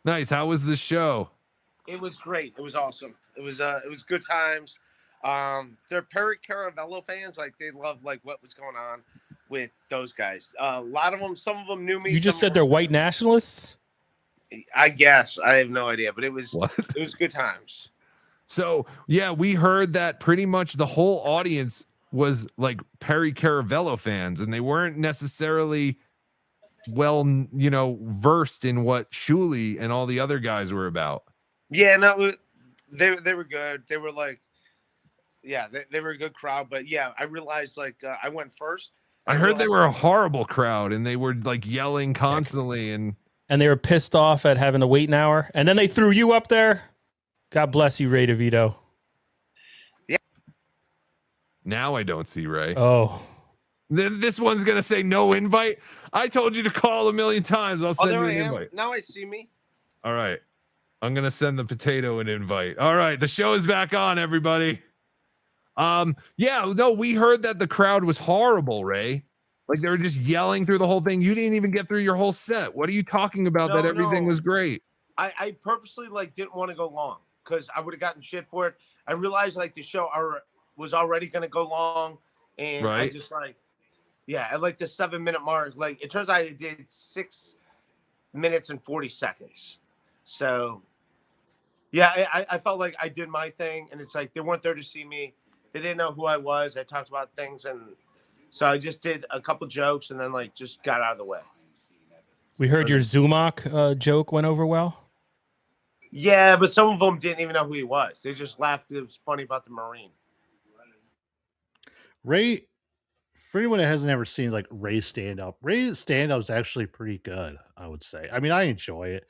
Nice. How was the show? It was great. It was awesome. It was good times. They're Perry Caravello fans. Like they love like what was going on with those guys. A lot of them. Some of them knew me. You just said they're white nationalists? I guess I have no idea, but it was good times. So yeah, we heard that pretty much the whole audience was like Perry Caravello fans, and they weren't necessarily versed in what Shuley and all the other guys were about. Yeah, no, they were good. They were like, yeah, they were a good crowd. But yeah, I realized like I went first. I heard they were a horrible crowd, and they were like yelling constantly, and they were pissed off at having to wait an hour, and then they threw you up there. God bless you, Ray DeVito. Yeah. Now I don't see Ray. Oh. Then this one's gonna say no invite. I told you to call a million times. I'll send there you I an am. invite. Now I see me. All right. I'm gonna send the potato an invite. All right, the show is back on, everybody. Yeah, no, we heard that the crowd was horrible, Ray. Like they were just yelling through the whole thing. You didn't even get through your whole set. What are you talking about? That everything was great. I purposely like didn't want to go long because I would have gotten shit for it. I realized like the show was already gonna go long, and I just like, yeah, at like the 7-minute mark. Like it turns out I did 6 minutes and 40 seconds. So yeah, I felt like I did my thing, and it's like they weren't there to see me. They didn't know who I was. I talked about things, and so I just did a couple jokes, and then like just got out of the way. We heard your Zumach joke went over well. Yeah, but some of them didn't even know who he was. They just laughed. It was funny about the Marine. Ray, for anyone that hasn't ever seen like Ray's stand-up is actually pretty good, I would say. I mean, I enjoy it.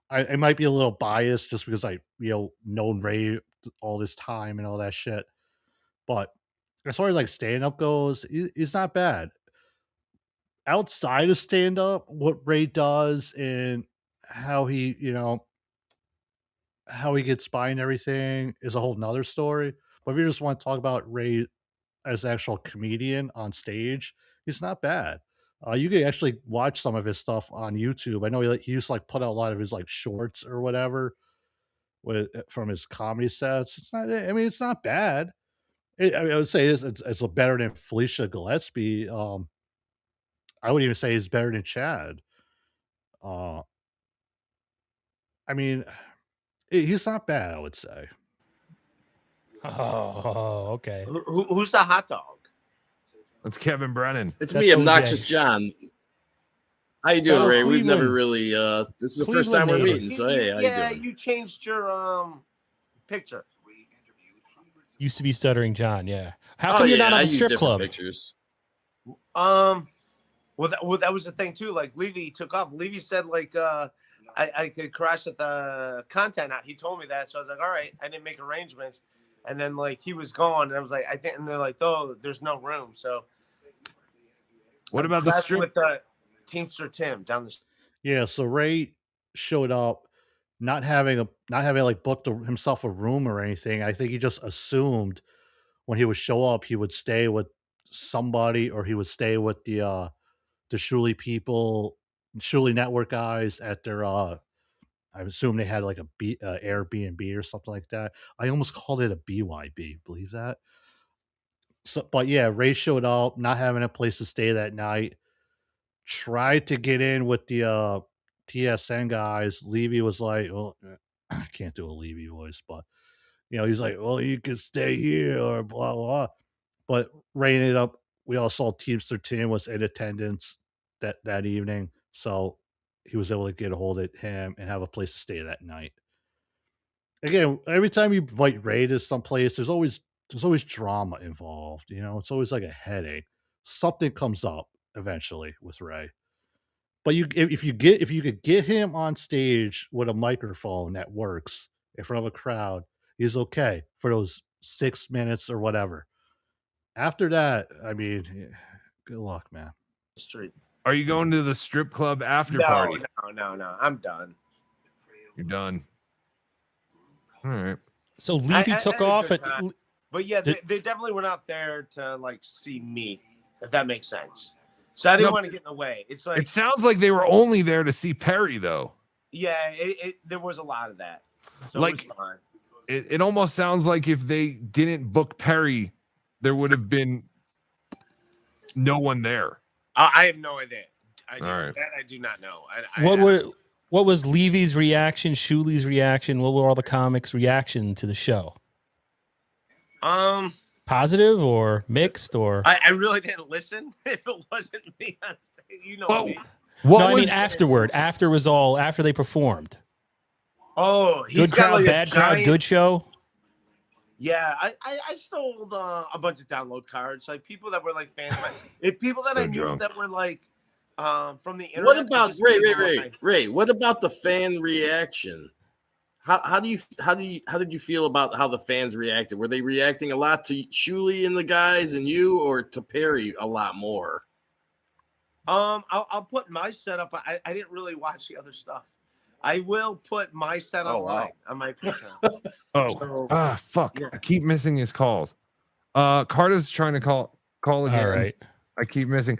I might be a little biased just because I, known Ray all this time and all that shit. But as far as like stand-up goes, it's not bad. Outside of stand-up, what Ray does and how he, how he gets by and everything is a whole nother story. But if you just want to talk about Ray as an actual comedian on stage, he's not bad. You can actually watch some of his stuff on YouTube. I know he used to like put out a lot of his like shorts or whatever from his comedy sets. It's not. I mean, it's not bad. I would say it's better than Felicia Gillespie. I would even say it's better than Chad. I mean, he's not bad. I would say. Oh, okay. Who's the hot dog? That's Kevin Brennan. It's me, Obnoxious John. How you doing, Ray? We've never really. This is the first time we're meeting, so hey, how you doing? You changed your picture. Used to be Stuttering John, yeah. How come you're not on the strip club? Pictures. Well, that was the thing too. Like Levy took off. Levy said like I could crash at the content out. He told me that, so I was like, all right. I didn't make arrangements, and then like he was gone, and I was like, I think, and they're like, oh, there's no room. So what about the strip with the Teamster Tim down the? Yeah, so Ray showed up, not having like booked himself a room or anything. I think he just assumed when he would show up, he would stay with somebody, or he would stay with the Shuli people, Shuli Network guys at their. I assume they had like a Airbnb or something like that. I almost called it a BYB. Believe that. So, but yeah, Ray showed up, not having a place to stay that night. Tried to get in with the TSN guys. Levy was like, well, I can't do a Levy voice, but he's like, well, you can stay here or blah blah. But Ray ended up. We all saw Teamster Tim was in attendance that evening, so he was able to get a hold of him and have a place to stay that night. Again, every time you invite Ray to some place, there's always drama involved. It's always like a headache. Something comes up eventually with Ray. But if you could get him on stage with a microphone that works in front of a crowd, he's okay for those 6 minutes or whatever. After that, I mean, good luck, man. Street. Are you going to the strip club after party? No. I'm done. You're done. All right. So Levy took off, but yeah, they definitely were not there to like see me, if that makes sense. So I didn't want to get in the way. It's like it sounds like they were only there to see Perry, though. Yeah, there was a lot of that. So like it almost sounds like if they didn't book Perry, there would have been no one there. I have no idea. All right. That I do not know. What was Levy's reaction? Shuli's reaction? What were all the comics' reaction to the show? Positive or mixed or? I really didn't listen. If it wasn't me on stage, me. I mean afterward. After they performed. Oh, good crowd, like bad crowd, good show. Yeah, I stole a bunch of download cards. Like people that were like fans. If people that I knew that were like from the internet. What about Ray? What about the fan reaction? How did you feel about how the fans reacted? Were they reacting a lot to Shuli and the guys and you, or to Perry a lot more? I'll put my setup. I didn't really watch the other stuff. I will put my setup online on my account. Fuck! Yeah. I keep missing his calls. Carter's trying to call again. All right. I keep missing.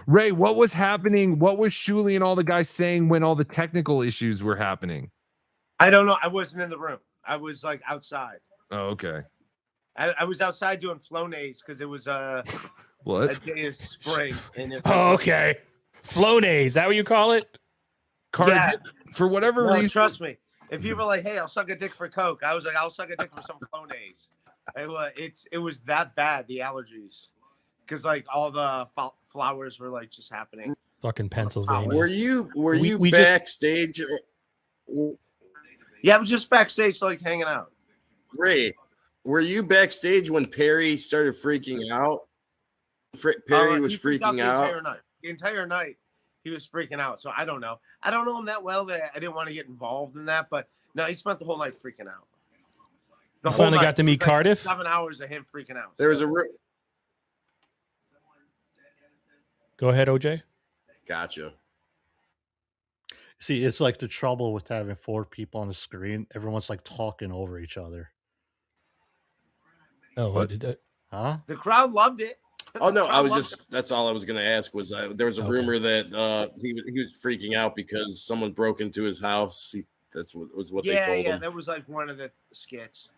Ray, what was happening? What was Shuli and all the guys saying when all the technical issues were happening? I don't know. I wasn't in the room. I was like outside. Oh, okay. I was outside doing Flonase because it was What? a day of spring. And it Oh, okay. Flonase, is that what you call it? Carter, Yeah. for whatever No, reason. trust me. If people are like, "Hey, I'll suck a dick for Coke," I was like, "I'll suck a dick for some Flonase." It was that bad, the allergies, because like all the flowers were like just happening. Fucking Pennsylvania. Were you We backstage? Yeah, I was just backstage, like hanging out. Ray, were you backstage when Perry started freaking out? Perry was He freaked freaking out. The entire night, he was freaking out. So I don't know. I don't know him that well. That I didn't want to get involved in that. But no, he spent the whole night freaking out. You finally got to meet It was like Cardiff? 7 hours of him freaking out. There was a Go ahead, OJ. Gotcha. See, it's like the trouble with having 4 people on the screen. Everyone's like talking over each other. Oh, what did that? Huh? The crowd loved it. Oh no, The I was crowd just that's all I was going to ask was there was a rumor that he was freaking out because someone broke into his house. That's what they told him. That was like one of the skits.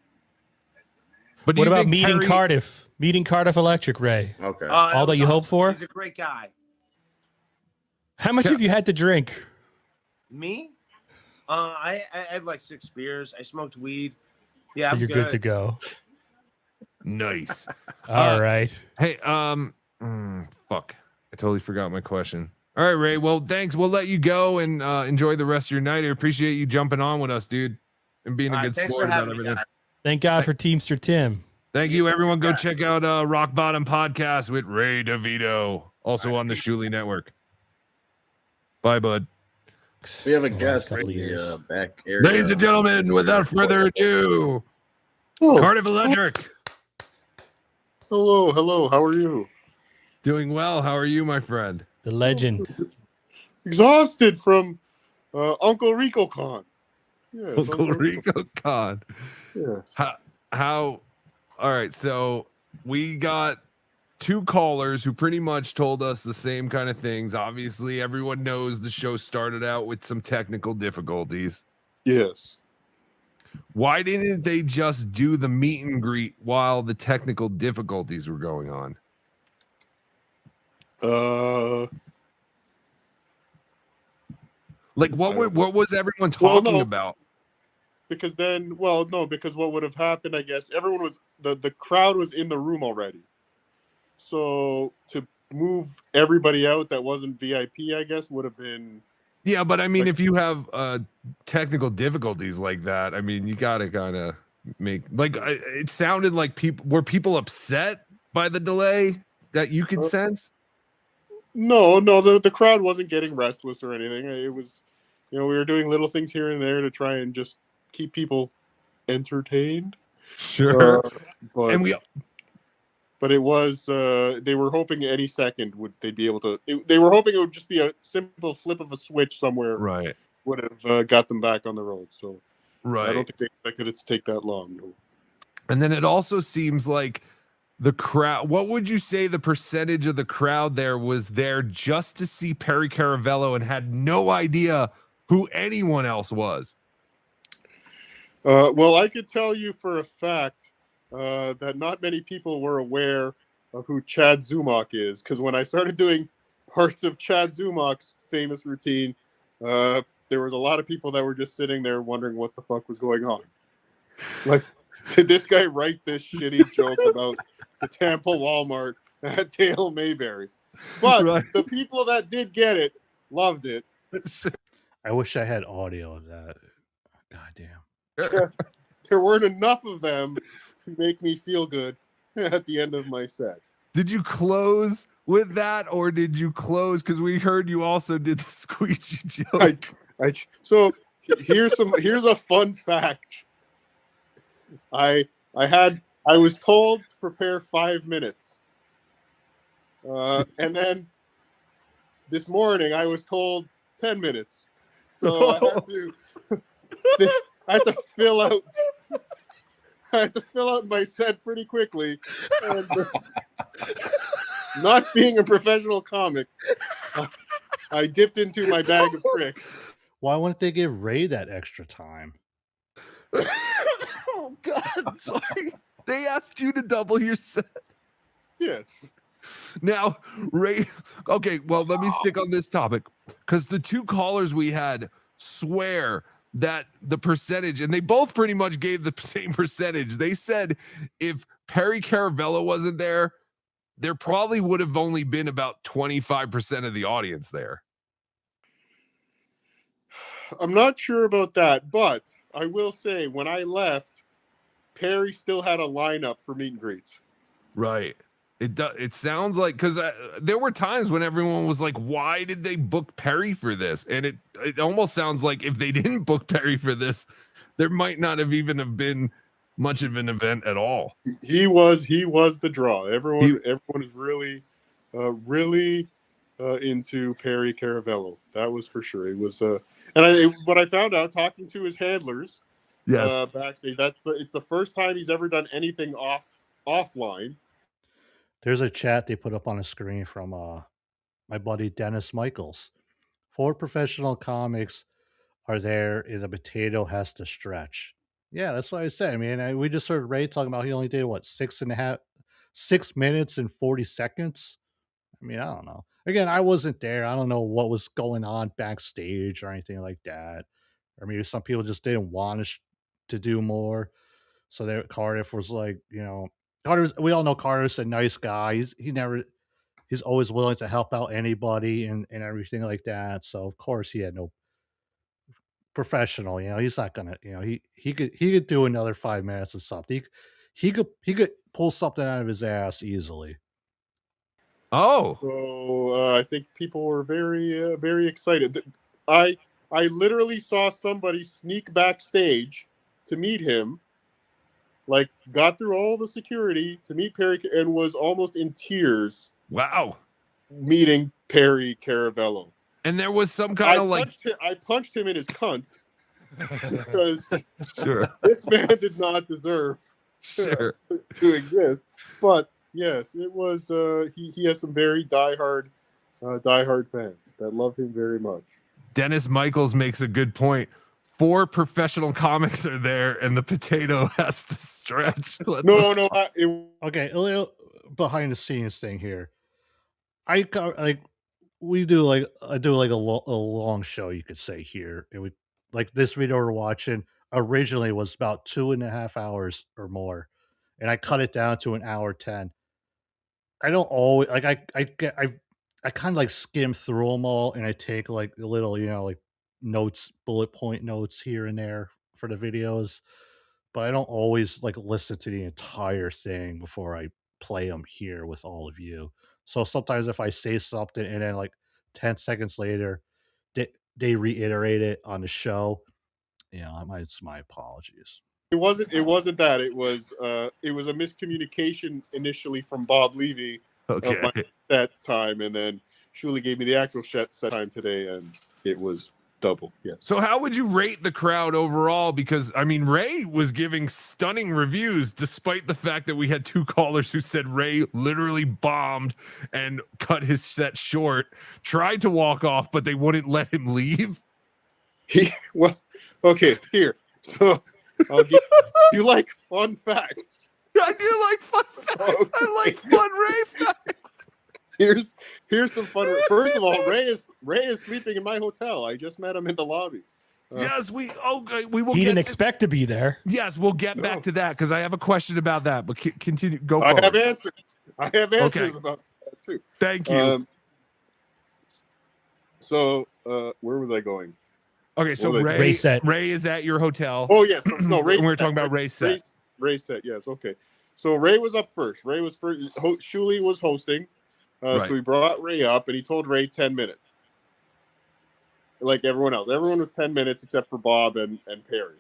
But What about meeting Cardiff? Meeting Cardiff Electric, Ray. Okay. All that you hope for? He's a great guy. How much have you had to drink? Me? I had like 6 beers. I smoked weed. Yeah, So I'm you're good to go. Nice. All right. Hey, fuck. I totally forgot my question. All right, Ray. Well, thanks. We'll let you go and enjoy the rest of your night. I appreciate you jumping on with us, dude, and being a good thanks sport for about having me, everything. guys. Thank God for Teamster Tim. Thank you, everyone. Go check out Rock Bottom Podcast with Ray DeVito, also on the Shuli Network. Bye, bud. We have a guest in the back area. Ladies and gentlemen, without further ado, Cardiff Electric. Hello. How are you? Doing well. How are you, my friend? The legend. Exhausted from Uncle Rico Con. Yes, Uncle Rico Con. Yes. How? All right. So we got 2 callers who pretty much told us the same kind of things. Obviously, everyone knows the show started out with some technical difficulties. Yes. Why didn't they just do the meet and greet while the technical difficulties were going on? Like what was everyone talking about? Because because what would have happened, I guess, everyone was the crowd was in the room already. So to move everybody out that wasn't VIP, I guess, would have been. Yeah, but I mean, if you have technical difficulties like that, I mean, you got to kind of make it sounded like people upset by the delay that you could sense. No, the crowd wasn't getting restless or anything. It was, we were doing little things here and there to try and just keep people entertained. Sure. But it was they were hoping any second they'd be able to. They were hoping it would just be a simple flip of a switch somewhere. Right. Would have got them back on the road. So right. I don't think they expected it to take that long. No. And then it also seems like the crowd. What would you say the percentage of the crowd there was there just to see Perry Caravello and had no idea who anyone else was? Well, I could tell you for a fact that not many people were aware of who Chad Zumach is, because when I started doing parts of Chad Zumach's famous routine, there was a lot of people that were just sitting there wondering what the fuck was going on. Like, did this guy write this shitty joke about the Tampa Walmart at Dale Mayberry? But the people that did get it loved it. I wish I had audio of that. Goddamn. There weren't enough of them to make me feel good at the end of my set. Did you close with that, or did you close because we heard you also did the squeegee joke? So Here's a fun fact. I was told to prepare 5 minutes, and then this morning I was told 10 minutes. So I had to fill out my set pretty quickly. And, not being a professional comic, I dipped into my bag of tricks. Why wouldn't they give Ray that extra time? Oh God, sorry. They asked you to double your set. Yes. Now, Ray, okay, well, let me stick on this topic because the two callers we had swear that the percentage, and they both pretty much gave the same percentage. They said if Perry Caravello wasn't there, there probably would have only been about 25% of the audience there. I'm not sure about that, but I will say when I left, Perry still had a lineup for meet and greets. Right. It sounds like, because there were times when everyone was like, why did they book Perry for this? And it almost sounds like if they didn't book Perry for this, there might not have even have been much of an event at all. He was the draw. Everyone is really into Perry Caravello. That was for sure. It was what I found out talking to his handlers backstage, it's the first time he's ever done anything offline. There's a chat they put up on a screen from my buddy Dennis Michaels. 4 professional comics are there is a potato has to stretch. Yeah, that's what I said. I mean, we just heard Ray talking about he only did 6 minutes and 40 seconds. I mean, I don't know. Again, I wasn't there. I don't know what was going on backstage or anything like that. Or maybe some people just didn't want to do more. So Cardiff was like, we all know Cardiff's a nice guy. He's always willing to help out anybody and everything like that. So of course he had no professional, he's not gonna, he could do another 5 minutes or something. He could pull something out of his ass easily. Oh, so I think people were very very excited. I literally saw somebody sneak backstage to meet him, like got through all the security to meet Perry and was almost in tears. Wow, meeting Perry Caravello. And there was some kind of I punched him in his cunt because this man did not deserve to exist. But yes, it was. He has some very diehard fans that love him very much. Dennis Michaels makes a good point. 4 professional comics are there, and the potato has to stretch. Okay, a little behind the scenes thing here. I do a long show, you could say here. It would like this video we're watching originally was about 2.5 hours or more, and I cut it down to 1:10. I don't always like I kind of like skim through them all, and I take like a little like notes, bullet point notes here and there for the videos, but I don't always like listen to the entire thing before I play them here with all of you. So sometimes if I say something and then like 10 seconds later they reiterate it on the show, it's my apologies. It wasn't that. It was a miscommunication initially from Bob Levy of my set time, and then Shuli gave me the actual set time today, and it was double. Yes. So how would you rate the crowd overall? Because I mean, Ray was giving stunning reviews, despite the fact that we had 2 callers who said Ray literally bombed and cut his set short. Tried to walk off, but they wouldn't let him leave. Okay, here. So I'll give you like fun facts. I do like fun facts. Okay. I like fun Ray facts. Here's some fun. First of all, Ray is sleeping in my hotel. I just met him in the lobby. Yes, we will. He didn't expect to be there. Yes, we'll get back to that because I have a question about that. But continue. Go. I have answers. About that too. Thank you. So where was I going? Okay, so Ray is at your hotel. Oh yes, no Ray. We're talking about Ray's set. Ray set. Yes. Okay. So Ray was up first. Ray was first. Shuli was hosting. So we brought Ray up, and he told Ray 10 minutes. like everyone else. Everyone was 10 minutes except for Bob and Perry.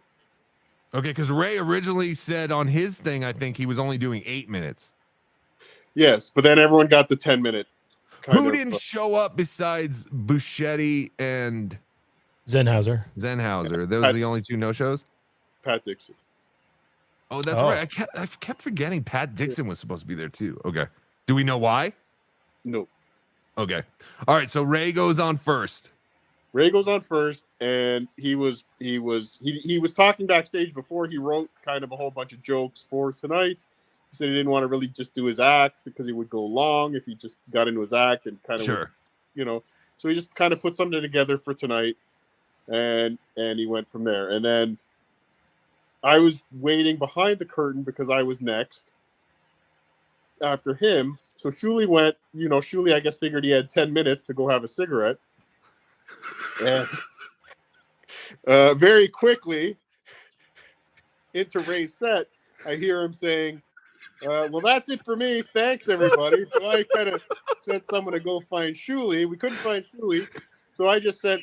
Okay, because Ray originally said on his thing, I think he was only doing 8 minutes. Yes, but then everyone got the 10-minute. Who didn't show up besides Buschetti and Zenhauser? Zenhauser. Those are the only 2 no-shows? Pat Dixon. Oh, that's right. I kept forgetting Pat Dixon was supposed to be there too. Okay. Do we know why? No. Okay. All right. So Ray goes on first. Ray goes on first, and he was talking backstage before he wrote kind of a whole bunch of jokes for tonight. He said he didn't want to really just do his act because he would go long if he just got into his act and kind of, so he just kind of put something together for tonight, and he went from there. And then I was waiting behind the curtain because I was next after him. So Shuli went, Shuli, I guess, figured he had 10 minutes to go have a cigarette. And very quickly into Ray's set, I hear him saying, well, that's it for me. Thanks, everybody. So I kind of sent someone to go find Shuli. We couldn't find Shuli. So I just sent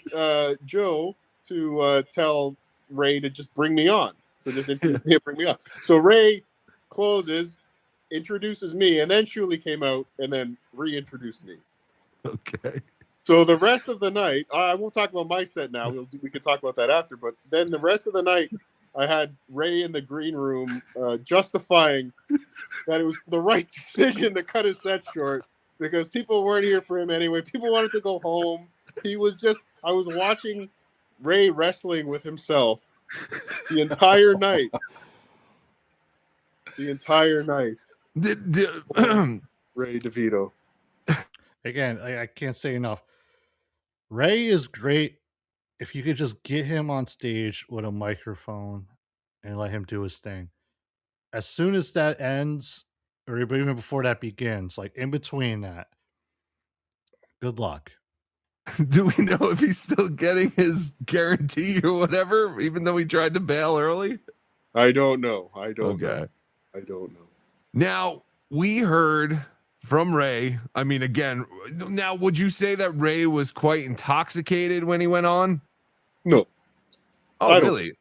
Joe to tell Ray to just bring me on. So just introduce me and bring me on. So Ray closes, introduces me, and then Shuli came out and then reintroduced me. Okay. So the rest of the night, I won't talk about my set now. We could talk about that after. But then the rest of the night, I had Ray in the green room justifying that it was the right decision to cut his set short because people weren't here for him anyway. People wanted to go home. I was watching Ray wrestling with himself the entire night. The entire night. Ray DeVito. Again, I can't say enough. Ray is great if you could just get him on stage with a microphone and let him do his thing. As soon as that ends, or even before that begins, like in between that, good luck. Do we know if he's still getting his guarantee or whatever, even though he tried to bail early? I don't know. I don't know. Now, we heard from Ray. I mean, again, now, would you say that Ray was quite intoxicated when he went on? No. Oh, really?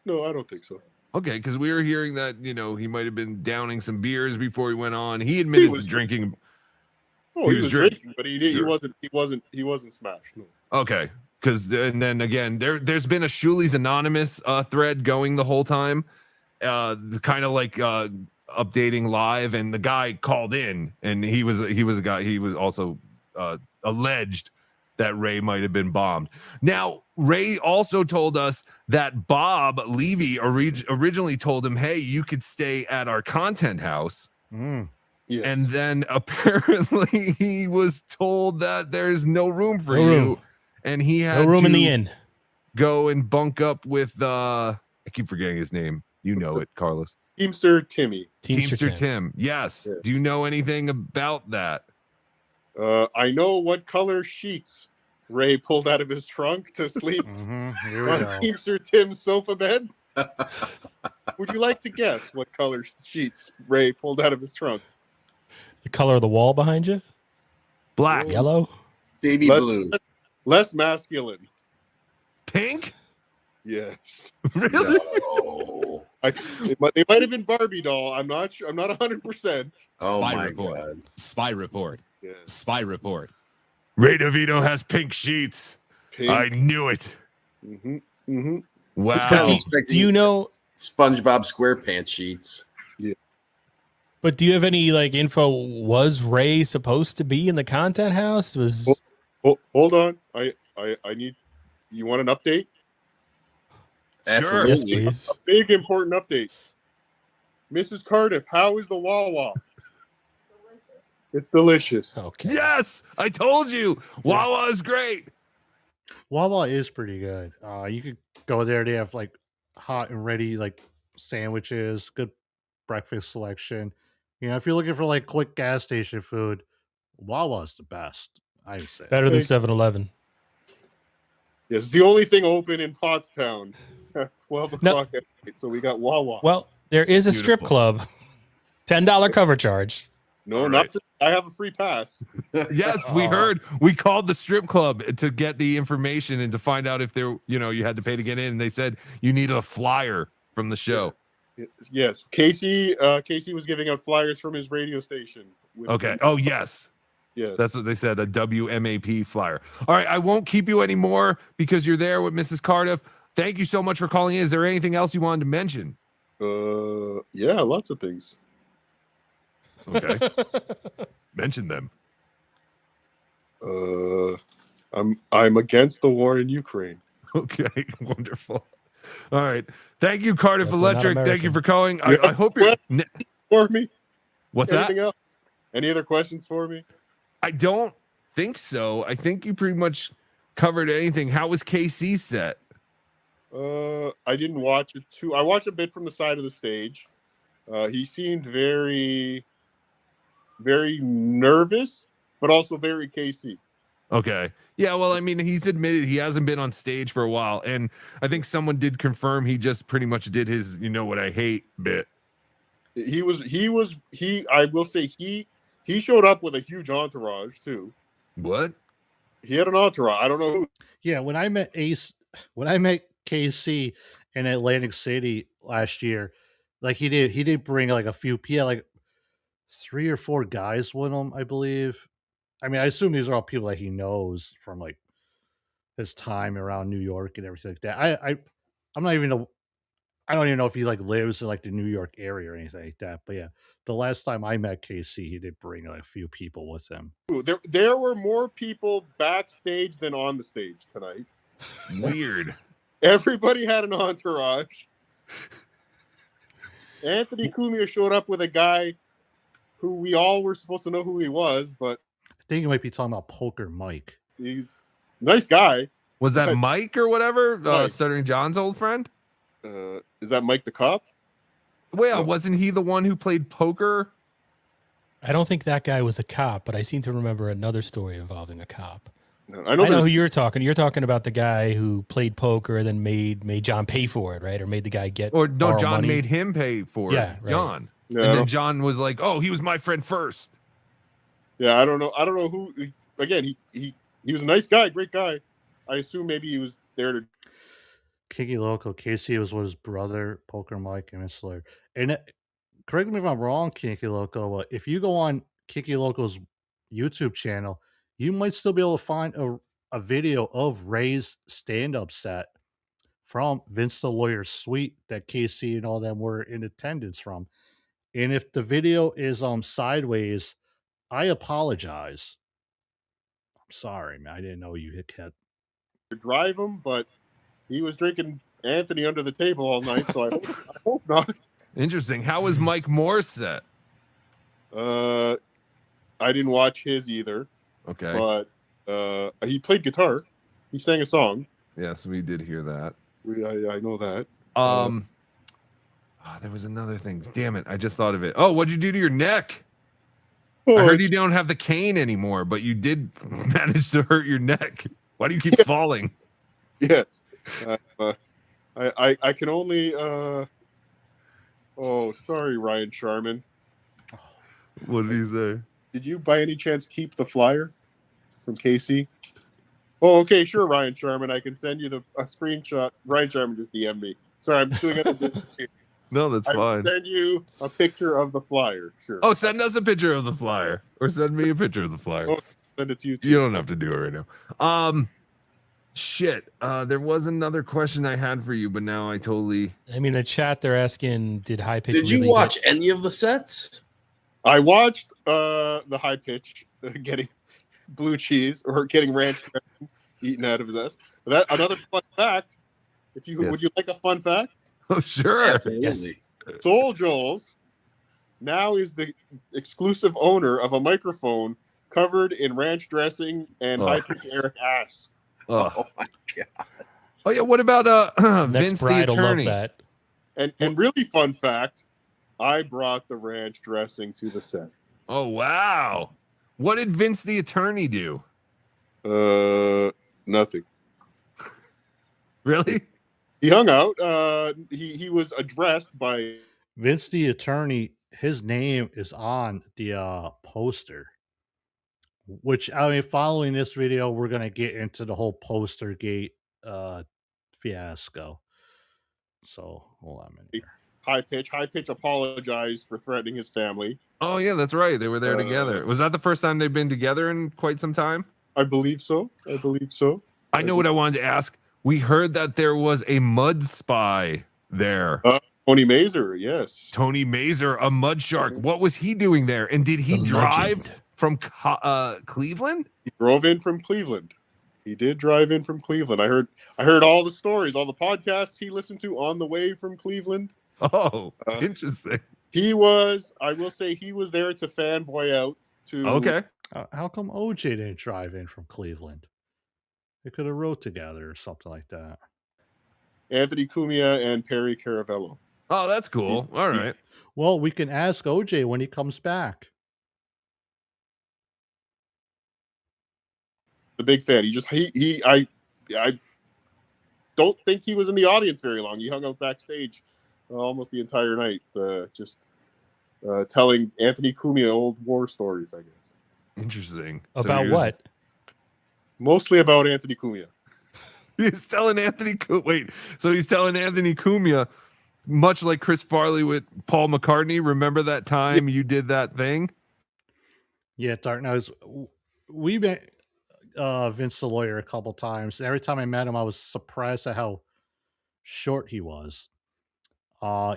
No, I don't think so. Okay, because we were hearing that, he might have been downing some beers before he went on. He admitted to drinking. Oh, he was drinking, but he wasn't smashed. No. Okay, because then again, there's been a Shuli's Anonymous thread going the whole time, kind of like updating live, and the guy called in, and he was a guy. He was also alleged that Ray might have been bombed. Now, Ray also told us that Bob Levy originally told him, "Hey, you could stay at our content house." Yes. And then apparently he was told that there's no room for you, and he had no room in the inn. Go and bunk up with I keep forgetting his name. You know it, Carlos. Teamster Timmy. Teamster Tim. Yes. Do you know anything about that? I know what color sheets Ray pulled out of his trunk to sleep on Teamster Tim's sofa bed. Would you like to guess what color sheets Ray pulled out of his trunk? The color of the wall behind you? Black. Yellow? Baby blue. Less masculine. Pink? Yes. Really? No. They might have been Barbie doll. I'm not sure. I'm not 100%. Oh Spy my report. God. Spy report. Yes. Spy report. Ray DeVito has pink sheets. Pink. I knew it. Mm-hmm. Mm-hmm. Wow. Do you know SpongeBob SquarePants sheets? Yeah. But do you have any info? Was Ray supposed to be in the content house? Hold on. I need. You want an update? Absolutely. Yes, please. A big important update. Mrs. Cardiff, how is the Wawa? Delicious. It's delicious. Okay. Yes, I told you. Wawa is great. Wawa is pretty good. You could go there. They have hot and ready sandwiches, good breakfast selection. If you're looking for quick gas station food, Wawa's the best. I would say Better than 7-Eleven. Yes, it's the only thing open in Pottstown at 12 o'clock at night. So we got Wawa. Well, there is a strip club, $10 cover charge. No, not for I have a free pass. Yes, we heard. We called the strip club to get the information and to find out if there, you had to pay to get in. And they said you needed a flyer from the show. Yes, Casey was giving out flyers from his radio station. Okay. Oh, yes. Yes. That's what they said, a WMAP flyer. All right, I won't keep you anymore because you're there with Mrs. Cardiff. Thank you so much for calling in. Is there anything else you wanted to mention? Yeah, lots of things. Okay. Mention them. I'm against the war in Ukraine. Okay, wonderful. All right. Thank you, Cardiff Definitely Electric. not Thank you American. for calling. I hope you're for me. What's Anything that? else? Any other questions for me? I don't think so. I think you pretty much covered anything. How was KC set? I didn't watch it too. I watched a bit from the side of the stage. He seemed very, very nervous, but also very KC. Okay. Yeah, well, I mean, he's admitted he hasn't been on stage for a while. And I think someone did confirm he just pretty much did his, what I hate bit. I will say he showed up with a huge entourage too. What? He had an entourage. I don't know who. Yeah, when I met KC in Atlantic City last year, like he did bring like a few. He had like 3 or 4 guys with him, I believe. I mean, I assume these are all people that he knows from like his time around New York and everything like that. I don't even know if he like lives in like the New York area or anything like that. But yeah, the last time I met KC, he did bring like a few people with him. There were more people backstage than on the stage tonight. Weird. Everybody had an entourage. Anthony Cumia showed up with a guy who we all were supposed to know who he was, but I think you might be talking about Poker Mike. He's a nice guy. Was that Mike or whatever? Mike. Stuttering John's old friend? Is that Mike the cop? Well, wasn't he the one who played poker? I don't think that guy was a cop, but I seem to remember another story involving a cop. No, I know who you're talking. You're talking about the guy who played poker and then made John pay for it, right? Or made the guy John money. made him pay for it. Yeah, right. John. Yeah, and then John was like, "Oh, he was my friend first." Yeah, I don't know who. Again, he was a nice guy, great guy. I assume maybe he was there to. Kiki Loco, Casey was with his brother, Poker Mike, and Miss Slayer. And correct me if I'm wrong, Kiki Loco, but if you go on Kiki Loco's YouTube channel, you might still be able to find a video of Ray's stand-up set from Vince the Lawyer's suite that Casey and all them were in attendance from. And if the video is sideways, I apologize. I'm sorry, man. I didn't know you had drive him, but he was drinking Anthony under the table all night, so I hope not. Interesting. How was Mike Moore's set? I didn't watch his either. Okay. But he played guitar. He sang a song. Yes, we did hear that. I know that. There was another thing. Damn it. I just thought of it. Oh, what'd you do to your neck? Oh, I heard you don't have the cane anymore, but you did manage to hurt your neck. Why do you keep falling? Yes. I can only sorry, Ryan Sharman. What did he say? Did you by any chance keep the flyer from Casey? Oh, okay, sure, Ryan Sharman. I can send you a screenshot. Ryan Sharman just DM'd me. Sorry, I'm doing other business here. No, that's fine. Send you a picture of the flyer. Sure. Oh, send us a picture of the flyer, or send me a picture of the flyer. Oh, send it to you. You don't have to do it right now. Shit. There was another question I had for you, but now I totally. I mean, the chat they're asking, did High Pitch? Did you watch any of the sets? I watched the High Pitch getting blue cheese or getting ranch dressing eaten out of his ass. That another fun fact. Would you like a fun fact? Oh, sure. Absolutely. Soul Joel's now is the exclusive owner of a microphone covered in ranch dressing and high pitch Eric ass. Oh my god. Oh yeah. What about Next Vince the bride will love attorney? that. And really fun fact, I brought the ranch dressing to the set. Oh wow. What did Vince the attorney do? Nothing. Really? He hung out. He was addressed by Vince the attorney his name is on the poster. Which, I mean, following this video, we're gonna get into the whole poster gate fiasco. So hold on a minute here. High pitch apologized for threatening his family. Oh yeah, that's right. They were there together. Was that the first time they've been together in quite some time? I believe so. I know what I wanted to ask. We heard that there was a mud spy there. Tony Mazer, yes. Tony Mazer, a mud shark. What was he doing there? And did he drive from Cleveland? He drove in from Cleveland. He did drive in from Cleveland. I heard all the stories, all the podcasts he listened to on the way from Cleveland. Oh, interesting. I will say he was there to fanboy out to. Okay. How come OJ didn't drive in from Cleveland? They could have rode together or something like that. Anthony Cumia and Perry Caravello. Oh, that's cool. All right. Well, we can ask OJ when he comes back. The big fan. I don't think he was in the audience very long. He hung out backstage almost the entire night, just telling Anthony Cumia old war stories, I guess. Interesting. About what? Mostly about Anthony Cumia. He's telling Anthony Cumia. So he's telling Anthony Cumia, much like Chris Farley with Paul McCartney. Remember that time you did that thing? Yeah, Dark Nose. We met Vince the Lawyer a couple times. Every time I met him, I was surprised at how short he was.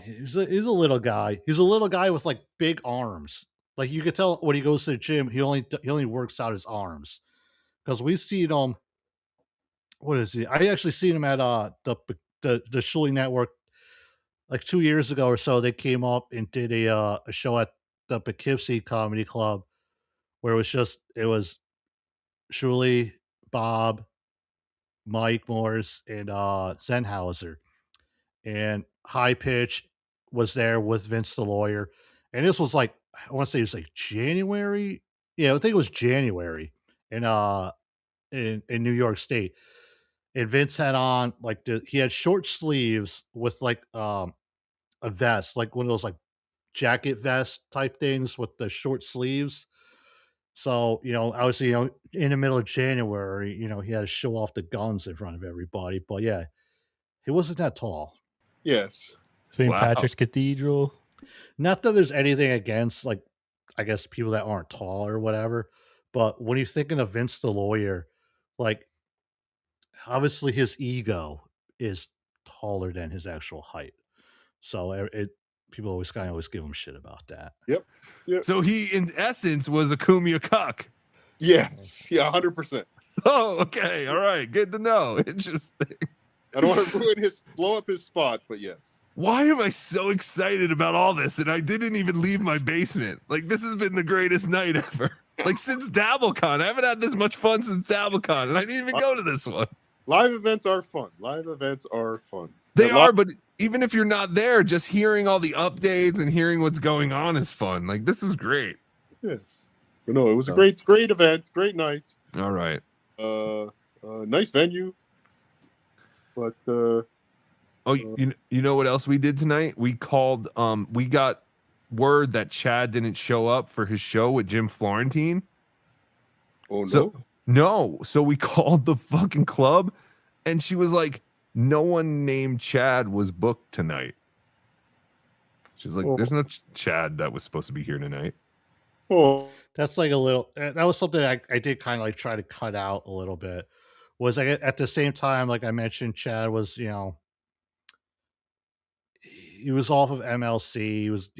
He's a little guy. He's a little guy with like big arms. Like you could tell when he goes to the gym, he only works out his arms. Because we seen him. What is he? I actually seen him at the Shuley Network like 2 years ago or so. They came up and did a show at the Poughkeepsie Comedy Club where it was Shuley, Bob, Mike Morris, and Zenhauser. And High Pitch was there with Vince the Lawyer. And this was like, I want to say it was like January. Yeah, I think it was January in New York State. And Vince had on like he had short sleeves with like a vest, like one of those like jacket vest type things with the short sleeves. So, obviously, in the middle of January, he had to show off the guns in front of everybody. But yeah, he wasn't that tall. Yes. St. Patrick's Cathedral. Not that there's anything against, like, I guess people that aren't tall or whatever. But when you're thinking of Vince the Lawyer, like, obviously his ego is taller than his actual height. So people always give him shit about that. Yep. So he, in essence, was a Cumia cuck. Yes. Yeah, 100%. Oh, okay. All right. Good to know. Interesting. I don't want to blow up his spot, but yes. Why am I so excited about all this? And I didn't even leave my basement. Like, this has been the greatest night ever. Like, since DabbleCon. I haven't had this much fun since DabbleCon, and I didn't even go to this one. Live events are fun. They are, but even if you're not there, just hearing all the updates and hearing what's going on is fun. Like, this was great. Yes. But no, it was a great event, great night. All right. Nice venue. But you know what else we did tonight? We called we got word that Chad didn't show up for his show with Jim Florentine. Oh no. No. So we called the fucking club and she was like, no one named Chad was booked tonight. She's like, there's no Chad that was supposed to be here tonight. Oh, that's like a little. That was something I did kind of like try to cut out a little bit. Was like at the same time, like I mentioned, Chad was he was off of MLC. He was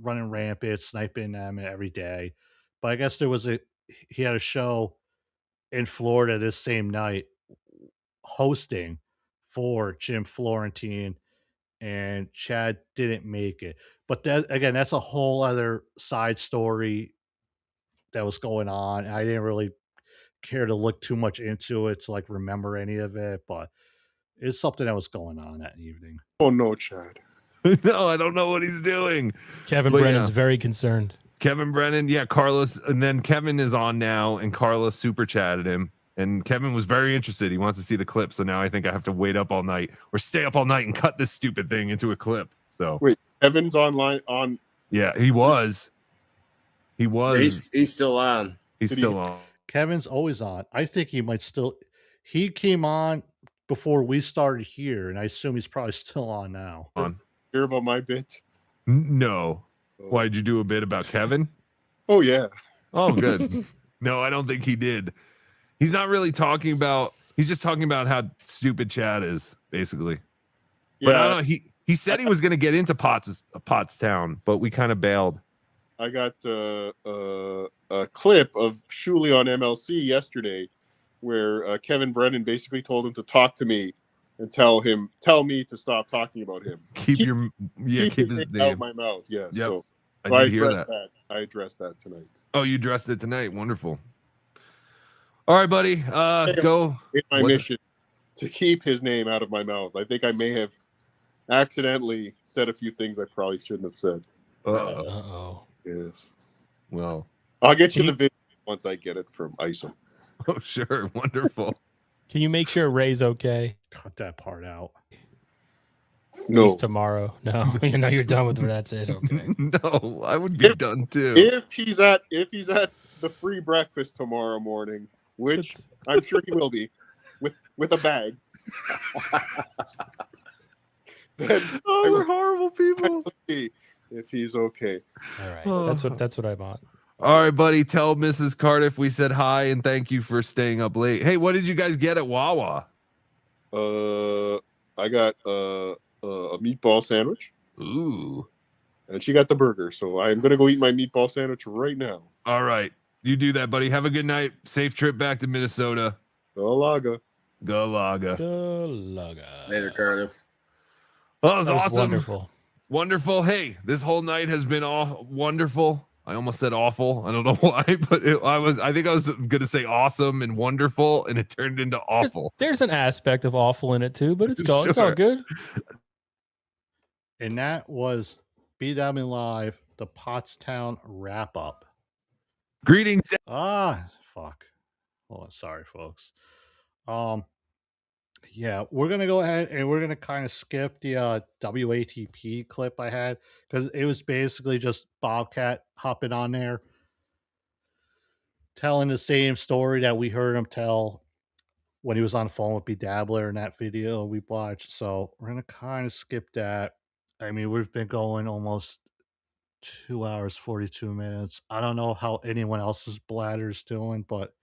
running rampant, sniping them every day. But I guess he had a show in Florida this same night, hosting for Jim Florentine, and Chad didn't make it. But that's a whole other side story that was going on. I didn't really care to look too much into it to like remember any of it, but it's something that was going on that evening. Oh no, Chad. No, I don't know what he's doing. Kevin Brennan's very concerned. Kevin Brennan, yeah, Carlos, and then Kevin is on now, and Carlos super chatted him. And Kevin was very interested. He wants to see the clip. So now I think I have to wait up all night or stay up all night and cut this stupid thing into a clip. So wait, Kevin's online on Yeah, he was. He was. He's still on. He's still on. Kevin's always on. I think he might still. He came on before we started here, and I assume he's probably still on now. Hear about my bit? No. Why did you do a bit about Kevin? Oh yeah. Oh, good. No, I don't think he did. He's not really talking about. He's just talking about how stupid Chad is, basically. But I don't know. He said he was going to get into Pottstown, but we kind of bailed. I got a clip of Shuley on MLC yesterday, where Kevin Brennan basically told him to talk to me and tell me to stop talking about him. Keep his name out of my mouth. Yeah. Yep. So I did hear that. I addressed that tonight. Oh, you addressed it tonight. Wonderful. All right, buddy. Go. It's my mission to keep his name out of my mouth. I think I may have accidentally said a few things I probably shouldn't have said. Uh-oh. Yes. Well, I'll get you the video once I get it from ISO. Oh, sure. Wonderful. Can you make sure Ray's okay? Cut that part out. No. Ray's tomorrow. No, you're done with that's it. Okay. No, I would be done too. If he's at the free breakfast tomorrow morning, which I'm sure he will be, with a bag. Then we're horrible people. If he's okay. All right. That's what I bought. All right, buddy. Tell Mrs. Cardiff we said hi and thank you for staying up late. Hey, what did you guys get at Wawa? I got a meatball sandwich. Ooh. And she got the burger, so I'm gonna go eat my meatball sandwich right now. All right. You do that, buddy. Have a good night. Safe trip back to Minnesota. Go Laga. Go Laga. Go Laga. Later, Cardiff. Oh, that was was awesome. wonderful. Wonderful. Hey, this whole night has been wonderful. I almost said awful. I don't know why, but I think I was going to say awesome and wonderful, and it turned into awful. There's an aspect of awful in it too, but it's all good. And that was BeDabblin Live, the Pottstown wrap up. Greetings. Fuck. Oh, sorry, folks. Yeah, we're gonna go ahead and we're gonna kind of skip the WATP clip I had because it was basically just Bobcat hopping on there, telling the same story that we heard him tell when he was on the phone with BeDabbler in that video we watched. So we're gonna kind of skip that. I mean, we've been going almost 2 hours 42 minutes. I don't know how anyone else's bladder's doing, but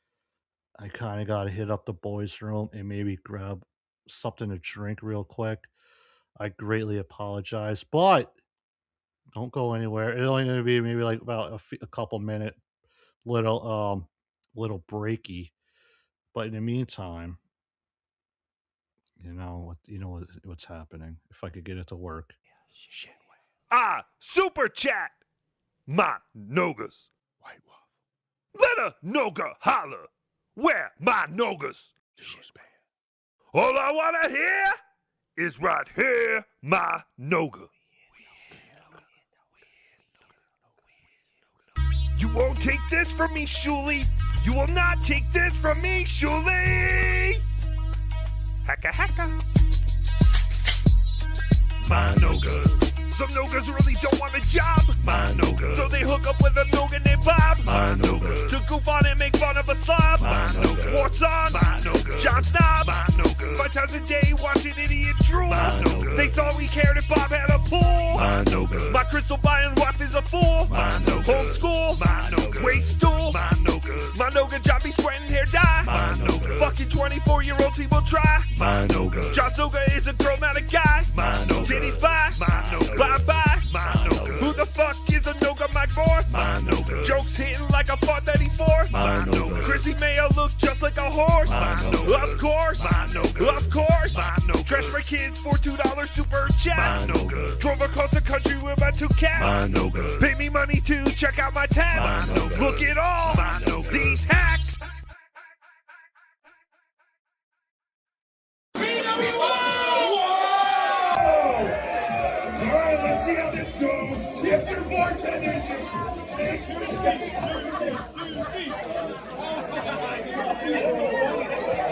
I kind of got to hit up the boys' room and maybe grab something to drink real quick. I greatly apologize, but don't go anywhere. It's only going to be maybe like about a couple minute little breaky. But in the meantime, what's happening. If I could get it to work. Super chat. My Nogas. White Wolf. Let a Noga holler. Where my Nogas? All I want to hear is right here, my Noga. You won't take this from me, Shuley. You will not take this from me, Shuley. Hacka hacka. My Noga. Some Nogas really don't want a job. My Noga. So they hook up with a Noga named Bob. My Noga. To goof on and make fun of a slob. My Noga. Warts on. My Noga. John Snob. My Noga. 5 times a day watching idiot drool. My Noga. They thought we cared if Bob had a pool. My Noga. My crystal buying wife is a fool. My Noga. Homeschool. My Noga. Waste stool. My Noga. My Noga job be sweating hair dye. My Noga. Fucking 24-year-olds he will try. My Noga. John Noga is a girl, not a guy. My Noga. Titties by. My Noga. Bye-bye. My Noga. Who the fuck is a Noga Mike Force? My Noga. Jokes hitting like a fart that he forced. My Noga. Chrissy Mayo looks just like a horse. My Noga. Of course. My Noga. Of course. My Noga. Trash my kids for $2 super chat. My Noga. Drove across the country with my 2 cats. My Noga. Pay me money to check out my tabs. My Noga. Look at all my Noga. These hacks. Let's see how this goes. Tip your bartenders.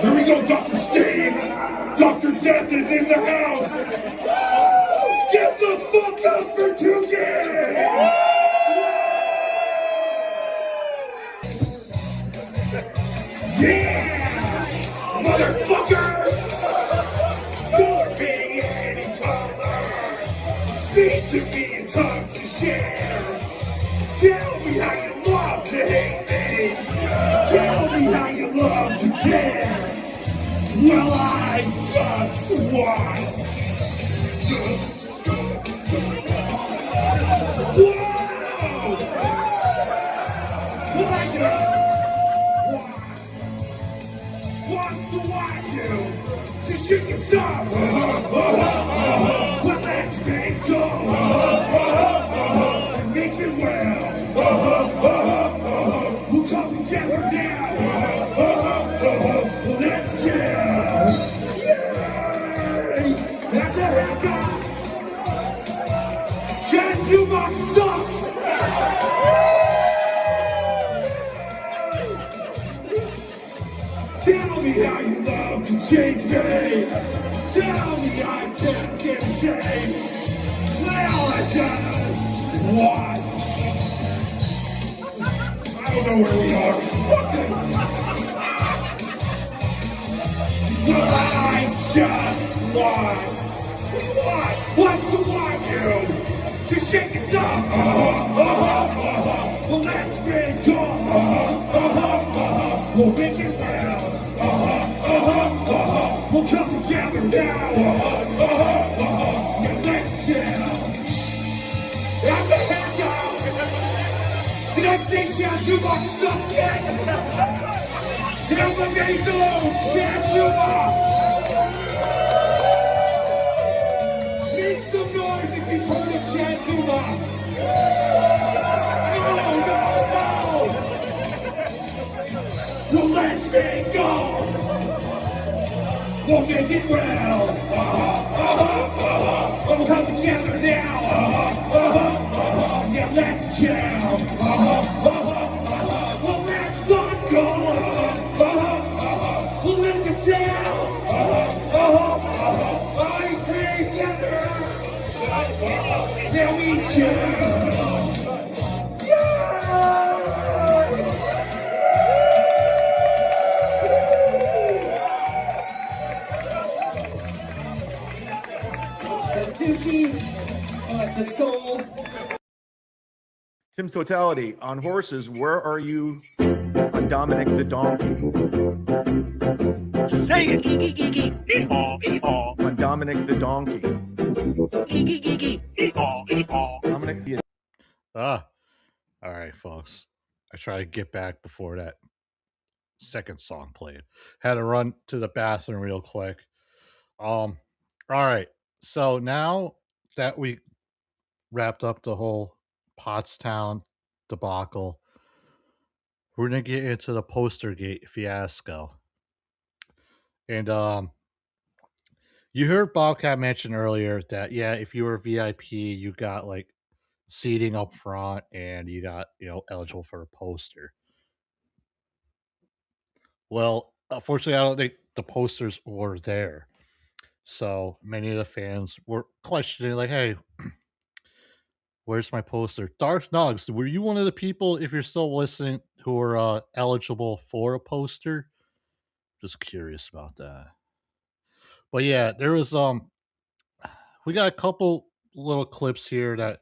Here we go, Dr. Steve. Dr. Death is in the house. Get the fuck up for 2 kids. Yeah, motherfuckers! More big any color. Speak to me in tongues to share. Tell me how you love to hate me. Tell me how you love to care. Well, I just want. Whoa! Well, I just want to watch you to shake your stuff. Well, let's make go and make it well. We'll come together now. Let's jam. Yay! That's a haircut. Shazuma sucks. Tell me how you love to change me. Tell me I can't get saved. Well, I just want. I don't know where we are. Well, I just want. What to want you to shake us up. Well, let's get going. We'll make it well. We'll come together now. Yeah, let's jam. That's the heck out. Did I say Shazuma sucks yet? Tell the days alone, Shazuma. Make some noise if you've heard of Shazuma. No. Well, let's make go. We'll make it well. We'll come together now. Yeah, let's jam. Well, let's not go. We'll let it down. I agree together. Now we jam. Tim's Totality on horses. Where are you on Dominic the Donkey? Say it. On Dominic the Donkey. Dominic the. All right, folks. I try to get back before that second song played. Had to run to the bathroom real quick. All right. So now that we wrapped up the whole Pottstown debacle, we're gonna get into the Postergate fiasco. And you heard Bobcat mention earlier that if you were VIP, you got like seating up front and you got eligible for a poster. Well, unfortunately, I don't think the posters were there. So many of the fans were questioning, like, hey, where's my poster? Darth Nugs, were you one of the people, if you're still listening, who are eligible for a poster? Just curious about that. But yeah, there was we got a couple little clips here that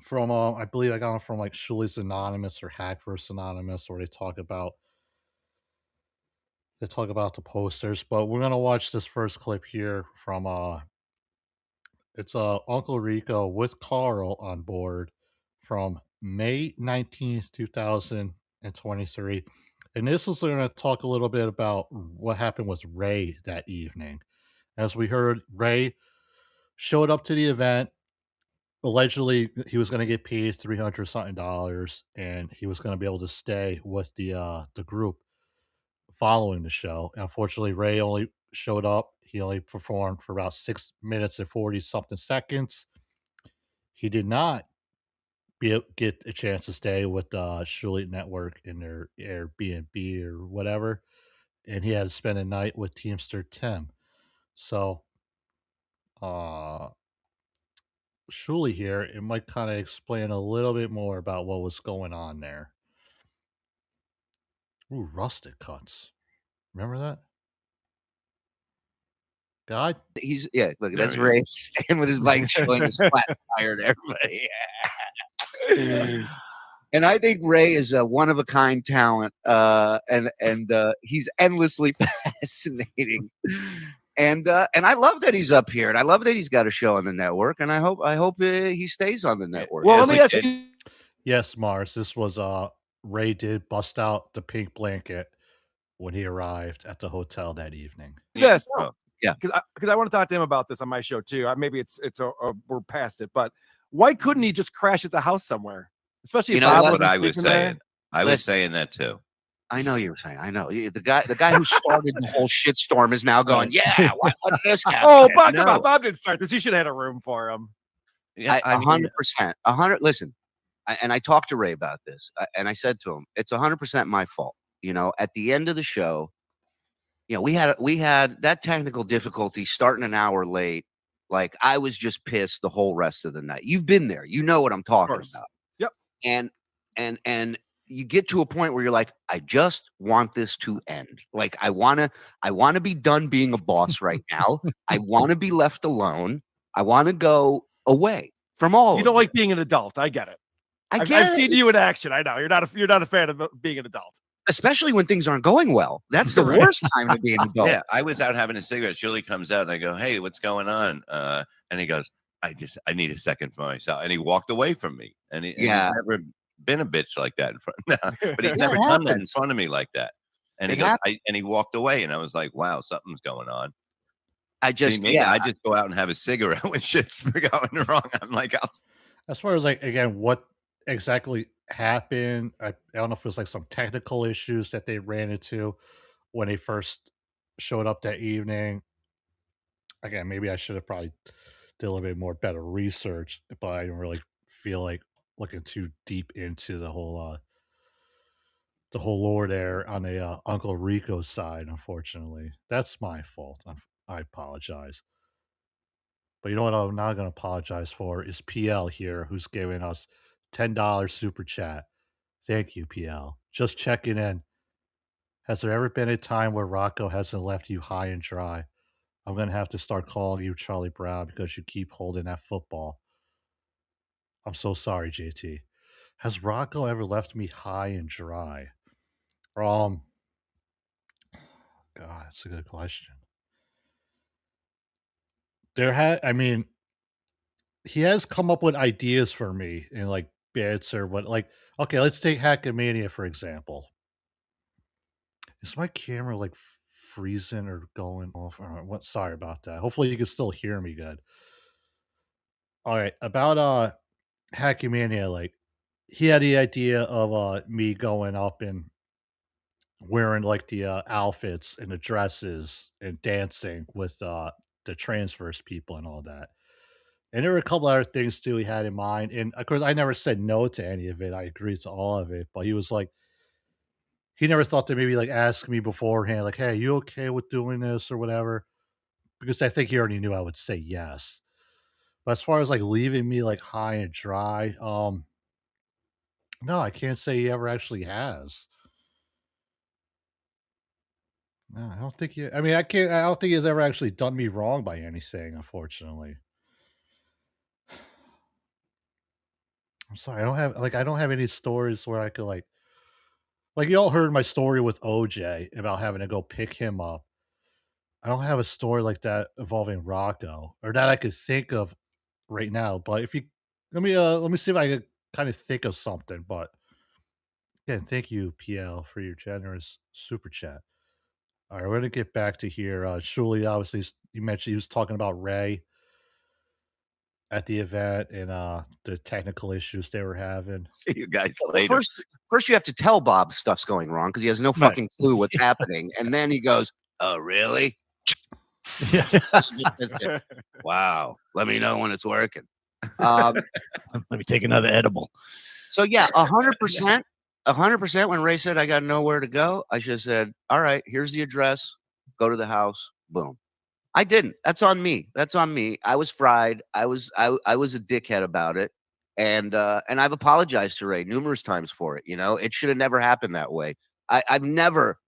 from I believe I got them from like Shuli's Anonymous or HackVerse Anonymous, where they talk about the posters. But we're gonna watch this first clip here from it's Uncle Rico with Carl on board from May 19th, 2023. And this is going to talk a little bit about what happened with Ray that evening. As we heard, Ray showed up to the event. Allegedly, he was going to get paid $300 something, and he was going to be able to stay with the group following the show. Unfortunately, Ray only showed up. He only performed for about 6 minutes and 40 something seconds. He did not get a chance to stay with the Shuli Network in their Airbnb or whatever, and he had to spend a night with Teamster Tim. So, Shuli here, it might kind of explain a little bit more about what was going on there. Ooh, rustic cuts. Remember that? God, He's look, There that's he Ray is. standing with his bike showing his flat tire to everybody. And I think Ray is a one of a kind talent, and he's endlessly fascinating. And I love that he's up here, and I love that he's got a show on the network, and I hope he stays on the network. Well, let me ask you. Yes, Mars. This was Ray did bust out the pink blanket when he arrived at the hotel that evening. This. Yeah. Because I want to talk to him about this on my show too. Maybe we're past it, but why couldn't he just crash at the house somewhere? Especially if Bob That's wasn't what I was sleeping there? saying. I was saying that too. I know you were saying. I know the guy who started the whole shitstorm is now going. Yeah, why did this happen? Oh, Bob, come No. on. Bob didn't start this. You should have had a room for him. Yeah, 100%. 100. Listen, and I talked to Ray about this, and I said to him, it's 100% my fault. At the end of the show, we had that technical difficulty starting an hour late. Like I was just pissed the whole rest of the night. You've been there. You know what I'm talking about. Yep. And you get to a point where you're like, I just want this to end. Like I want to be done being a boss right now. I want to be left alone. I want to go away from all. You don't like being an adult. I get it. I've seen you in action. I know you're not a fan of being an adult. Especially when things aren't going well. That's the worst time to be an adult. Yeah, I was out having a cigarette. Shirley comes out and I go, "Hey, what's going on?" And he goes, I need a second for myself." And he walked away from me. And he's never been a bitch like that in front. But he's never done that in front of me like that. And he goes, and he walked away. And I was like, "Wow, something's going on." I just go out and have a cigarette when shit's going wrong. I'm like, As far as what exactly happened, I don't know if it was some technical issues that they ran into when they first showed up that evening. Again, maybe I should have probably did a little bit more better research, but I didn't really feel like looking too deep into the whole lore there on the Uncle Rico's side. Unfortunately, that's my fault. I apologize. But you know what I'm not going to apologize for is PL here, who's giving us $10 super chat. Thank you, PL. Just checking in. Has there ever been a time where Rocco hasn't left you high and dry? I'm going to have to start calling you Charlie Brown because you keep holding that football. I'm so sorry, JT. Has Rocco ever left me high and dry? God, that's a good question. He has come up with ideas for me in bits or what. Okay, let's take Hackmania for example. Is my camera freezing or going off? Sorry about that. Hopefully you can still hear me good. All right, about Hackmania, he had the idea of me going up and wearing the outfits and the dresses and dancing with the transverse people and all that. And there were a couple other things too he had in mind. And of course, I never said no to any of it. I agreed to all of it. But he was he never thought to maybe ask me beforehand, hey, you okay with doing this or whatever? Because I think he already knew I would say yes. But as far as leaving me high and dry, no, I can't say he ever actually has. No, I don't think he. I don't think he's ever actually done me wrong by anything. Unfortunately. I'm sorry. I don't have any stories where I could you all heard my story with OJ about having to go pick him up. I don't have a story like that involving Rocco or that I could think of right now. But if you let me see if I could kind of think of something. But again, thank you, PL, for your generous super chat. All right, we're gonna get back to here. Shuli, obviously, you mentioned he was talking about Ray at the event and the technical issues they were having. See you guys later. First, you have to tell Bob stuff's going wrong because he has no fucking clue what's happening, and then he goes, "Oh, really? Wow. Let me know when it's working." Let me take another edible. So yeah, 100%. 100%. When Ray said I got nowhere to go, I should have said, "All right, here's the address. Go to the house." Boom. I didn't. That's on me. That's on me. I was fried. I was a dickhead about it, and I've apologized to Ray numerous times for it. It should have never happened that way. I've never.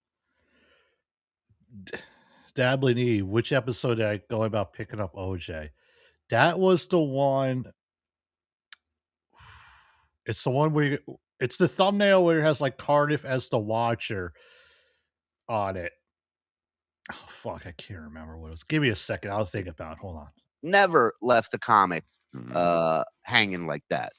Dabblin E, which episode did I go about picking up OJ? That was the one. It's the one where it's the thumbnail where it has like Cardiff as the Watcher on it. Oh fuck, I can't remember what it was. Give me a second. I'll think about it. Hold on. Never left the comic hanging like that.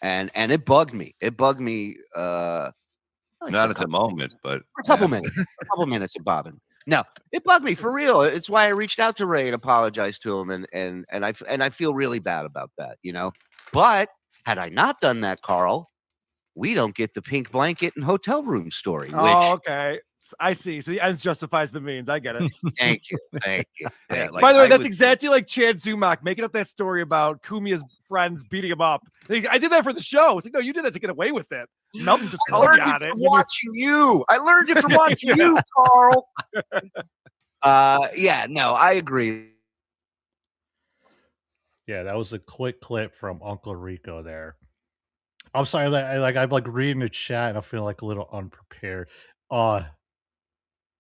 And it bugged me. It bugged me Not at the moment, but for a couple minutes. A couple minutes of bobbing. No, it bugged me for real. It's why I reached out to Ray and apologized to him, and I feel really bad about that, you know. But had I not done that, Carl, we don't get the pink blanket and hotel room story. Oh, okay. I see. So the ends justifies the means. I get it. Thank you. Thank you. Yeah, Thank by the way, you. that's exactly like Chad Zumock making up that story about Kumia's friends beating him up. I did that for the show. It's like, no, you did that to get away with it. Melton just I called learned you it on it. from watching you. I learned it from watching you, Carl. Yeah, no, I agree. Yeah, that was a quick clip from Uncle Rico there. I'm sorry, I'm like reading the chat and I feel like a little unprepared.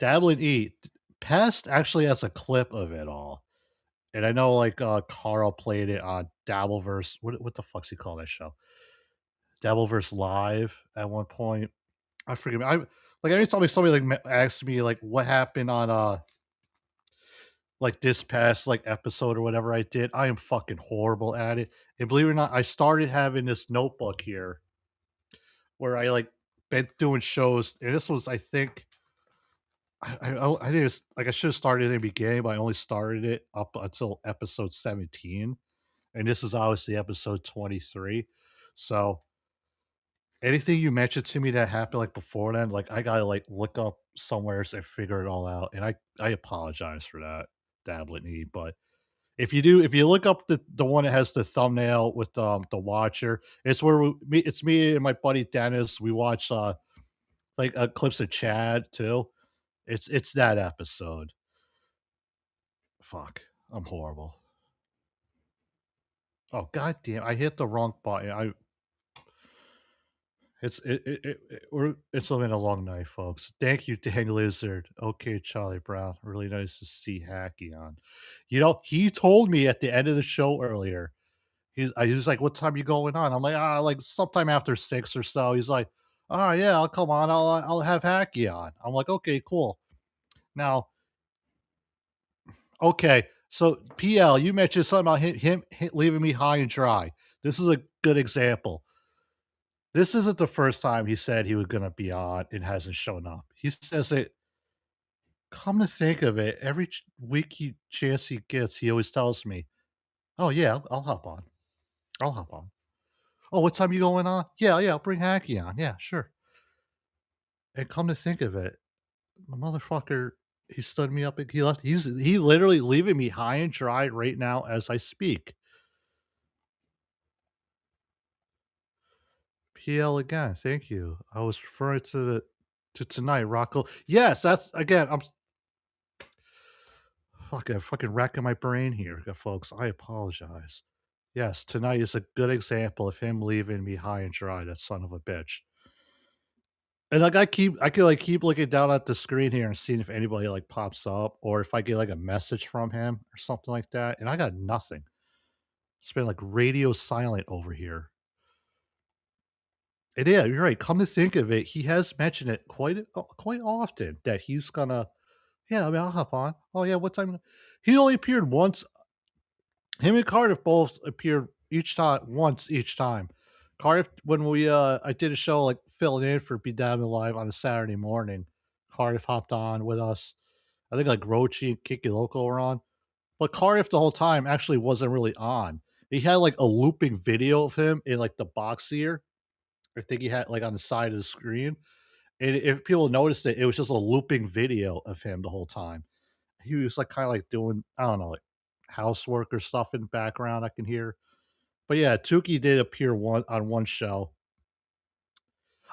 Dabblin E, Pest actually has a clip of it all. And I know like Carl played it on Dabbleverse. What the fuck's he call that show? Dabbleverse Live at one point. I forget. I like anytime somebody like asks me like what happened on like this past like episode or whatever I did, I am fucking horrible at it. And believe it or not, I started having this notebook here where I like been doing shows, and this was I think I just like I should have started in the beginning, but I only started it up until episode 17, and this is obviously episode 23. So anything you mentioned to me that happened like before then, like I gotta like look up somewhere and figure it all out, and I apologize for that, Dabblin E. But if you look up the one that has the thumbnail with the Watcher, it's where it's me and my buddy Dennis. We watch like clips of Chad too. It's that episode. Fuck, I'm horrible. Oh goddamn! I hit the wrong button. It's been a long night, folks. Thank you, Dang Lizard. Okay, Charlie Brown. Really nice to see Hacky on. You know, he told me at the end of the show earlier. He was like, "What time you going on?" I'm like, like sometime after 6 or so." He's like, "Oh yeah, I'll come on. I'll have Hacky on." I'm like, "Okay, cool." Now, okay, so PL, you mentioned something about him leaving me high and dry. This is a good example. This isn't the first time he said he was going to be on and hasn't shown up. He says it. Come to think of it, every chance he gets, he always tells me, "Oh yeah, I'll hop on. I'll hop on." "Oh, what time you going on?" Yeah, I'll bring Hacky on. Yeah, sure. And come to think of it, the motherfucker, he stood me up and he left. He literally leaving me high and dry right now as I speak. PL again, thank you. I was referring to tonight, Rocco. Yes, that's again. I'm fucking racking my brain here, folks. I apologize. Yes, tonight is a good example of him leaving me high and dry. That son of a bitch. And like I could like keep looking down at the screen here and seeing if anybody like pops up or if I get like a message from him or something like that. And I got nothing. It's been like radio silent over here. And yeah, you're right. Come to think of it, he has mentioned it quite often that he's gonna. Yeah, I mean, I'll hop on. Oh yeah, what time? He only appeared once. Him and Cardiff both appeared once each time. Cardiff, when I did a show like filling in for BeDabblin Live on a Saturday morning, Cardiff hopped on with us. I think like Rochi and Kiki Loco were on, but Cardiff the whole time actually wasn't really on. He had like a looping video of him in like the box here. I think he had like on the side of the screen. And if people noticed it, it was just a looping video of him the whole time. He was like kind of like doing, I don't know, like housework or stuff in the background I can hear. But yeah, Tukey did appear on one show.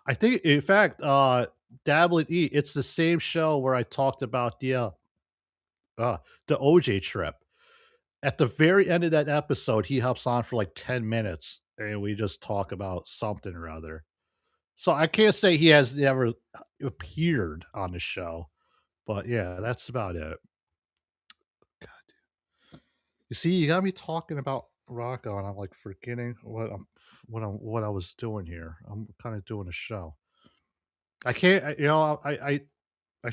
I think, in fact, Dabblin E, it's the same show where I talked about the OJ trip. At the very end of that episode, he hops on for like 10 minutes and we just talk about something or other. So I can't say he has never appeared on the show, but yeah, that's about it. God. You see, you got me talking about Rocco, and I'm like forgetting what I was doing here. I'm kind of doing a show. I can't, I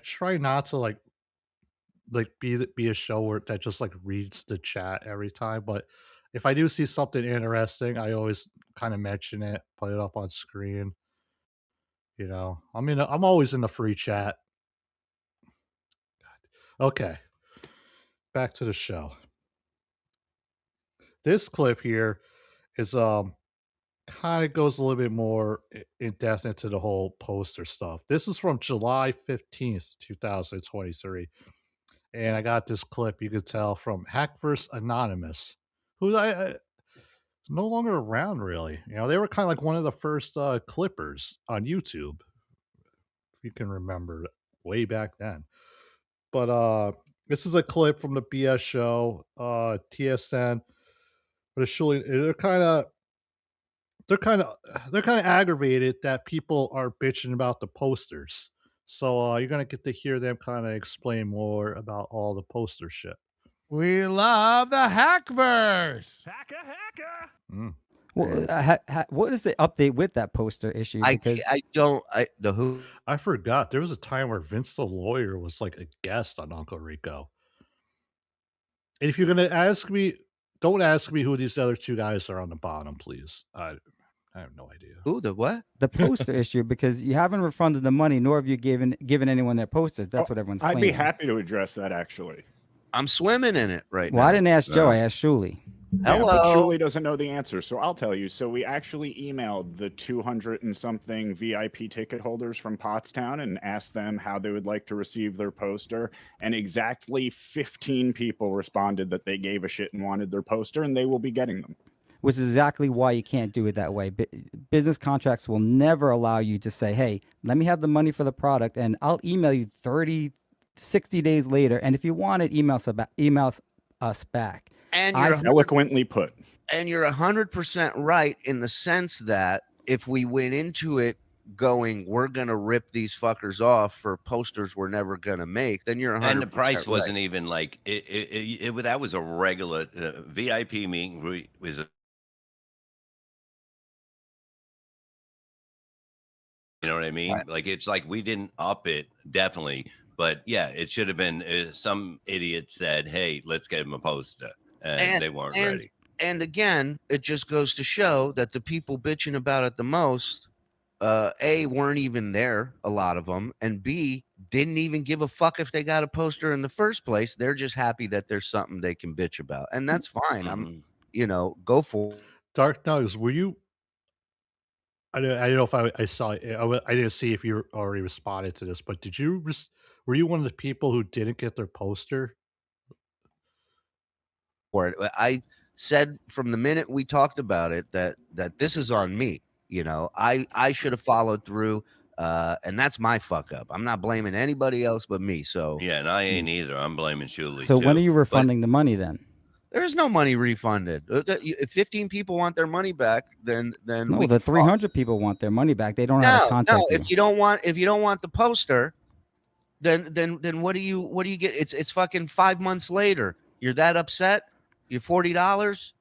try not to like be a show where that just like reads the chat every time, but if I do see something interesting, I always kind of mention it, put it up on screen. I'm always in the free chat. Okay, back to the show. This clip here is kind of goes a little bit more in depth into the whole poster stuff. This is from July 15th, 2023. And I got this clip you could tell from HackVerse Anonymous, who I is no longer around really. They were kind of like one of the first clippers on YouTube, if you can remember way back then. But this is a clip from the BS show, TSN. But it's surely they're kind of aggravated that people are bitching about the posters. So you're gonna get to hear them kind of explain more about all the poster shit. We love the HackVerse. Well, what is the update with that poster issue? Because I forgot. There was a time where Vince the lawyer was like a guest on Uncle Rico. And if you're gonna ask me, don't ask me who these other two guys are on the bottom, please. I have no idea. Who the what? The poster issue, because you haven't refunded the money, nor have you given anyone their posters. That's what everyone's I'd claiming. be happy to address that actually. I'm swimming in it right now. Well, I didn't ask Joe. I asked Shuli. Yeah, but Julie doesn't know the answer, so I'll tell you. So we actually emailed the 200 and something VIP ticket holders from Pottstown and asked them how they would like to receive their poster, and exactly 15 people responded that they gave a shit and wanted their poster, and they will be getting them. Which is exactly why you can't do it that way. Business contracts will never allow you to say, hey, let me have the money for the product, and I'll email you 60 days later, and if you want it, email us back. And you're eloquently put. And you're 100% right in the sense that if we went into it going, we're going to rip these fuckers off for posters we're never going to make, then you're 100% And the price right. wasn't even like that was a regular VIP meet and greet. Was a, you know what I mean? Right. Like it's like we didn't up it, definitely, but yeah, it should have been some idiot said, "Hey, let's get him a poster." And they weren't ready. And again, it just goes to show that the people bitching about it the most, A, weren't even there, a lot of them, and B, didn't even give a fuck if they got a poster in the first place. They're just happy that there's something they can bitch about. And that's fine. I'm, go for it. Dark Nugs, were you? I don't know if I saw it. I didn't see if you already responded to this, but were you one of the people who didn't get their poster? For it. I said from the minute we talked about it that this is on me. I should have followed through, and that's my fuck up. I'm not blaming anybody else but me. So yeah, and I ain't either. I'm blaming Shuli. So when are you refunding the money then? There's no money refunded. If 15 people want their money back, then No, the 300 people want their money back. They don't have a contact. No, if you don't want the poster, then what do you get? It's fucking 5 months later. You're that upset? You $40?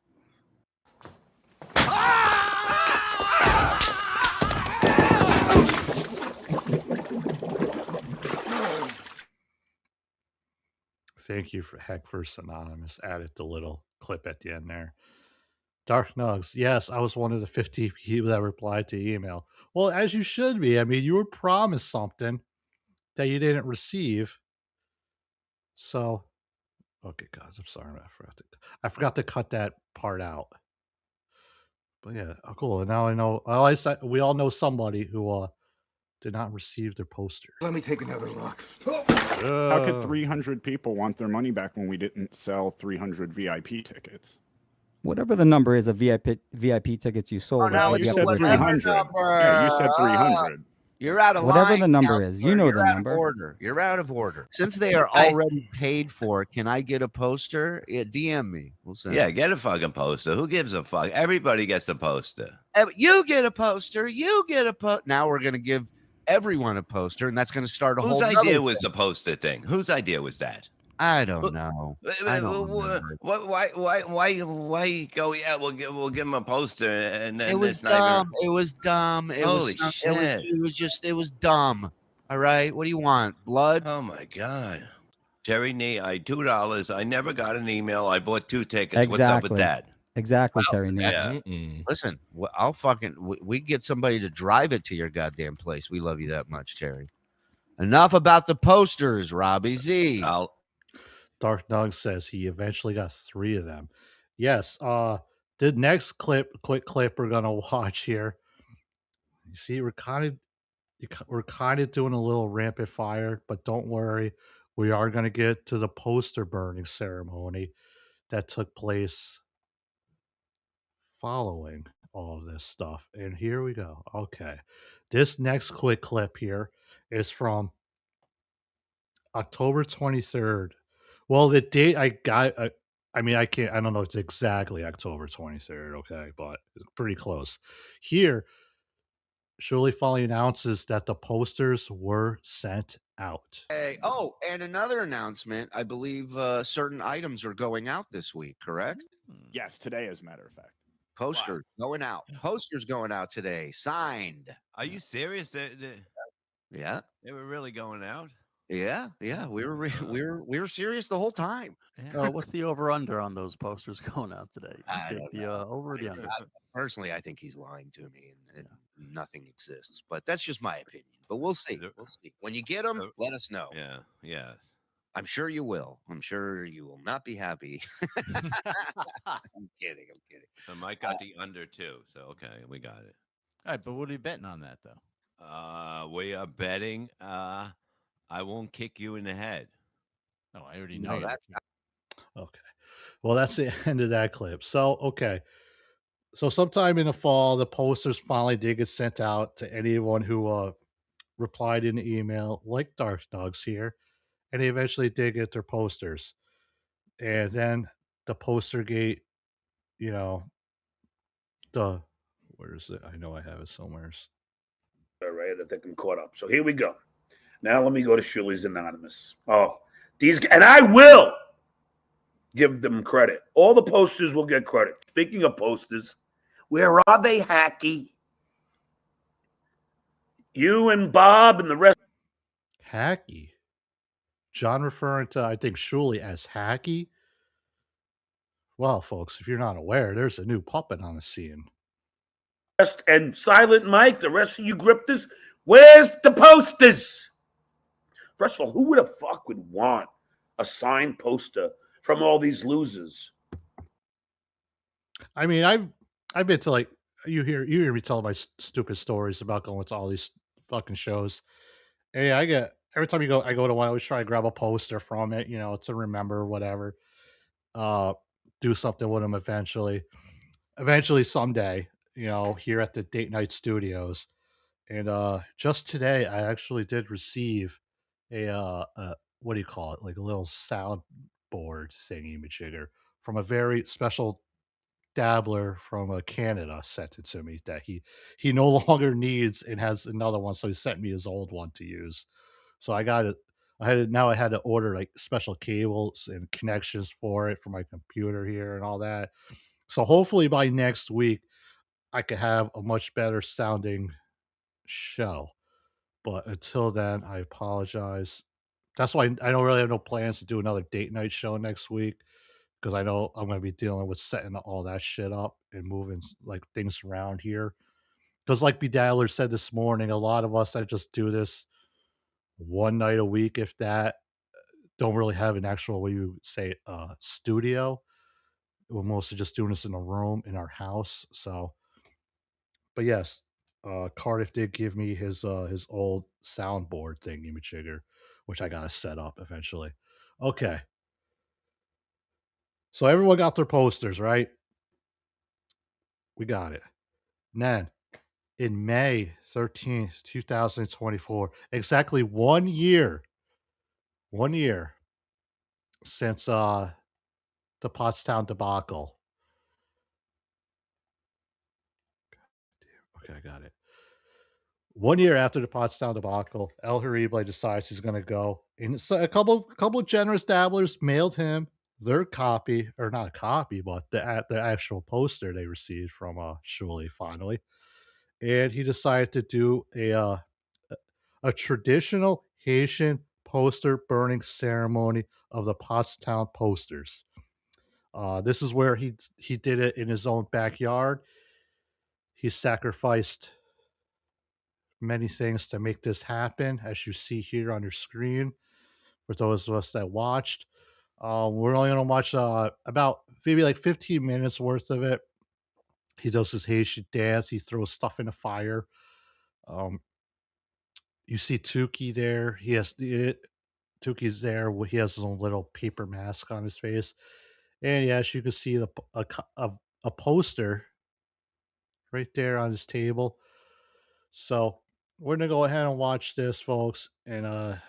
Thank you for HackVerse Anonymous. Added the little clip at the end there. Dark Nugs. Yes, I was one of the 50 people that replied to email. Well, as you should be. I mean, you were promised something that you didn't receive. So, okay, guys, I'm sorry. I forgot to cut that part out. But yeah, cool. Now I know. We all know somebody who did not receive their poster. Let me take another look. How could 300 people want their money back when we didn't sell 300 VIP tickets? Whatever the number is of VIP tickets you sold. now you said 300. Yeah, you said 300. You're out of Whatever line, the number is, counselor. you know You're the out number. of order. You're out of order. Since they are already paid for, can I get a poster? Yeah, DM me. We'll send Yeah, it. get a fucking poster. Who gives a fuck? Everybody gets a poster. You get a poster. You get a poster. Now we're going to give everyone a poster, and that's going to start a Whose whole idea nother was thing. the poster thing? Whose idea was that? I don't know. I don't remember. Why go? Yeah, we'll give him a poster, and then It was it's not even. dumb. It was dumb. It Holy was shit! it was dumb. All right. What do you want? Blood? Oh my god. Terry Nee, I $2. I never got an email. I bought 2 tickets. What's up with Exactly. that? Exactly, Terry. Yeah. Listen, I'll fucking we get somebody to drive it to your goddamn place. We love you that much, Terry. Enough about the posters, Robbie Z. Dark Doug says he eventually got 3 of them. Yes. The next quick clip we're gonna watch here. You see, we're kind of doing a little rampant fire, but don't worry, we are gonna get to the poster burning ceremony that took place following all of this stuff. And here we go. Okay. This next quick clip here is from October 23rd. Well, the date I got, I mean, I don't know if it's exactly October 23rd, okay, but it's pretty close. Here, Shirley finally announces that the posters were sent out. Hey, oh, and another announcement. I believe certain items are going out this week, correct? Yes, today, as a matter of fact. Posters going out. Posters going out today. Signed. Are you serious? Yeah. They were really going out. Yeah. We were serious the whole time. What's the over under on those posters going out today? I You don't take the know. over or the under? Personally, I think he's lying to me, and nothing exists. But that's just my opinion. But we'll see. We'll see. When you get them, let us know. Yeah. I'm sure you will. I'm sure you will not be happy. I'm kidding. So Mike got the under too. So okay, we got it. All right, but what are you betting on that though? We are betting. I won't kick you in the head. Oh, I already know. That's okay. Well, that's the end of that clip. So, okay. So sometime in the fall, the posters finally did get sent out to anyone who replied in the email, like Dark Dogs here, and they eventually did get their posters. And then the poster gate, where is it? I know I have it somewhere. All right, I think I'm caught up. So here we go. Now let me go to Shirley's Anonymous. Oh, these guys, and I will give them credit. All the posters will get credit. Speaking of posters, where are they, Hacky? You and Bob and the rest. Hacky. John referring to, I think, Shirley as Hacky. Well, folks, if you're not aware, there's a new puppet on the scene. And Silent Mike, the rest of you grifters, where's the posters? First of all, who would have fuck would want a signed poster from all these losers? I mean, I've been to, like, you hear me tell my stupid stories about going to all these fucking shows. Hey, every time I go to one, I always try to grab a poster from it, to remember whatever. Do something with them eventually. Eventually someday, here at the Date Night Studios. And just today I actually did receive a what do you call it? Like a little soundboard thingy majigger from a very special dabbler from Canada sent it to me that he no longer needs and has another one, so he sent me his old one to use. So I got it. I had to order like special cables and connections for it for my computer here and all that. So hopefully by next week I could have a much better sounding show. But until then, I apologize. That's why I don't really have no plans to do another date night show next week, because I know I'm going to be dealing with setting all that shit up and moving like things around here. Because like BeDabbler said this morning, a lot of us that just do this one night a week, if that, don't really have an actual, what you would say, studio. We're mostly just doing this in a room in our house. So, but yes, Cardiff did give me his old soundboard thingy majigger, which I gotta set up eventually. Okay. So everyone got their posters, right? We got it. And then in May 13th, 2024. Exactly 1 year. 1 year since the Pottstown debacle. Okay, I got it. 1 year after the Pottstown debacle, El Harible decides he's going to go. And so a couple of generous dabblers mailed him their copy, or not a copy, but the actual poster they received from Shuli finally. And he decided to do a traditional Haitian poster burning ceremony of the Pottstown posters. This is where he did it in his own backyard. He sacrificed many things to make this happen, as you see here on your screen. For those of us that watched, we're only going to watch about maybe like 15 minutes worth of it. He does his Haitian dance. He throws stuff in the fire. You see Tukey there. Tukey's there. He has his own little paper mask on his face. And yes, you can see a poster right there on his table. So we're gonna go ahead and watch this, folks. And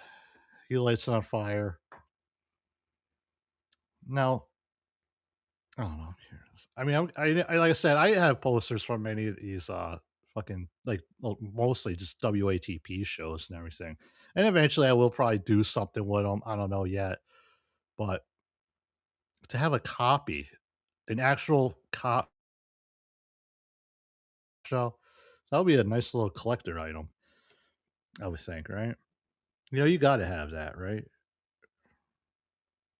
he lights it on fire. Now, I don't know. I mean, I like I said, I have posters from many of these fucking mostly just WATP shows and everything. And eventually, I will probably do something with them. I don't know yet, but to have a copy, an actual cop show, that would be a nice little collector item. I would think, right? You got to have that, right?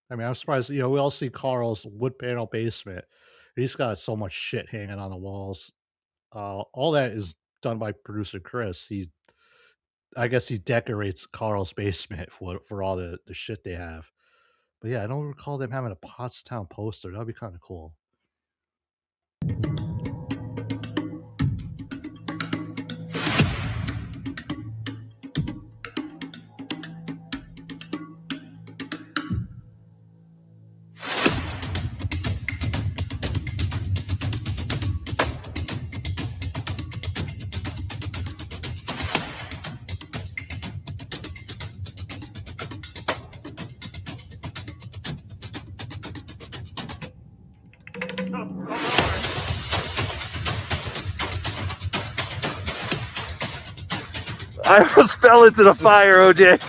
I mean, I'm surprised. We all see Carl's wood panel basement. He's got so much shit hanging on the walls. All that is done by producer Chris. I guess he decorates Carl's basement for all the shit they have. But yeah, I don't recall them having a Pottstown poster. That'd be kind of cool. I almost fell into the fire, OJ.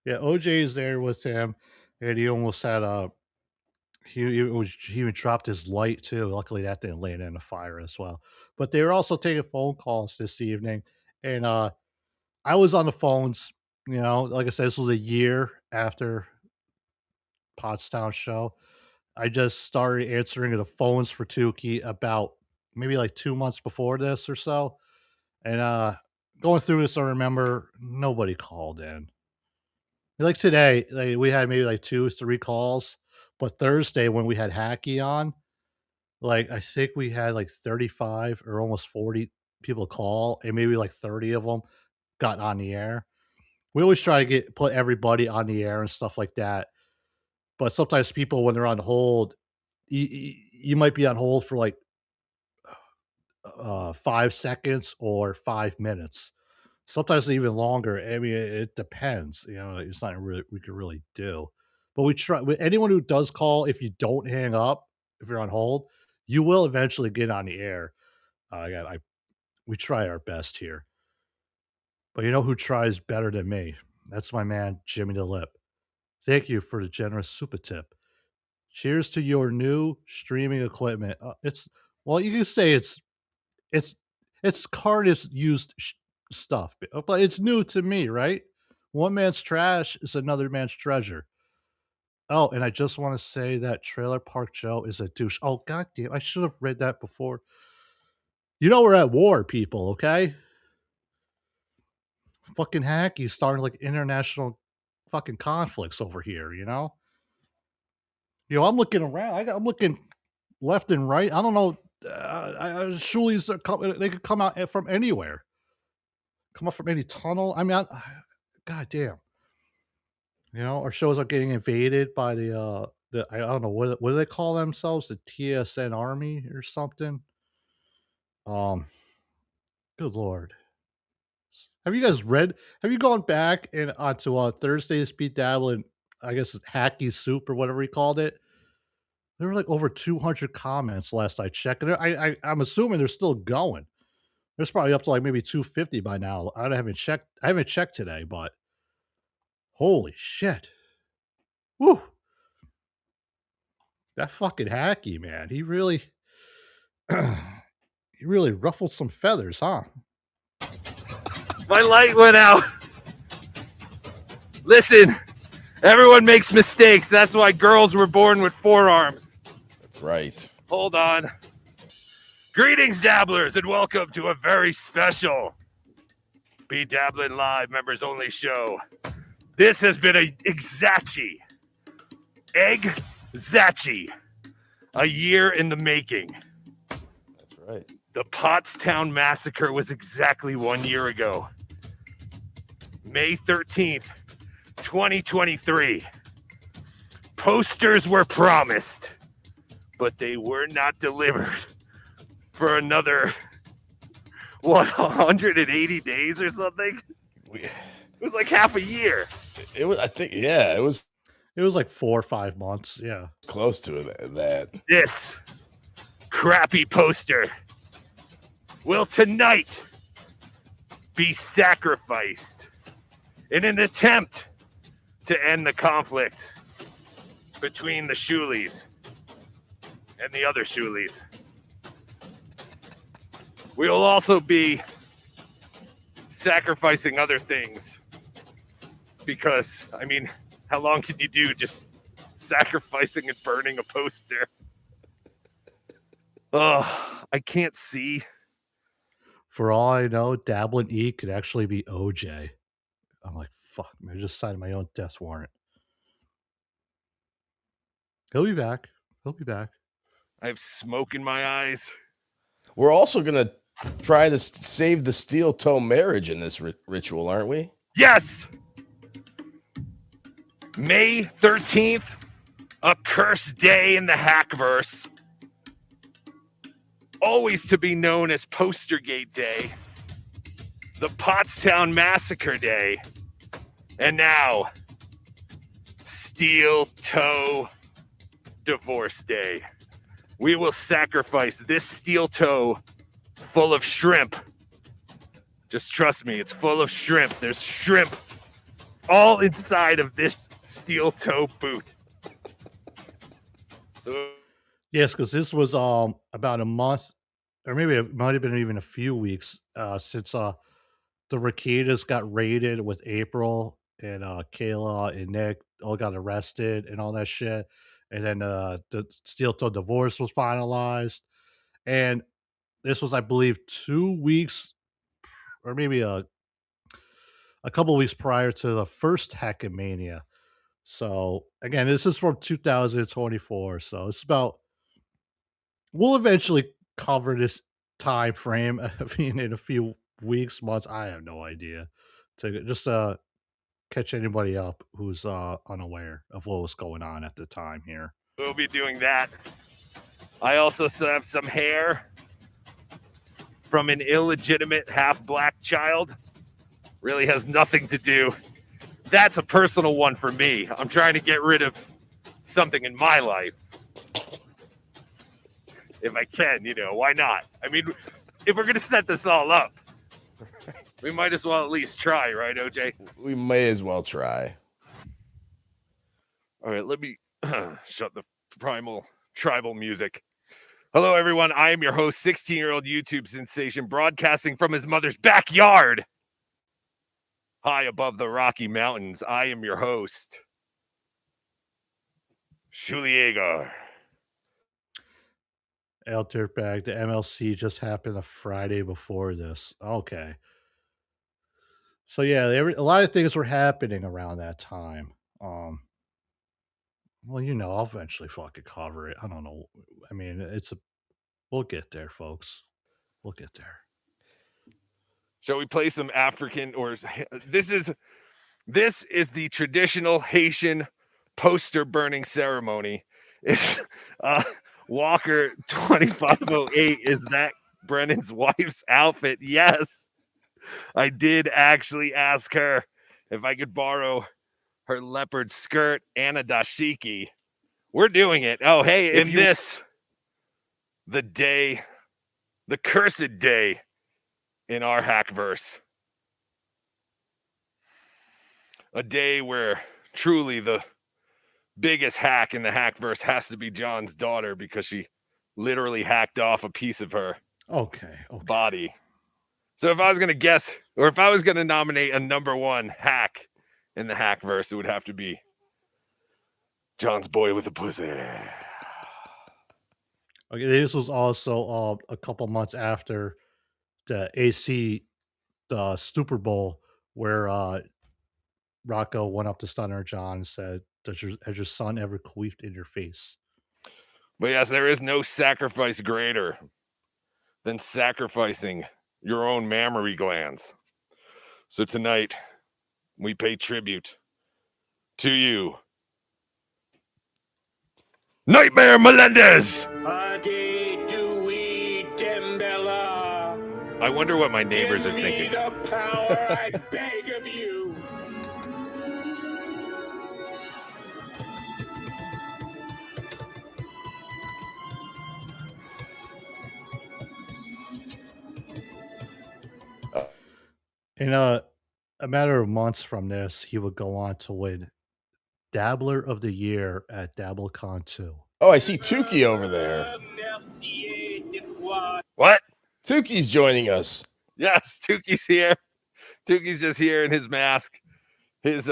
Yeah, OJ is there with him, and he almost had he even dropped his light too. Luckily, that didn't land in the fire as well. But they were also taking phone calls this evening, and I was on the phones. Like I said, this was a year after Pottstown show. I just started answering the phones for Tukey about maybe like 2 months before this or so. And going through this, I remember nobody called in. Like today, we had maybe like 2 or 3 calls, but Thursday when we had Hacky on, I think we had like 35 or almost 40 people call, and maybe like 30 of them got on the air. We always try to put everybody on the air and stuff like that. But sometimes people, when they're on hold, you might be on hold for like 5 seconds or 5 minutes. Sometimes even longer. I mean, it depends. It's not really we can really do. But we try with anyone who does call. If you don't hang up, if you're on hold, you will eventually get on the air. We try our best here. But you know who tries better than me? That's my man Jimmy the Lip. Thank you for the generous super tip. Cheers to your new streaming equipment. You can say it's Cardiff's used stuff, but it's new to me, right? One man's trash is another man's treasure. Oh, and I just want to say that Trailer Park Joe is a douche. Oh, goddamn! I should have read that before. We're at war, people. Okay. Fucking Hackey's starting like international fucking conflicts over here. I'm looking around. I'm looking left and right. I don't know. Shuli's they could come out from anywhere. Come up from any tunnel. I mean, god damn. Our shows are getting invaded by the I don't know what do they call themselves, the TSN army or something. Good Lord. Have you guys read? Have you gone back and onto Thursday's BeDabblin? I guess it's Hacky Soup or whatever he called it. There were like over 200 comments last I checked, and I'm assuming they're still going. There's probably up to like maybe 250 by now. I haven't checked. I haven't checked today, but holy shit! Woo! That fucking Hacky man. He really, he really ruffled some feathers, huh? My light went out. Listen, everyone makes mistakes. That's why girls were born with forearms. That's right. Hold on. Greetings, dabblers, and welcome to a very special BeDabblin Live members only show. This has been a Egg-Zachy, a year in the making. That's right. The Pottstown Massacre was exactly 1 year ago. May 13th, 2023. Posters were promised, but they were not delivered for another, 180 days or something? It was like half a year. It was, I think, yeah, it was like 4 or 5 months. Yeah. Close to that. This crappy poster will tonight be sacrificed in an attempt to end the conflict between the Shoolies and the other Shoolies. We will also be sacrificing other things because, I mean, how long can you do just sacrificing and burning a poster? Oh, I can't see. For all I know, Dabblin E could actually be OJ. I'm like, fuck, man, I just signed my own death warrant. He'll be back. He'll be back. I have smoke in my eyes. We're also going to try to save the steel toe marriage in this ritual, aren't we? Yes! May 13th, a cursed day in the HackVerse. Always to be known as Postergate Day, the Pottstown Massacre Day, and now Steel Toe Divorce Day. We will sacrifice this steel toe full of shrimp. Just trust me, it's full of shrimp. There's shrimp all inside of this steel toe boot. So yes, because this was about a month, or maybe it might have been even a few weeks since the Ricadas got raided with April and Kayla and Nick all got arrested and all that shit. And then the steel toe divorce was finalized. And this was, I believe, 2 weeks or maybe a couple of weeks prior to the first Hackmania. So again, this is from 2024. So it's about, we'll eventually cover this time frame. I mean, in a few weeks, months, I have no idea. To just catch anybody up who's unaware of what was going on at the time here. we'll be doing that. I also have some hair from an illegitimate half-black child. Really has nothing to do. That's a personal one for me. I'm trying to get rid of something in my life. If I can, why not? I mean, if we're going to set this all up, we might as well at least try, right, OJ? We may as well try. All right, let me shut the primal tribal music. Hello, everyone. I am your host, 16-year-old YouTube sensation, broadcasting from his mother's backyard, high above the Rocky Mountains. I am your host, Shuliegar. El Dirtbag, the MLC just happened the Friday before this. Okay. So yeah, a lot of things were happening around that time. Well, I'll eventually fucking cover it. I don't know. I mean, we'll get there, folks. We'll get there. Shall we play some African this is the traditional Haitian poster burning ceremony. It's Walker 2508 is that Brennan's wife's outfit. Yes, I did actually ask her if I could borrow her leopard skirt and a dashiki. We're doing it. Oh, hey, if the day, the cursed day in our HackVerse, a day where truly the biggest hack in the HackVerse has to be John's daughter because she literally hacked off a piece of her body. So if I was going to guess, or if I was going to nominate a number one hack in the HackVerse, it would have to be John's boy with the pussy. Okay, this was also a couple months after the the Super Bowl, where Rocco went up to Stunner John and said, has your son ever queefed in your face? But yes, there is no sacrifice greater than sacrificing your own mammary glands. So tonight, we pay tribute to you, Nightmare Melendez. I wonder what my neighbors are thinking. The power, I beg of you. In a matter of months from this, he would go on to win Dabbler of the Year at DabbleCon 2. Oh, I see Tukey over there. What? Tukey's joining us. Yes, Tukey's here. Tukey's just here in his mask. His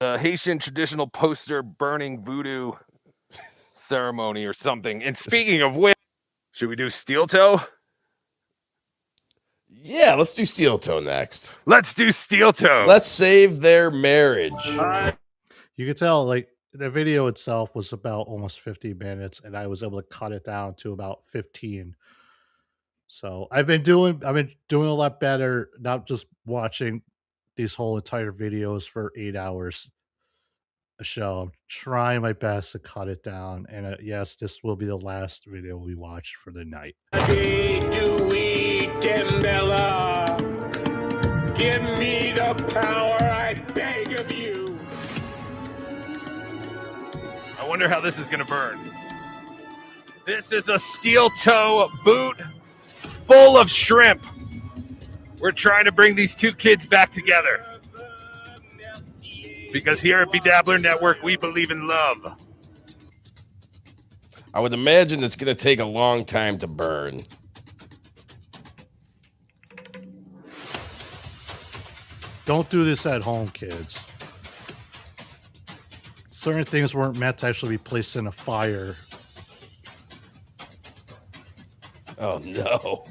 Haitian traditional poster burning voodoo ceremony or something. And speaking of which, should we do Steel Toe? Yeah, let's do Steel Toe next. Let's do Steel Toe. Let's save their marriage. You could tell, like, the video itself was about almost 50 minutes, and I was able to cut it down to about 15. So I've been doing a lot better, not just watching these whole entire videos for 8 hours a show. I'm trying my best to cut it down, and yes, this will be the last video we watch for the night. Give me the power, I beg of you. I wonder how this is going to burn. This is a Steel Toe boot full of shrimp. We're trying to bring these two kids back together. Because here at BeDabbler Network, we believe in love. I would imagine it's going to take a long time to burn. Don't do this at home, kids. Certain things weren't meant to actually be placed in a fire. Oh, no.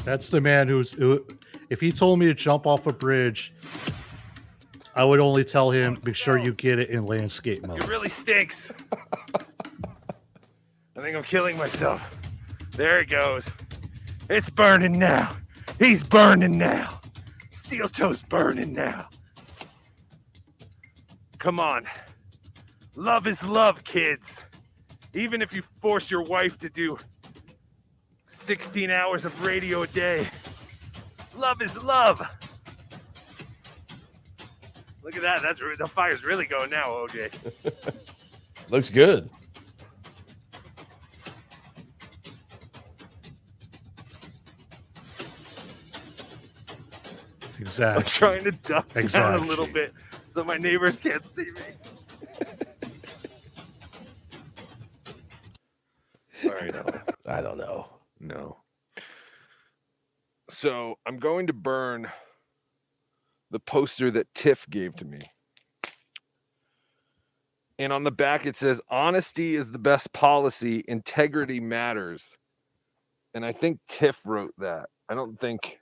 That's the man who, if he told me to jump off a bridge, I would only tell him, make sure you get it in landscape mode. It really stinks. I think I'm killing myself. There it goes. It's burning now. He's burning now. Steel Toe's burning now. Come on. Love is love, kids. Even if you force your wife to do 16 hours of radio a day, love is love. Look at that. The fire's really going now, OJ. Looks good. Exactly. I'm trying to duck down a little bit so my neighbors can't see me. All right. I don't know. No. So I'm going to burn the poster that Tiff gave to me. And on the back it says, honesty is the best policy, integrity matters. And I think Tiff wrote that. I don't think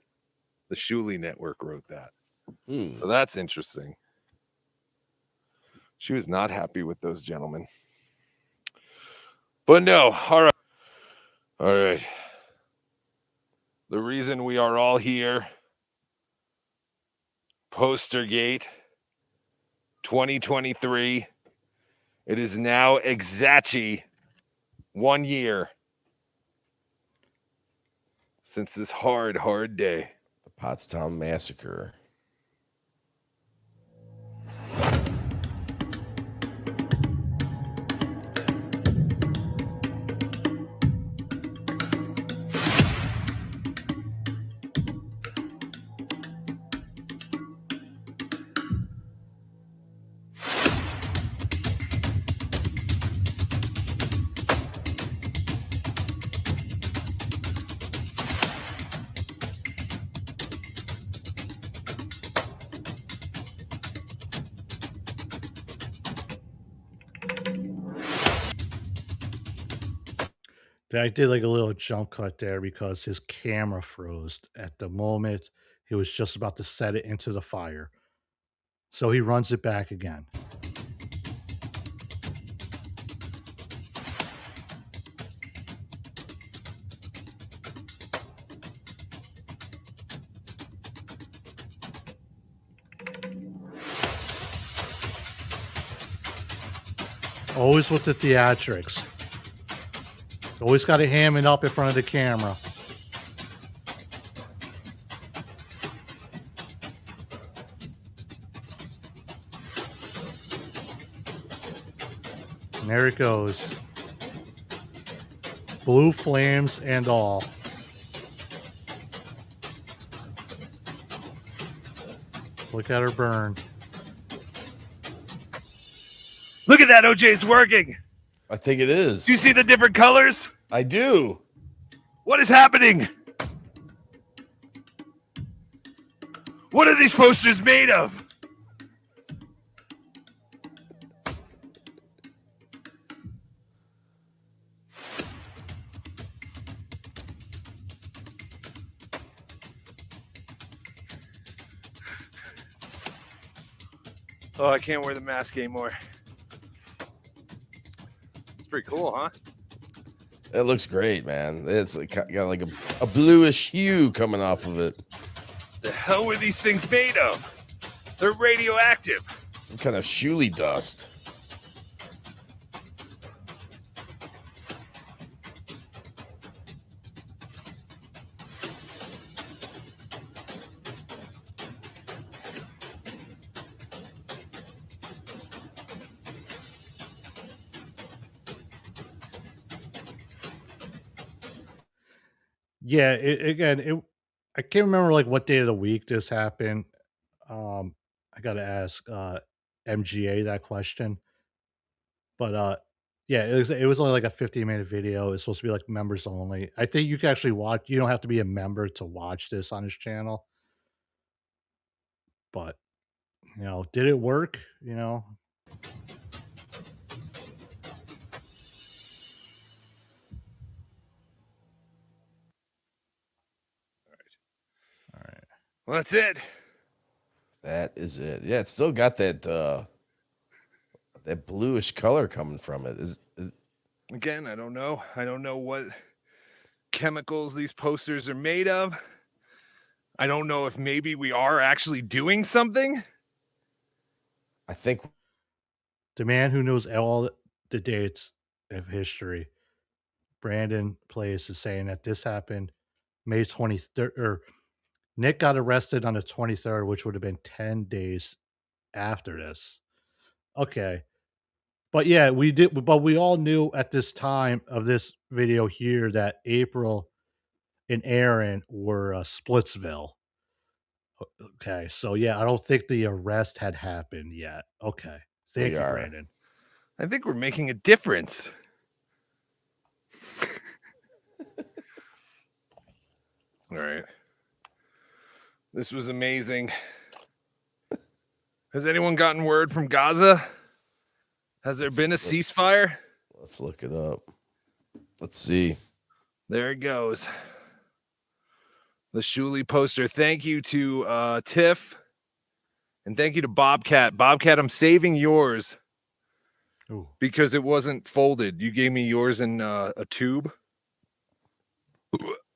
The Shuli Network wrote that. Hmm. So that's interesting. She was not happy with those gentlemen. But no, all right. All right. The reason we are all here, Postergate 2023. It is now exactly 1 year since this hard day. The Pottstown Massacre. I did like a little jump cut there because his camera froze at the moment he was just about to set it into the fire. So he runs it back again. Always with the theatrics. Always got to ham it up in front of the camera. And there it goes. Blue flames and all. Look at her burn. Look at that, OJ, it's working. I think it is. Do you see the different colors? I do. What is happening? What are these posters made of? Oh, I can't wear the mask anymore. It's pretty cool, huh? It looks great, man. It's got like a bluish hue coming off of it. The hell were these things made of? They're radioactive. Some kind of Shuli dust. Yeah, I can't remember like what day of the week this happened. I got to ask MGA that question. But yeah, it was only like a 15-minute video. It's supposed to be like members only. I think you can actually watch. You don't have to be a member to watch this on his channel. But did it work? Well, that's it. That is it. Yeah, it's still got that that bluish color coming from it. Again, I don't know. I don't know what chemicals these posters are made of. I don't know if maybe we are actually doing something. I think the man who knows all the dates of history, Brandon Place, is saying that this happened May 23rd, or Nick got arrested on the 23rd, which would have been 10 days after this. Okay. But yeah, but we all knew at this time of this video here that April and Aaron were Splitsville. Okay. So yeah, I don't think the arrest had happened yet. Okay. Thank you, Brandon. I think we're making a difference. All right. This was amazing. Has anyone gotten word from Gaza? Has there been a ceasefire? Let's look it up. Let's see. There it goes. the Shuli poster. Thank you to Tiff, and thank you to Bobcat. Bobcat, I'm saving yours because it wasn't folded. You gave me yours in a tube,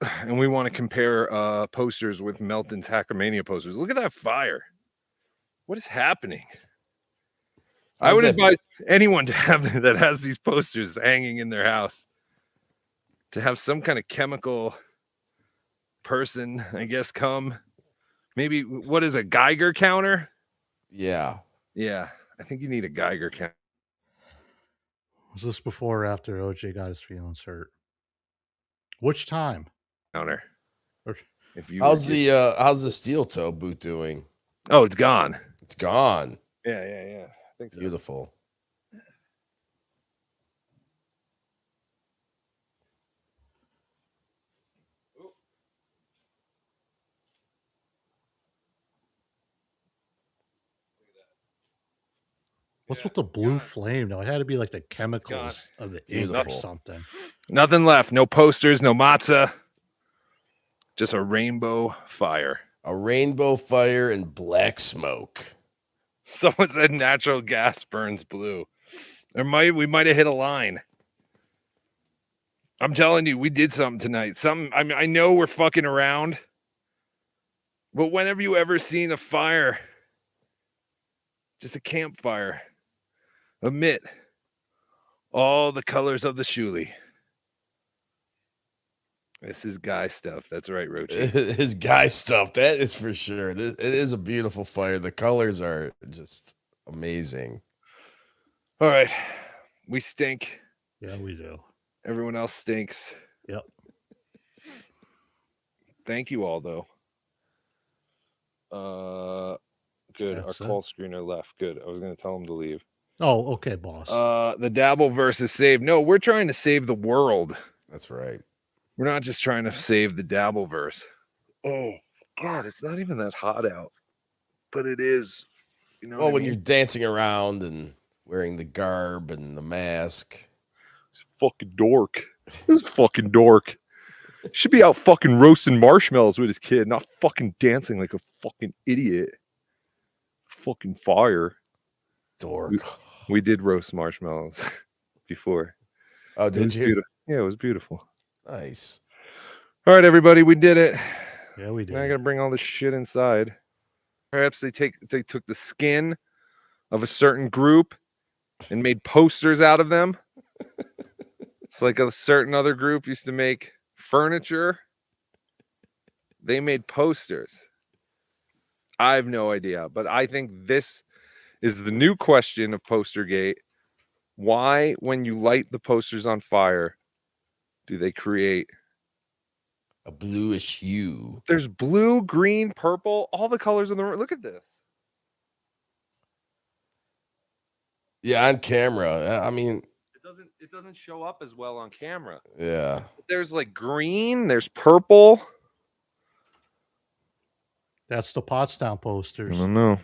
and we want to compare posters with Melton's Hackermania posters. Look at that fire! What is happening? I would advise anyone to have that has these posters hanging in their house to have some kind of chemical person, I guess, come. Maybe what is a Geiger counter? Yeah. Yeah, I think you need a Geiger counter. Was this before or after OJ got his feelings hurt? Which time? Counter. If you how's the steel toe boot doing? Oh, it's gone. It's gone. Yeah. I think so. Beautiful. What's with the blue flame? though? It had to be like the chemicals of the ink or something. Nothing left. No posters, no matzah. Just a rainbow fire. A rainbow fire and black smoke. Someone said natural gas burns blue. We might have hit a line. I'm telling you, we did something tonight. I know we're fucking around, but when have you ever seen a fire? Just a campfire. Emit all the colors of the Shuli. This is guy stuff. That's right, Rochi. His guy stuff. That is for sure. It is a beautiful fire. The colors are just amazing. All right. We stink. Yeah, we do. Everyone else stinks. Yep. Thank you all, though. Good. That's Our call screener left. Good. I was going to tell him to leave. Oh, okay, boss. The dabbleverse is saved. No, we're trying to save the world. That's right. We're not just trying to save the dabbleverse. Oh, God, it's not even that hot out. But it is. You know well, when you're dancing around and wearing the garb and the mask. It's fucking dork. This fucking dork. Should be out fucking roasting marshmallows with his kid, not fucking dancing like a fucking idiot. Fucking fire. Dork. We did roast marshmallows before. Oh, did you? Yeah, it was beautiful. Nice. All right, everybody, we did it. Yeah, we did. Now I gotta bring all this shit inside. Perhaps they took the skin of a certain group and made posters out of them. It's like a certain other group used to make furniture. They made posters. I have no idea, but I think this is the new question of Postergate. Why, when you light the posters on fire, do they create a bluish hue? There's blue, green, purple, all the colors in the room. Look at this. Yeah, on camera. I mean, it doesn't show up as well on camera. Yeah. There's like green, there's purple. That's the Pottstown posters. I don't know.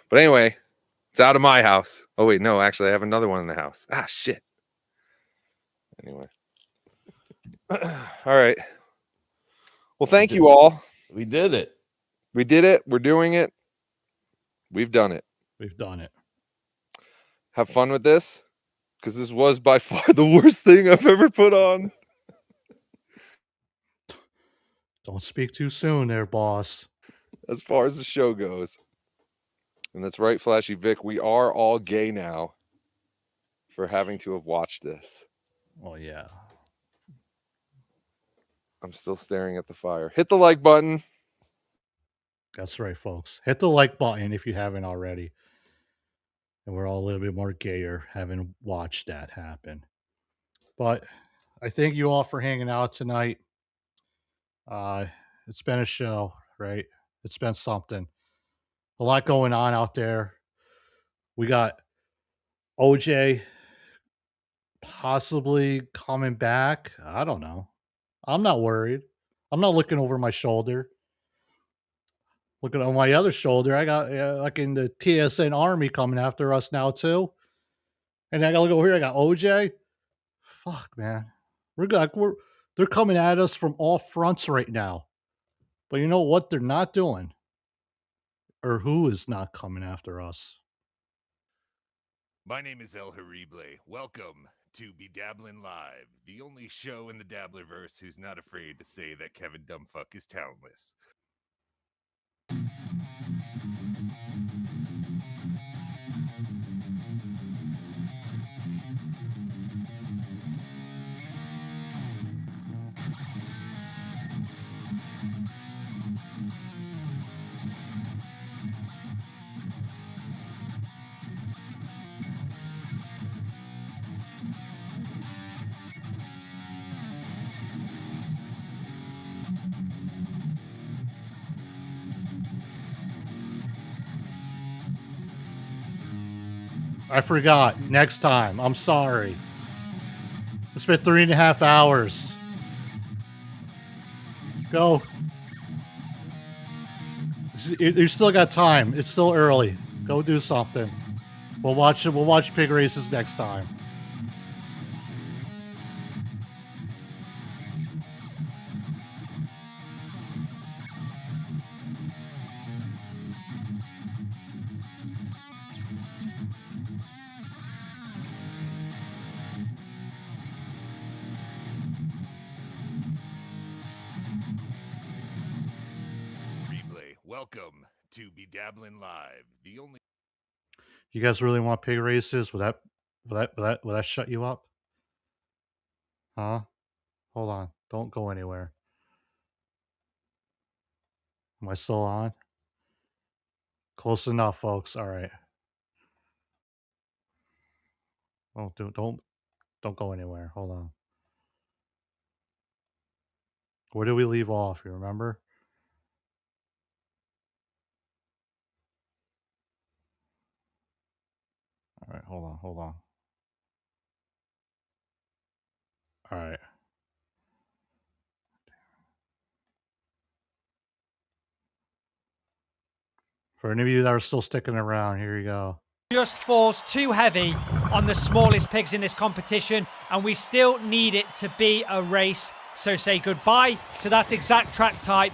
But anyway, it's out of my house. Oh, wait, no, actually, I have another one in the house. Ah, shit. Anyway. All right. Well, thank you all. We did it. We did it. We're doing it. We've done it. We've done it. Have fun with this, because this was by far the worst thing I've ever put on. Don't speak too soon there, boss. As far as the show goes. And that's right, Flashy Vic. We are all gay now for having to have watched this. Oh, yeah. I'm still staring at the fire. Hit the like button. That's right, folks. Hit the like button if you haven't already. And we're all a little bit more gayer having watched that happen. But I thank you all for hanging out tonight. It's been a show, right? It's been something. A lot going on out there. We got OJ possibly coming back. I don't know. I'm not worried. I'm not looking over my shoulder. Looking on my other shoulder, I got like in the TSN army coming after us now too. And I got to look over here. I got OJ. Fuck, man. They're coming at us from all fronts right now. But you know what they're not doing? Or who is not coming after us? My name is El Horrible. Welcome to BeDabblin Live, the only show in the dabbleverse who's not afraid to say that Kevin Dumbfuck is talentless. I forgot. Next time. I'm sorry. It's been 3.5 hours. Go. You still got time. It's still early. Go do something. We'll watch it. We'll watch pig races next time. Replay, welcome to BeDabblin Live, the only. You guys really want pig races? Will that shut you up? Huh? Hold on. Don't go anywhere. Am I still on? Close enough, folks. All right. Oh, don't go anywhere. Hold on. Where did we leave off? You remember? All right, hold on. All right. For any of you that are still sticking around, here you go. Just falls too heavy on the smallest pigs in this competition, and we still need it to be a race. So say goodbye to that exact track type.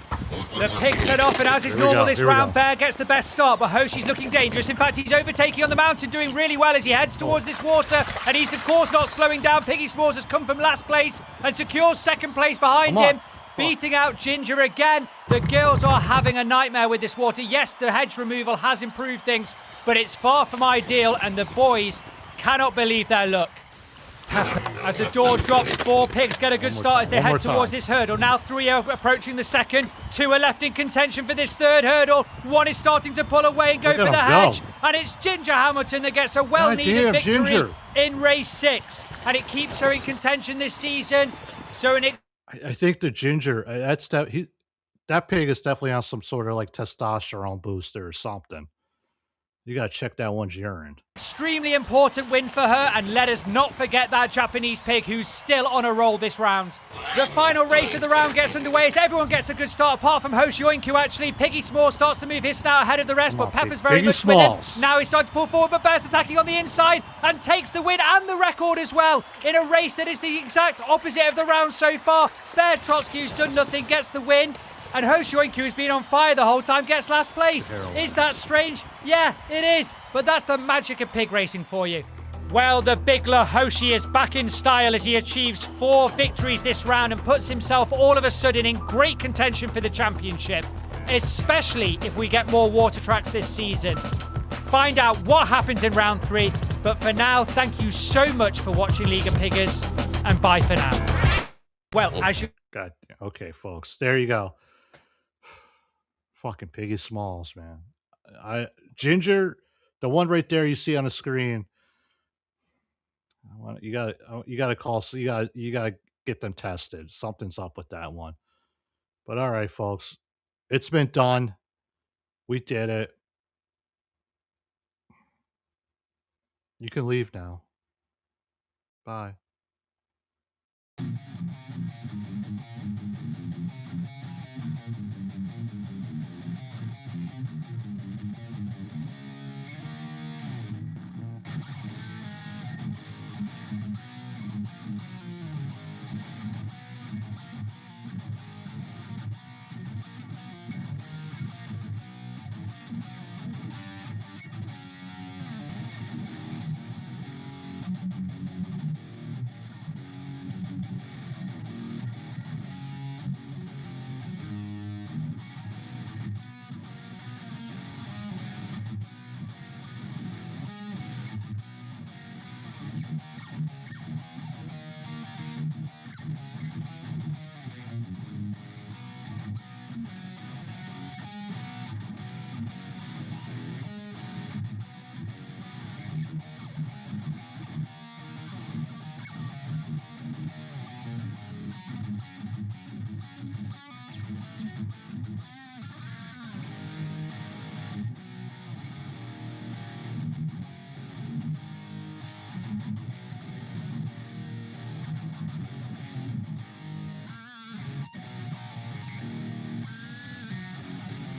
The pigs set off, and as is normal this round, Bear gets the best start, but Hoshi's looking dangerous. In fact, he's overtaking on the mountain, doing really well as he heads towards this water, and he's of course not slowing down. Piggy S'mores has come from last place and secures second place behind him. Beating out Ginger again. The girls are having a nightmare with this water. Yes, the hedge removal has improved things, but it's far from ideal, and the boys cannot believe their luck. As the door drops, 4 pigs get a good start as they head towards this hurdle. Now 3 are approaching the second. 2 are left in contention for this third hurdle. 1 is starting to pull away and go for the hedge. And it's Ginger Hamilton that gets a well-needed victory in race 6. And it keeps her in contention this season. So I think the Ginger, that pig is definitely on some sort of like testosterone booster or something. You got to check that one's urine. extremely important win for her, and let us not forget that Japanese pig who's still on a roll this round. The final race of the round gets underway as everyone gets a good start apart from Hoshi Oinku actually. Piggy S'mores starts to move his snout ahead of the rest, but Pepper's very much with him. Now he's starting to pull forward, but Bear's attacking on the inside and takes the win and the record as well in a race that is the exact opposite of the round so far. Bear Trotsky, who's done nothing, gets the win. And Hoshi Oinku, who's been on fire the whole time, gets last place. Is that strange? Yeah, it is. But that's the magic of pig racing for you. Well, the bigler Hoshi is back in style as he achieves 4 victories this round and puts himself all of a sudden in great contention for the championship, especially if we get more water tracks this season. Find out what happens in round 3. But for now, thank you so much for watching League of Piggers, and bye for now. Well, as you... God, okay, folks, there you go. Fucking Piggy Smalls, man. Ginger, the one right there you see on the screen. You gotta call. So you gotta get them tested. Something's up with that one. But all right, folks, it's been done. We did it. You can leave now. Bye.